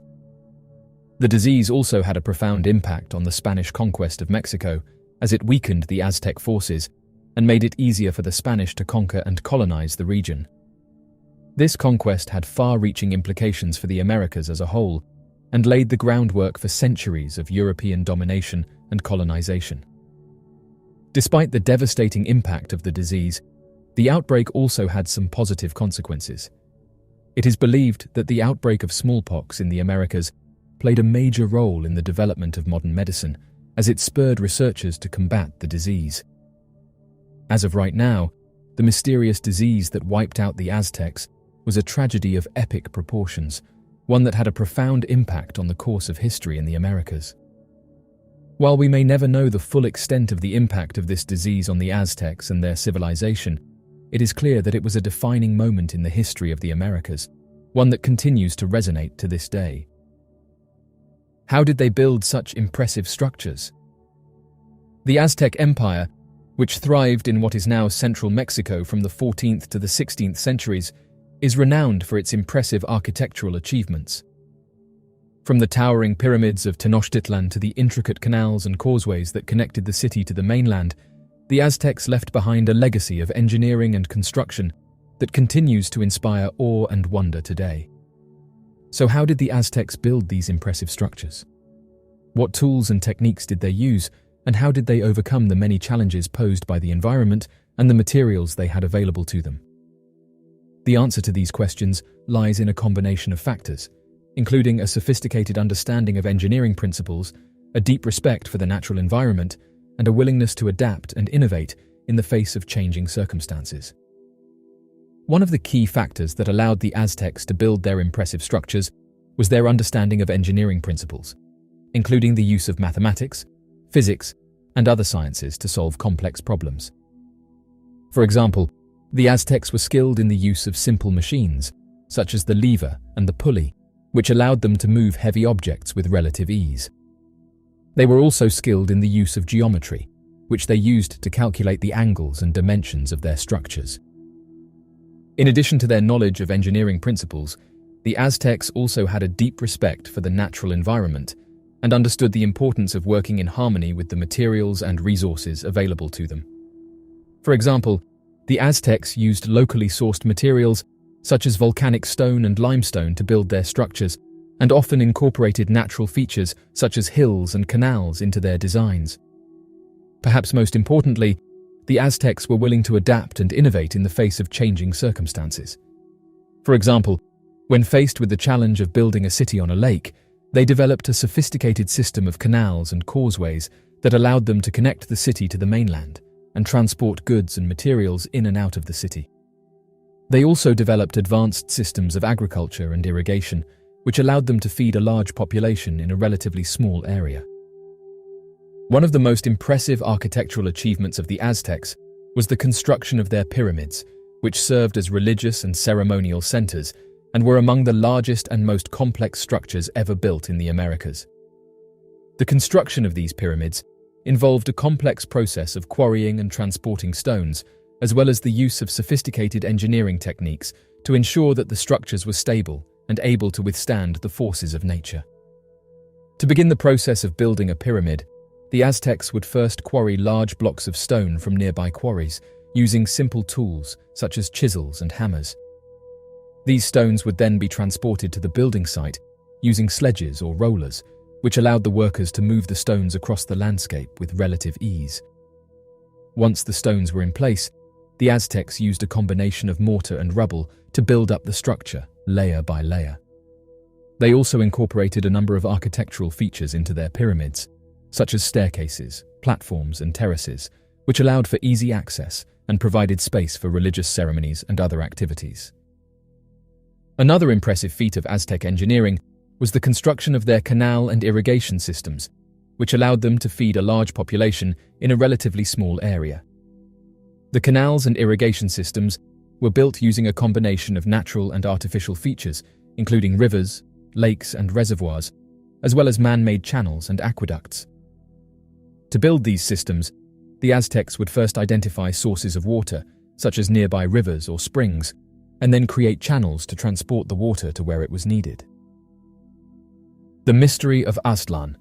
The disease also had a profound impact on the Spanish conquest of Mexico, as it weakened the Aztec forces and made it easier for the Spanish to conquer and colonize the region. This conquest had far-reaching implications for the Americas as a whole, and laid the groundwork for centuries of European domination and colonization. Despite the devastating impact of the disease, the outbreak also had some positive consequences. It is believed that the outbreak of smallpox in the Americas played a major role in the development of modern medicine, as it spurred researchers to combat the disease. As of right now, the mysterious disease that wiped out the Aztecs was a tragedy of epic proportions, one that had a profound impact on the course of history in the Americas. While we may never know the full extent of the impact of this disease on the Aztecs and their civilization, it is clear that it was a defining moment in the history of the Americas, one that continues to resonate to this day. How did they build such impressive structures? The Aztec Empire, which thrived in what is now central Mexico from the 14th to the 16th centuries, is renowned for its impressive architectural achievements. From the towering pyramids of Tenochtitlan to the intricate canals and causeways that connected the city to the mainland, the Aztecs left behind a legacy of engineering and construction that continues to inspire awe and wonder today. So how did the Aztecs build these impressive structures? What tools and techniques did they use, and how did they overcome the many challenges posed by the environment and the materials they had available to them? The answer to these questions lies in a combination of factors, including a sophisticated understanding of engineering principles, a deep respect for the natural environment, and a willingness to adapt and innovate in the face of changing circumstances. One of the key factors that allowed the Aztecs to build their impressive structures was their understanding of engineering principles, including the use of mathematics, physics, and other sciences to solve complex problems. For example, the Aztecs were skilled in the use of simple machines, such as the lever and the pulley, which allowed them to move heavy objects with relative ease. They were also skilled in the use of geometry, which they used to calculate the angles and dimensions of their structures. In addition to their knowledge of engineering principles, the Aztecs also had a deep respect for the natural environment and understood the importance of working in harmony with the materials and resources available to them. For example, the Aztecs used locally sourced materials such as volcanic stone and limestone to build their structures, and often incorporated natural features such as hills and canals into their designs. Perhaps most importantly, the Aztecs were willing to adapt and innovate in the face of changing circumstances. For example, when faced with the challenge of building a city on a lake, they developed a sophisticated system of canals and causeways that allowed them to connect the city to the mainland and transport goods and materials in and out of the city. They also developed advanced systems of agriculture and irrigation, which allowed them to feed a large population in a relatively small area. One of the most impressive architectural achievements of the Aztecs was the construction of their pyramids, which served as religious and ceremonial centers and were among the largest and most complex structures ever built in the Americas. The construction of these pyramids involved a complex process of quarrying and transporting stones, as well as the use of sophisticated engineering techniques to ensure that the structures were stable and able to withstand the forces of nature. To begin the process of building a pyramid, the Aztecs would first quarry large blocks of stone from nearby quarries, using simple tools such as chisels and hammers. These stones would then be transported to the building site using sledges or rollers, which allowed the workers to move the stones across the landscape with relative ease. Once the stones were in place, the Aztecs used a combination of mortar and rubble to build up the structure, layer by layer. They also incorporated a number of architectural features into their pyramids, such as staircases, platforms, and terraces, which allowed for easy access and provided space for religious ceremonies and other activities. Another impressive feat of Aztec engineering was the construction of their canal and irrigation systems, which allowed them to feed a large population in a relatively small area. The canals and irrigation systems were built using a combination of natural and artificial features, including rivers, lakes, and reservoirs, as well as man-made channels and aqueducts. To build these systems, the Aztecs would first identify sources of water, such as nearby rivers or springs, and then create channels to transport the water to where it was needed. The mystery of Aztlan.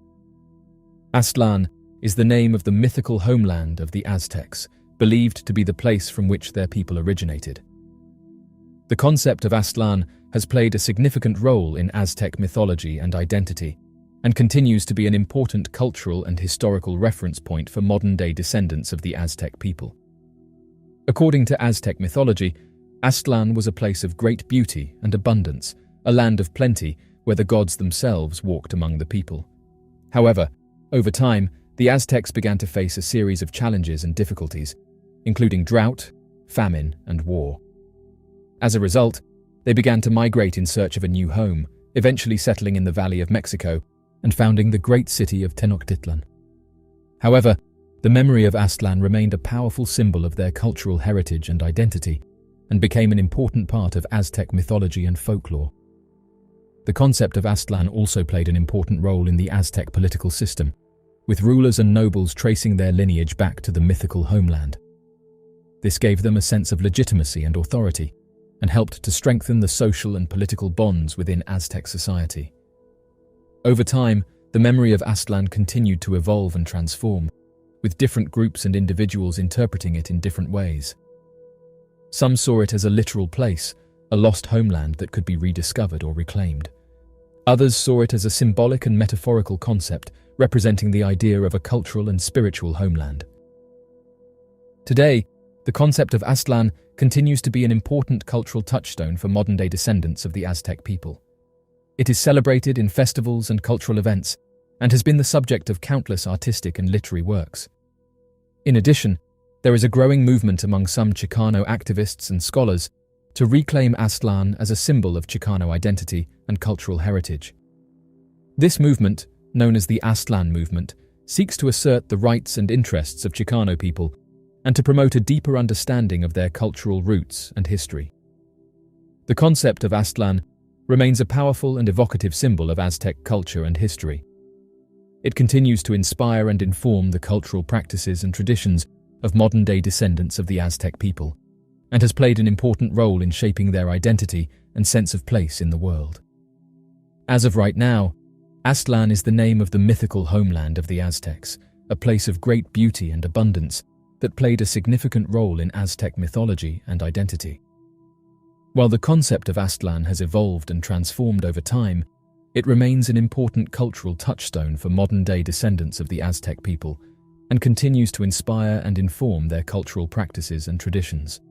Aztlan is the name of the mythical homeland of the Aztecs, believed to be the place from which their people originated. The concept of Aztlan has played a significant role in Aztec mythology and identity, and continues to be an important cultural and historical reference point for modern-day descendants of the Aztec people. According to Aztec mythology, Aztlan was a place of great beauty and abundance, a land of plenty where the gods themselves walked among the people. However, over time, the Aztecs began to face a series of challenges and difficulties, including drought, famine, and war. As a result, they began to migrate in search of a new home, eventually settling in the Valley of Mexico and founding the great city of Tenochtitlan. However, the memory of Aztlan remained a powerful symbol of their cultural heritage and identity, and became an important part of Aztec mythology and folklore. The concept of Aztlan also played an important role in the Aztec political system, with rulers and nobles tracing their lineage back to the mythical homeland. This gave them a sense of legitimacy and authority, and helped to strengthen the social and political bonds within Aztec society. Over time, the memory of Aztlan continued to evolve and transform, with different groups and individuals interpreting it in different ways. Some saw it as a literal place, a lost homeland that could be rediscovered or reclaimed. Others saw it as a symbolic and metaphorical concept representing the idea of a cultural and spiritual homeland. Today, the concept of Aztlan continues to be an important cultural touchstone for modern-day descendants of the Aztec people. It is celebrated in festivals and cultural events, and has been the subject of countless artistic and literary works. In addition, there is a growing movement among some Chicano activists and scholars to reclaim Aztlan as a symbol of Chicano identity and cultural heritage. This movement, known as the Aztlan movement, seeks to assert the rights and interests of Chicano people and to promote a deeper understanding of their cultural roots and history. The concept of Aztlan remains a powerful and evocative symbol of Aztec culture and history. It continues to inspire and inform the cultural practices and traditions of modern-day descendants of the Aztec people, and has played an important role in shaping their identity and sense of place in the world. As of right now, Aztlan is the name of the mythical homeland of the Aztecs, a place of great beauty and abundance that played a significant role in Aztec mythology and identity. While the concept of Aztlan has evolved and transformed over time, it remains an important cultural touchstone for modern-day descendants of the Aztec people, and continues to inspire and inform their cultural practices and traditions.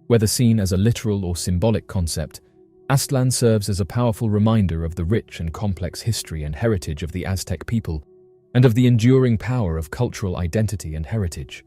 Whether seen as a literal or symbolic concept, Aztlan serves as a powerful reminder of the rich and complex history and heritage of the Aztec people, and of the enduring power of cultural identity and heritage.